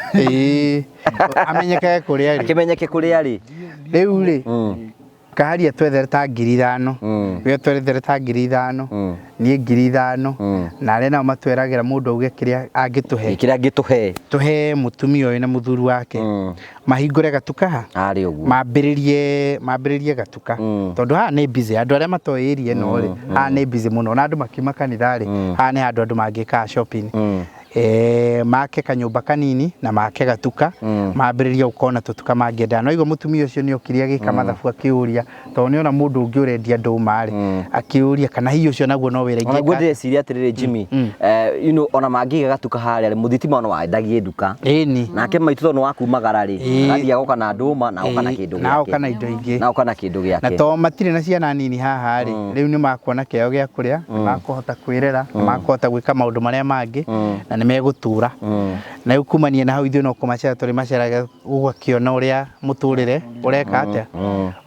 amenyeke kũrĩa rĩ akĩmenyeke kũrĩa rĩ rĩu rĩ kaharia twethere ta 5,000 we twethere ta 5,000 niĩ 5,000 na arĩa nao matweragĩra mũndũ auge kĩrĩa angĩtũhe tũhe mũtumia ũyũ na mũthuri wake mahingũre gatuka ha mambĩrĩrie gatuka tondũ haha nĩ busy andũ arĩa matoĩ area ĩno rĩ haha nĩ busy mũno na andũ makiuma kanitha rĩ haha nĩ handũ andũ mangĩka shopping make kanyũmba kanini na make gatuka mambĩrĩria gũkorwo na tũtuka mangĩenda no igua mũtumia ũcio nĩ okire agĩka mathabu akĩũria tondũ nĩ ona mũndũ ũngĩ ũrendia ndũma rĩ akĩũria kana hihi ũcio naguo no wĩra ingĩ naguo ndĩreciria atĩrĩrĩ Jimmy you know ona mangĩiga gatuka harĩa rĩ mũthitima ona wendagie nduka nake maitũ tondũ wakumagara rĩ agathiĩ agoka na ndũma na oka na kĩndũ gĩake na oka na indo ingĩ na oka na kĩndũ gĩake na to matirĩ na ciana nini haha rĩ rĩu nĩ makuona kĩao gĩa kũrĩa makũhota kwĩrera makũhota gwĩka maũndũ marĩa mangĩ na nĩ megũtũra na rĩu kumania na hau ithuĩ no kũmacera tũrĩ maceraga ũgakĩona ũrĩa mũtũrĩre ũreka atĩa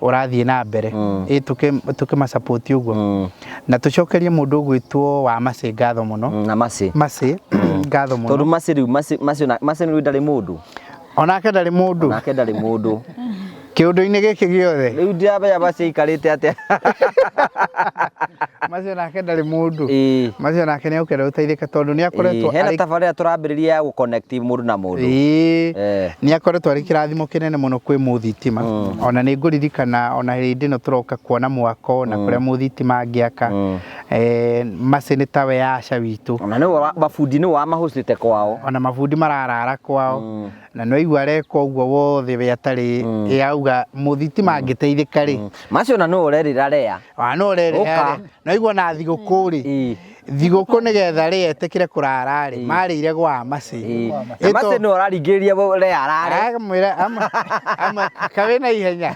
ũrathiĩ na mbere tũkĩma support ũguo na tũcokerie mũndũ ũgwĩtwo wa Macĩ ngatho mũno na Macĩ ngatho mũno tondũ Macĩ rĩu Macĩ nĩ ndarĩ mũndũ onake ndarĩ mũndũ kĩũndũ-inĩ gĩkĩ gĩothe rĩu ndiramenya Macĩ ikarĩte atĩa Macĩ nake ndarĩ mũndũ Macĩ nake nĩ aukĩra gũteithĩka tondũ nĩ akoretwo hena tabarĩra tũrambĩrĩria ya gũ-connect mũndũ na mũndũ nĩ akoretwo arĩ kĩrathimo kĩnene mũno kwĩ mũthitima ona nĩ ngũririkana ona hĩndĩ ĩno tũroka kuona mwako na kũrĩa mũthitima angĩaka Macĩ nĩ tawe Asha witũ ona nĩ mabundi nĩ wamahũcĩte kwao ona mabundi mararara kwao na no igua areka ũguo wothe we atarĩ yauga mũthitima angĩteithĩka rĩ Macĩ ona no ũrerĩra rea no ũrerĩra no igua na thigũkũ rĩ thigũkũ nĩgetha rĩ etĩkĩre kũrara rĩ marĩire gwa Macĩ Macĩ no ũraringĩrĩria rea arare mwĩra ama kawe na ihenya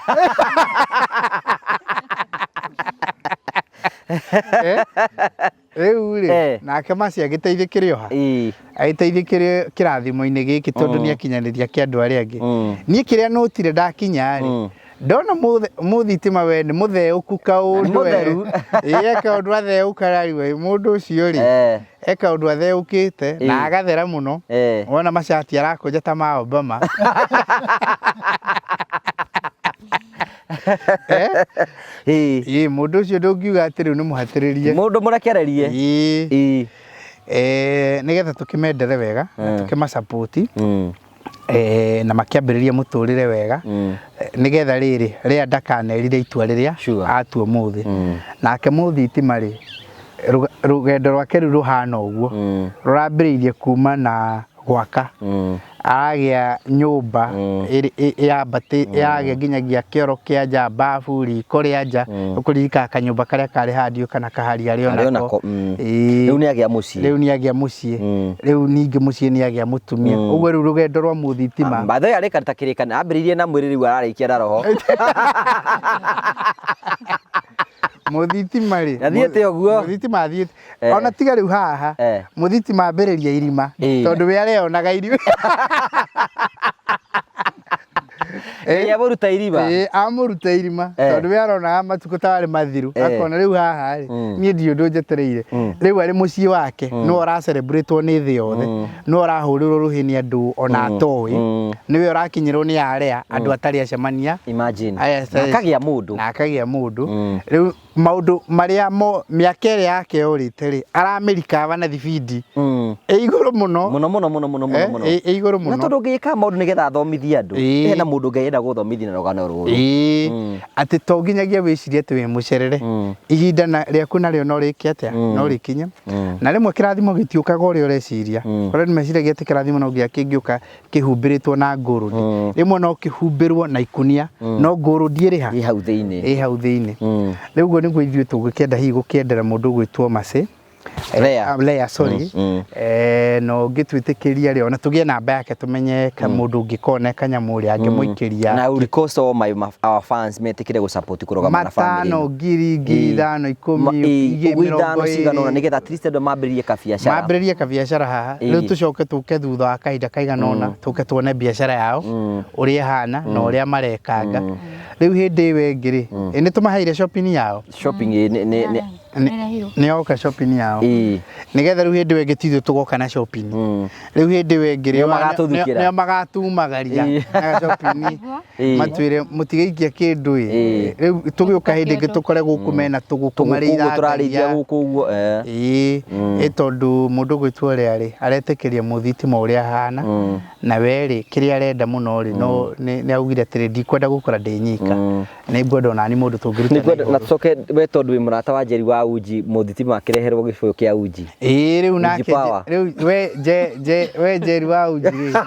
rĩu rĩ nake Macĩ agĩteithĩkĩre oha agĩteithĩkĩre kĩrathimo-inĩ gĩkĩ tondũ nĩ akinyanĩria kĩa andũ arĩa angĩ niĩ kĩrĩa notire ndakinya rĩ ndona mũthitima we nĩ mũtheũku kaũndũ eka ũndũ atheũka rari we mũndũ ũcio rĩ eka ũndũ atheũkĩte na agathera mũno wona macati arakũnja ta ma Obama mũndũ ũcio ndũngiuga atĩ rĩu nĩ mũhatĩrĩrie mũndũ mũrekererie nĩgetha tũkĩmendere wega tũkĩma support na makĩambĩrĩria mũtũrĩre wega nĩgetha rĩrĩ rĩa ndakanerire itua rĩrĩa atua mũthĩ nake mũthitima rĩ rũgendo rwake rũhana ũguo rũrambĩrĩirie kuma na gwaka agĩa nyũmba yambate yagĩa nginyagia kĩoro kĩa nja bafu riko rĩa nja ũkũririka kanyũmba karĩa karĩ handio kana kaharia arĩ onako rĩu nĩagĩa mũciĩ rĩu ningĩ mũciĩ nĩagĩa mũtumia ũguo rĩu rũgendo rwa mũthitima mbatho arĩ karita kĩrĩkanĩro ambĩrĩirie na mwĩrĩ rĩu ararĩkia na roho mũthitima rĩ athiĩte ũguo mũthitima athiĩte ona tiga rĩu haha mũthitima ambĩrĩria irima tondũ we arĩonaga irima amũruta irima amũruta irima tondũ we aronaga matukũ ta arĩ mathiru akona rĩu haha rĩ niĩ ndiũ ũndũ njetereire rĩu arĩ mũciĩ wake no ara celebrate nĩ thĩ yothe no arahũrĩrwo rũhĩ nĩ andũ ona atoĩ nĩwe ũrakinyĩrwo nĩ arĩa andũ atarĩ acemania imagine na akagĩa mũndũ rĩu maũndũ marĩa mĩaka ĩrĩa yake yorĩte rĩ aramĩrikava na thibindi igũrũ mũno igũrũ mũno na tondũ ngĩka maũndũ nĩgetha athomithie andũ hena mũndũ Ngai enda gũthomithia na rũgano rũrũ atĩ to nginyagia wĩcirie atĩ wĩ mũcerere ihinda rĩaku narĩo no rĩke atĩa no rĩkinye na rĩmwe kĩrathimo gĩtiũkaga ũrĩa ũreciria korwo nĩ meciragia atĩ kĩrathimo no gĩa kĩngĩũka kĩhumbĩrĩtwo na ngũrũndi rĩmwe no kĩhumbĩrwo na ikunia no ngũrũndi ĩrĩ ha ĩ hau thĩinĩ rĩu ũguo nĩguo ithuĩ tũgũkĩenda hihi gũkĩendera mũndũ ũgwĩtwo Mercy Leah sorry no ngĩtwĩtĩkĩria rĩo na tũgĩe namba yake tũmenye mũndũ ũngĩkona kanyamũ ũrĩa angĩmũikĩria na request all our fans metĩkĩre gũsupport kũrũgama na family matano ngiri 5 10 20 cigana nĩgetha at least andũ mambĩrĩrie kabiacara haha rĩu tũcoke tũke thutha wa kahinda kaigana ũna tũke tuone biacara yao ũrĩa hana na ũrĩa marekanga rĩu hĩndĩ ĩyo ĩngĩ rĩ nĩ tũmaheire shopping yao nĩ oka shopping yao nĩgetha rĩu hĩndĩ ĩyo ĩngĩ tithuĩ tũgoka na shopping rĩu hĩndĩ ĩyo ĩngĩ nĩo magatumagaria na shopping matwĩre mũtigaikia kĩndũ rĩu tũgĩũka hĩndĩ ĩngĩ tũkore gũkũ mena tũgũkũ marĩithagia gũkũ ũguo tondũ mũndũ ũgwĩtwo ũrĩa rĩ aretĩkĩria mũthitima ũrĩa hana na we rĩ kĩrĩa arenda mũno rĩ no nĩ augire atĩrĩ ndikwenda gũkora ndĩ nyika nĩ ngwenda onani mũndũ tũngĩruta na tũcoke we tondũ wĩ mũrata wa Njeri wa Uji mũthitima akĩreherwo gĩbũyũ kĩa Uji rĩu nake rĩu we Njeri wa Uji rĩ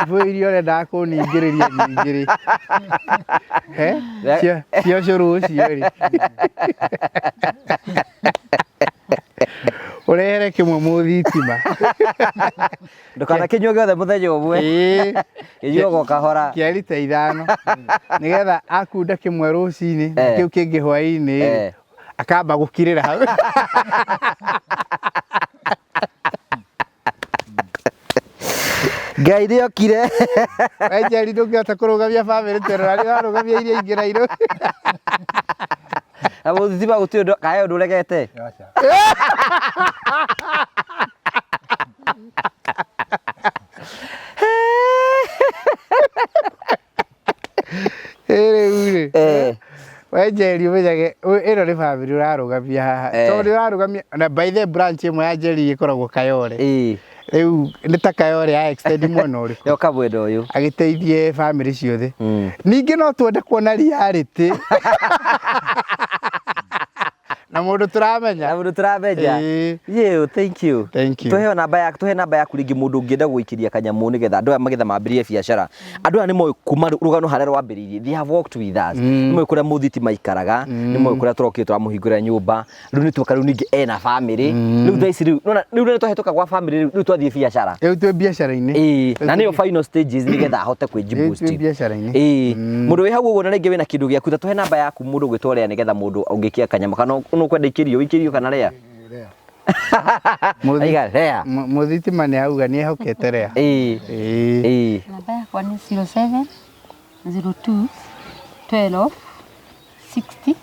ibũyũ iria ũrenda kũningĩrĩria ningĩ rĩ cio cũrũ ũcio rĩ ũrehere kĩmwe mũthitima ndũkanakĩnyue gĩothe mũthenya ũmwe kĩnyuo kahora kĩa lita 5 nĩgetha akunda kĩmwe rũcinĩ kĩu kĩngĩ hwaĩ-inĩ akamba gũkirĩra hau Ngai nĩokire we Njeri ndũngĩhota kũrũgamia bamĩrĩ terora nĩ warũgamia iria ingĩ Nairũ na mũthitima gũtirĩ kae ũndũ ũregete rĩu rĩ we Njeri ũmenyage ĩno nĩ bamĩrĩ ũrarũgamia haha tondũ ũrarũgamia na by the branch ĩmwe ya Njeri ĩkoragwo Kayore rĩu nĩ ta Kayore ya extend mwena ũrĩkũ yoka mwena ũyũ agĩteithie bamĩrĩ ciothe ningĩ no twende kuona reality na mũndũ turamenya you thank you tuhe namba yaku rĩngĩ mũndũ ũngĩenda gũikĩria kanyamũ nĩgetha andũ aya magetha mambĩrĩrie biacara andũ aya nĩ moĩ kuma rũgano harĩa rwambĩrĩirie they have walked with us nĩ moĩ kũrĩa mũthitima ikaraga nĩ moĩ kũrĩa tũrokire tũramũhingũrĩra nyũmba rĩu nĩ tuoka rĩu ningĩ ena family rĩu thaa ici rĩu nĩ twahĩtũka gwa family rĩu twathiĩ biacara rĩu twĩ biacara-inĩ na nĩyo final stages nĩgetha ahote kwĩjiboost mũndũ wĩ hau ũguo na rĩngĩ wĩna kĩndũ gĩaku ta tuhe namba yaku mũndũ ũgwĩtwo Leah nĩgetha mũndũ ũngĩkia kanyamũ kana ũkwenda ikĩrio kana Leah mũthitima nĩ auga nĩ ehokete Leah namba yakwa nĩ 07 02 12 60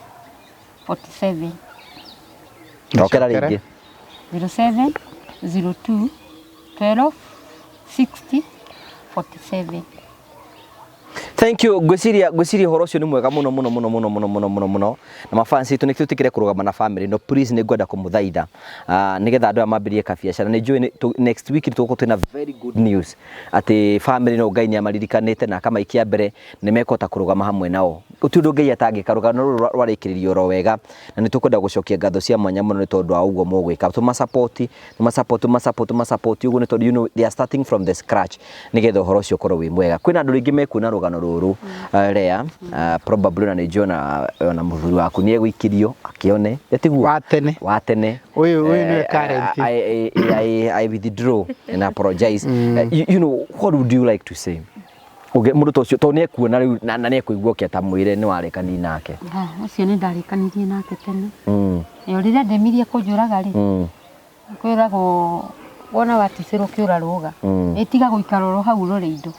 47 ndokera rĩngĩ 07 02 12 60 47 Thank you gwĩciria horo ũcio nĩ mwega mũno na mafans itu nĩtũtikire kũrũgama na family no please nĩ ngwenda kũmũthaitha nĩgetha andũ aya mambĩrĩrie kabiacara nĩ njũĩ next week tũgũkorwo twĩna very good news atĩ family no Ngai nĩamaririkanĩte na akamaikia mbere nĩ mekũhota kũrũgama hamwe nao utundo ngai atangika rugano rwarikiririo ro wega na nitukwenda gucokia ngatho cia mwanya muno ni tondu wa uguo mugwika tuma support uguo ni tondu you know they are starting from the scratch nigetha uhoro ucio ukorwo wi mwega kwina andu ringi mekuna rugano ruru rea probably na nijiona na muthuri waku ni egwikirio akione yatiguo watene uyu ni current I withdraw and apologize you know what would you like to say mundu tocio to ne kuona riu na ne kuigua kiata mwire ni warekani nake ucio ni ndarekanirie nake tene yo rira ndemirie kunjuraga ri kwirago wona waticirwo kiura ruga itiga guikara ro hau rore indo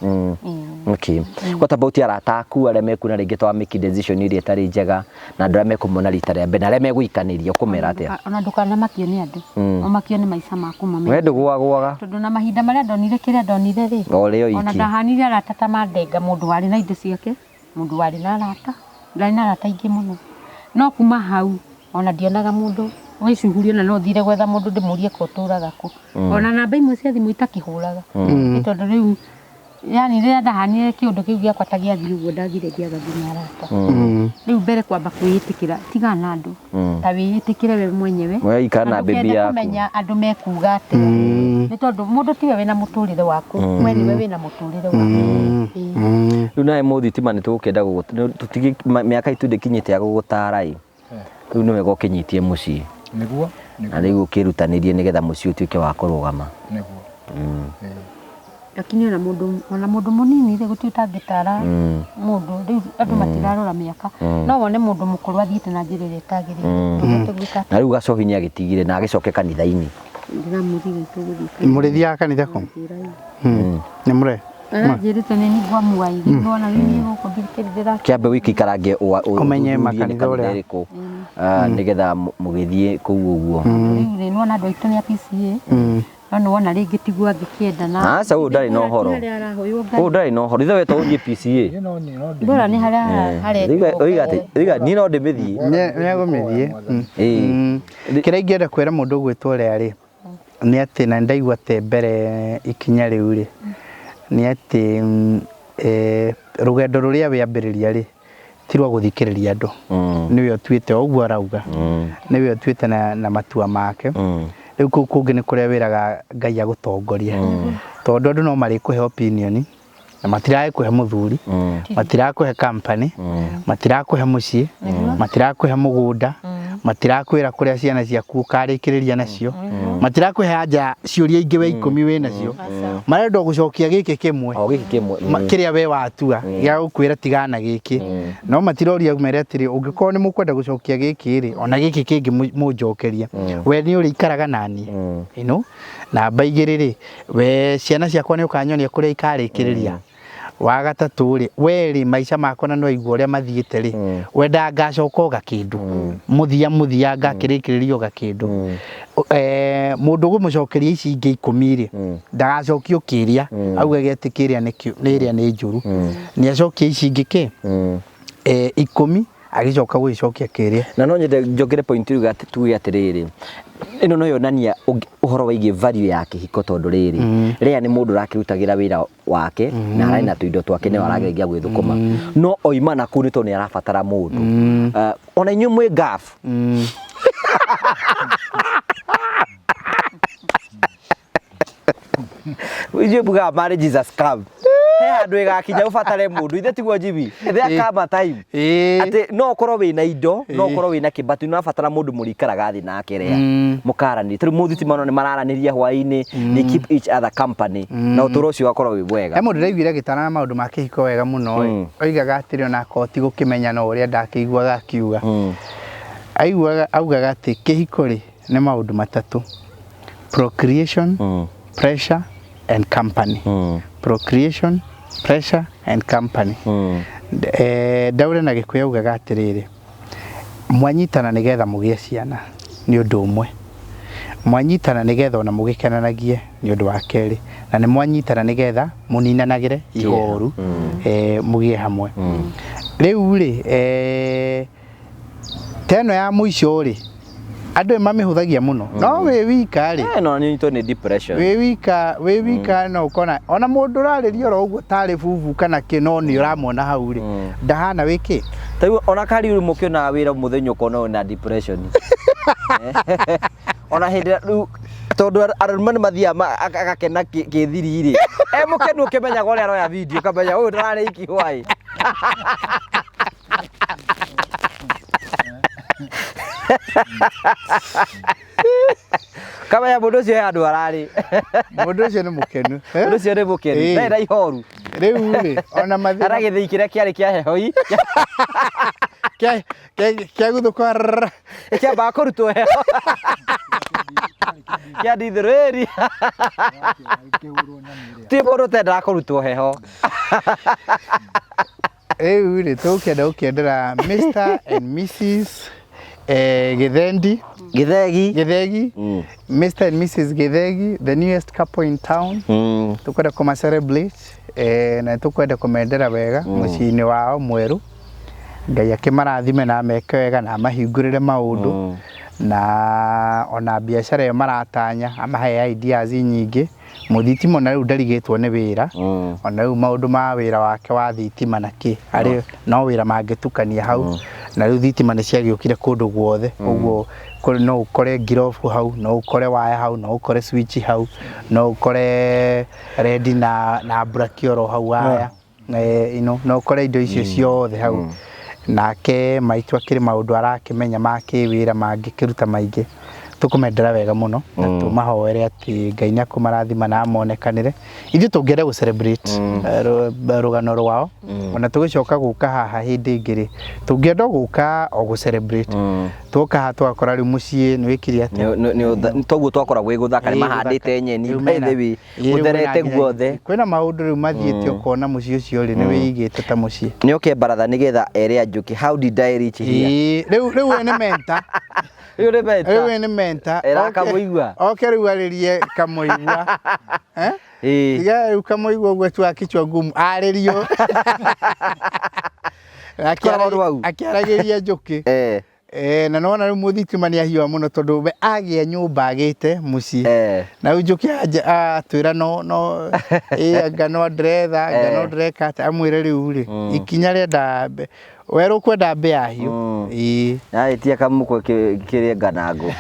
okay what about arata aku aria mekuna ringi twa make decision iria tari njega na ndura mekumona rita ria mbere aria megwikaniria kumera atia ona ndukana makio ni andu omakio ni maica maku mame we ndugwagwaga tondu na mahinda maria ndonire kiria ndonire ri ona ndahanire arata ta mandenga mundu wari na indo ciake mundu wari na arata ndari na arata ingi muno no kuma hau ona ndionaga mundu wicihurio na no thire gwetha mundu ndimurie ko turaga ku ona namba imwe cia thimu itakihuraga tondu riu yani rira ndahanire kiundu kiu giakwa ta giathiri uguo ndagire ndiagathira arata riu mbere kwamba kwiitikira tiga na andu ta wiitikire we mwenyewe we ikana bibi yaku kumenya andu mekuga ati ni tondu mundu tiwe wina muturire waku we niwe wina muturire waku riu nae muthitima ni tugukenda tutigi miaka itu ndikinyite ya gugutarai riu ni wega ukinyitie mucii niguo na riu ukirutanirie nigetha mucii utuike wa kurugama niguo lakini ona mundu munini ri gutiuta ngitara mundu riu andu matirarora miaka no wone mundu mukuru athiite na njira iria itagirire na riu gacoki ni agitigire na agicoke kanitha-ini ndiramurire tuguthika murithiaga kanitha ko ni mure Jirite ni nigwa muai ngona ni guko thikirira kiambe wiki karange umenye makanitha uria nigetha mugithie kuu uguo ni nona andu aitu ni a PCA no wona ringi tigwa ngikienda na asa udari no horo udari no horo ithawe to uthie PCA ndora ni haria hare oiga ni no ndimithie ni agumithie kira ingienda kwira mundu gwitwo ria ri ni ati na ndaigua te mbere ikinya riu ri ni ati rugendo ruria wiambiriria ri tirwa guthikiriria andu niwe otuite oguo arauga niwe otuite na matua make riu kungi ni kuria wiraga Ngai agutongoria tondu andu no mari kuhe opinion na matirae kuhe muthuri matirae kuhe company matirae kuhe mucii matirae kuhe mugunda matirae kwira kuria ciana ciaku ukarikiriria nacio matirae kuhe anja ciuria ingi we 10 we nacio marenda gucokia giki kimwe kiria we watua ya gukwira tigana giki no matiroria mere atiri ungikorwo ni mukwenda gucokia giki ri ona giki kingi munjokeria we ni uri ikaraga nani ino na baigiriri we ciana ciakwa ni ukanyonia kuria ikarikiriria wa gatatu ri weri maica makwa na no igwo ria mathiite ri wenda ngacoka gakindu muthia ngakirikiririo gakindu mundu gumucokeria ici ingi 10 ri ndagacokio kiria auga getikiria nikio niria ni njuru ni acokia ici ingi ki 10 agicoka gwicokia kiria na no nyende njogere point ru gatuge atiriri ino no yonania uhoro waigie value ya kihiko tondu riri ria ni mundu rakirutagira wira wake na arari na tuindo twake ne warageria gwithukuma no oimana ku ni to ni arabatara mundu ona inyu mwe gaf Wije buga marriage is scam he andu igakinya ubatare mundu ithe tiguo jibi there come a time ati no korwo wina indo no korwo wina kibatu no abatara mundu murikaraga thi nake ria mukarani tru muthitima no ni mararaniria hwaini they keep each other company na uturo ucio gakorwo wi bwega he mundu raiguire gitana na maundu make hiko wega muno oigaga atiri ona koti gukimenya no uria ndakiguaga akiuga aiguaga augaga ati kihiko ri ni maundu matatu procreation pressure and company procreation pressure and company daure na gikuya ugaga atiriri mwanyitana nigetha mugie ciana ni undu umwe mwanyitana nigetha ona mugikenanagie ni undu wa keri na ni mwanyitana nigetha muninanagire ihoru mugie hamwe riu ri teno ya muico ri andu mamihuthagia muno no we wika ri no ni to ni depression we wika no ukona ona mundu raririo ro uguo tari bubu kana kinoni uramona hau ri ndahana wiki Tau ona kari uri mukio na wira muthenya kono na depression. Ona hindi riu tondu arũme mathiaga agakena kĩthiri-rĩ mukenu ũkĩmenyaga ũrĩa aroya video kamenya ũyũ ndararĩ iki hwaĩ kamenya mũndũ ũcio he handũ ararĩ mũndũ ũcio nĩ mũkenu mũndũ ũcio nĩ mũkenu ndarĩ na ihoru rĩu-rĩ ona mathĩna aragĩthii kĩrĩa kĩarĩ kĩa heho-i kĩa guthũka kĩambaga kũrutwo heho kĩa ndithũrĩri ti mũndũ ũtendaga kũrutwo heho rĩu-rĩ tũgũkĩenda gũkĩendera Mr and Mrs Githegi Mr and Mrs Githegi, the newest couple in town. Tukwenda kuma celebrate na tukwenda kumendera wega muciĩ-inĩ wao mweru. Ngai akĩmarathime na ameke wega na amahingũrĩre maũndũ na ona biacara ĩyo maratanya amahe ideas nyingĩ. Mũthitimo na rĩu ndarigĩtwo nĩ wĩra ona rĩu maũndũ ma wĩra wake wa thitima na kĩ arĩ no wĩra mangĩtukania hau na rĩu thitima nĩ ciagĩũkire kũndũ guothe ũguo no ũkore ngirobu hau no ũkore waya hau no ũkore switch hau no ũkore red na black oro hau waya no ũkore indo icio ciothe hau nake maitũ akĩrĩ maũndũ arakĩmenya ma kĩwĩra mangĩkĩruta maingĩ tukumendera wega muno na tumahoere ati Ngai nĩ akũmarathima na amonekanĩre ithuĩ tũngĩenda gũ celebrate rũgano rwao ona tũgĩcoka gũka haha hĩndĩ ĩngĩ tũngĩenda gũka o gũ celebrate tũka haha twakora rĩu mũciĩ nĩ wĩkire atĩ toguo twakora gwĩ gũthaka nĩ mahandĩte nyeni thĩ gũtherete guothe kwĩna maũndũ rĩu mathiĩte ũkona mũciĩ ũcio rĩ nĩ wĩigĩte ta mũciĩ nĩ oke baratha nĩgetha ere Njũkĩ how did I reach here rĩu nĩ mentor Ewe ni menta. Era kamuigua. Okay rĩu arĩrie kamuigua. Tiga rĩu kamuigua ũguo tu akichwa ngumu arĩrio. Akĩaragĩria Njũkĩ. Na nona rĩu mũthitima nĩ ahiũha mũno tondũ we agĩa nyũmba agĩte mũciĩ. Na rĩu Njũkĩ atwĩra no anga no ndreka amwĩre rĩu rĩ ikinya rĩenda werũ kwenda mbea hiũ na kamuko kĩrĩa nganango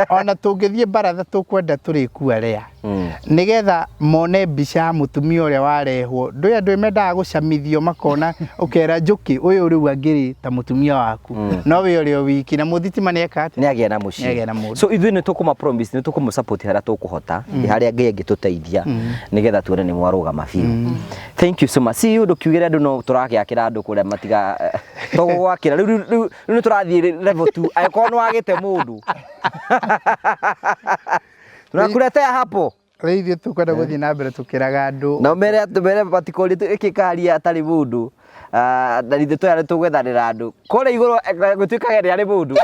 ona tũngĩthiĩ baratha tũkwenda tũrĩkua rĩa nĩgetha mone mbica mũtumia ũrĩa warehwo ndũĩ andũ mendaga gũcamithio makona ũkera Njũkĩ ũyũ rĩu angĩrĩ ta mũtumia waku no wĩ ũrĩa wiki na mũthitima nĩ eka atĩ nĩ agĩa na mũciĩ so ithuĩ nĩ tũkũma promise nĩ tũkũmũ support harĩa tũkũhota harĩa Ngai angĩtũteithia nĩgetha tuone nĩ mwarũgama biũ thank you so much see you ndũkiugĩre andũ no tũragĩakĩra andũ kũrĩa matiga tũgwakĩra rĩu nĩ tũrathiĩ level 2 angĩkorwo nĩ wagĩte mũndũ tunakuletea hapo rĩithio tũkwenda gũthiĩ na mbere tũkĩraga andũ na mere batikori ĩkĩkaria atarĩ mũndũ na ithuĩ tũrĩa tũgwethanĩra andũ kũrĩa igũrũ gũtuĩkaga nĩ arĩ mũndũ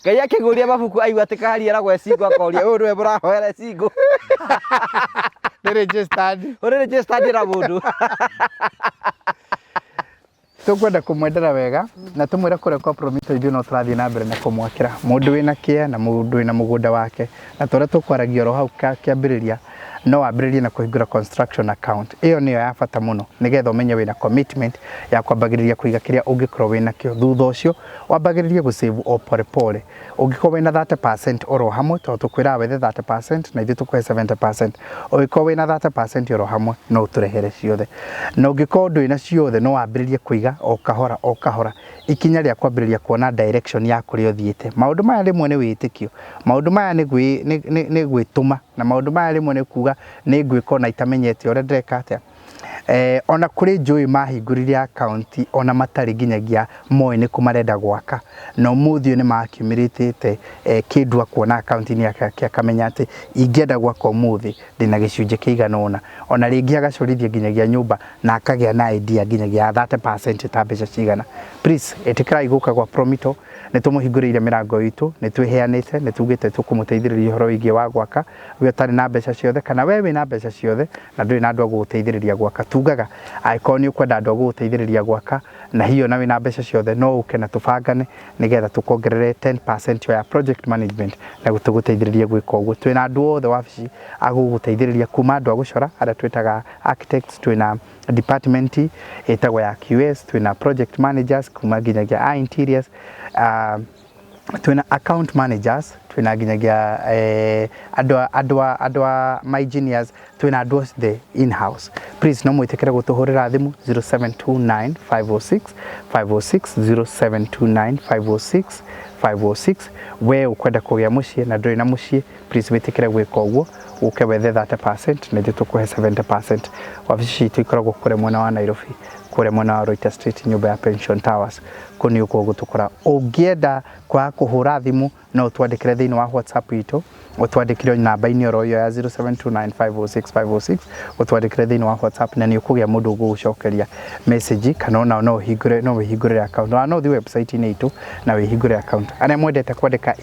Ngai akĩgũria mabuku aigua atĩ kaharia aragwe cingo akoria ũyũ nĩwe mũrahoera cingo registered na mũndũ tukwenda kumwendera wega na tumwĩra kũrĩa kwa Promito ithuĩ no tũrathiĩ na mbere na kũmwakĩra mũndũ wĩna kĩa na mũndũ wĩna mũgũnda wake na tũrĩa tũkwaragia oro hau kĩambĩrĩria no wambĩrĩrie na kũhingũra construction account ĩyo nĩyo ya bata mũno nĩgetha ũmenye wĩna commitment ya kwambagĩrĩria kũiga kĩrĩa ũngĩkorwo wĩna kĩo thutha ũcio wambagĩrĩrie gũsave o pole pole ũngĩkorwo wĩna 30% oro hamwe tondũ tũkwĩraga wethe 30% na ithuĩ tũkũhe 70% ũngĩkorwo wĩna 30% oro hamwe no ũtũrehere ciothe na ũngĩkorwo ndũrĩ ciothe no wambĩrĩrie kũiga o kahora ikinya rĩa kwambĩrĩria kuona direction ya kũrĩa ũthiĩte maũndũ maya rĩmwe nĩ wĩtĩkio maũndũ maya nĩ gwĩtũma na maũndũ maya rĩmwe nĩ kuga nĩ ngwĩka na itamenyete ũrĩa ndĩreka atĩa ona kũrĩ njũĩ mahingũrire account ona matarĩ nginyagia moĩ nĩ kũmarenda gwaka na ũmũthĩ nĩ makiumĩrĩtĩte kĩndũ kuona account-inĩ yake akamenya atĩ ingĩenda gwaka ũmũthĩ ndĩna gĩcunjĩ kĩigana ona rĩngĩ agacorithia nginyagia nyũmba na akagĩa na idea nginyagia 30% ta mbeca cigana please ĩtĩkĩrai gũka gwa Promito nĩ tũmũhingũrĩire mĩrango itũ nĩ twĩheanĩte nĩ tugĩte tũkũmũteithĩrĩria ũhoro wĩgiĩ wa gwaka we ũtarĩ na mbeca ciothe kana we wĩna mbeca ciothe na ndũrĩ na andũ a gũgũteithĩrĩria gwaka gwaka tugaga angĩkorwo nĩ ũkwenda andũ a gũgũteithĩrĩria gwaka na hiyo nawe na mbeca ciothe no ũke na tũbangane nĩgetha tũkongerere 10% ya project management na gũtũgũteithĩrĩria gwĩka ũguo. Twĩna andũ othe wabici a gũgũteithĩrĩria kuma andũ a gũcora arĩa twĩtaga architects, twĩna department ĩtagwo ya QS, twĩna project managers kuma nginyagia interiors, twĩna account managers, twĩna nginyagia andũ a my engineers, twĩna andũ othe in house. Please no mwĩtĩkĩre gũtũhũrĩra thimũ 0729 506 506 0729 506 506. We ukwenda kũgĩa mũciĩ na ndũrĩ na mũciĩ, please wĩtĩkĩre gwĩka ũguo, ũke wethe 30% na ithuĩ tũkũhe 70%. Wabici citũ ikoragwo kũrĩa mwena wa Nairobi, kũrĩa mwena wa Royter Street, nyũmba ya Pension Towers. Kũu nĩ ũgũtũkora. Ũngĩenda kwa kũhũra thimũ no twandĩkĩre thĩinĩ wa WhatsApp itũ, ũtwandĩkĩre namba-inĩ oro iyo ya 0729506506, ũtwandĩkĩre thĩinĩ wa WhatsApp na nĩ ũkũgĩa mũndũ ũgũgũcokeria message, kana ona no wĩhingũre account. No ũthiĩ website-inĩ itũ na wĩhingũre account. Arĩa mwendete kwandĩka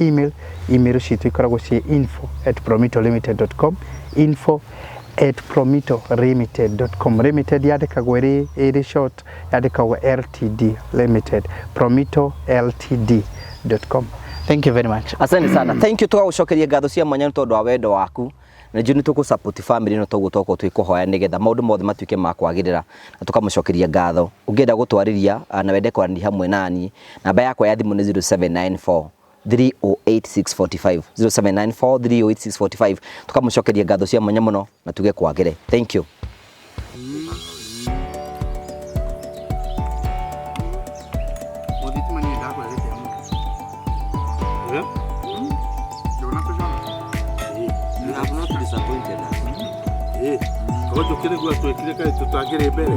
email citũ ikoragwo ciĩ info@promitolimited.com, info@promitolimited.com. Limited yandĩkagwo ĩrĩ short, yandĩkagwo LTD, limited, promitoltd.com. Thank you very much. Asante sana. Thank you, tugagucokeria ngatho cia mwanya nĩ tondũ wa wendo waku. Na njũ nĩ tũkũ-support family no toguo toko twĩkũhoya nĩgetha maũndũ mothe matuĩke ma kwagĩrĩra na tũkamũcokeria ngatho. Ũngĩenda gũtwarĩria na wende kwaranĩria hamwe nani, namba yakwa ya thimũ nĩ 0794 308 645 0794 308 645. Tũkamũcokeria ngatho cia mwanya mũno na tuge kwagĩre. Thank you. Ojo kile gua tuekile kai tutagere mbere.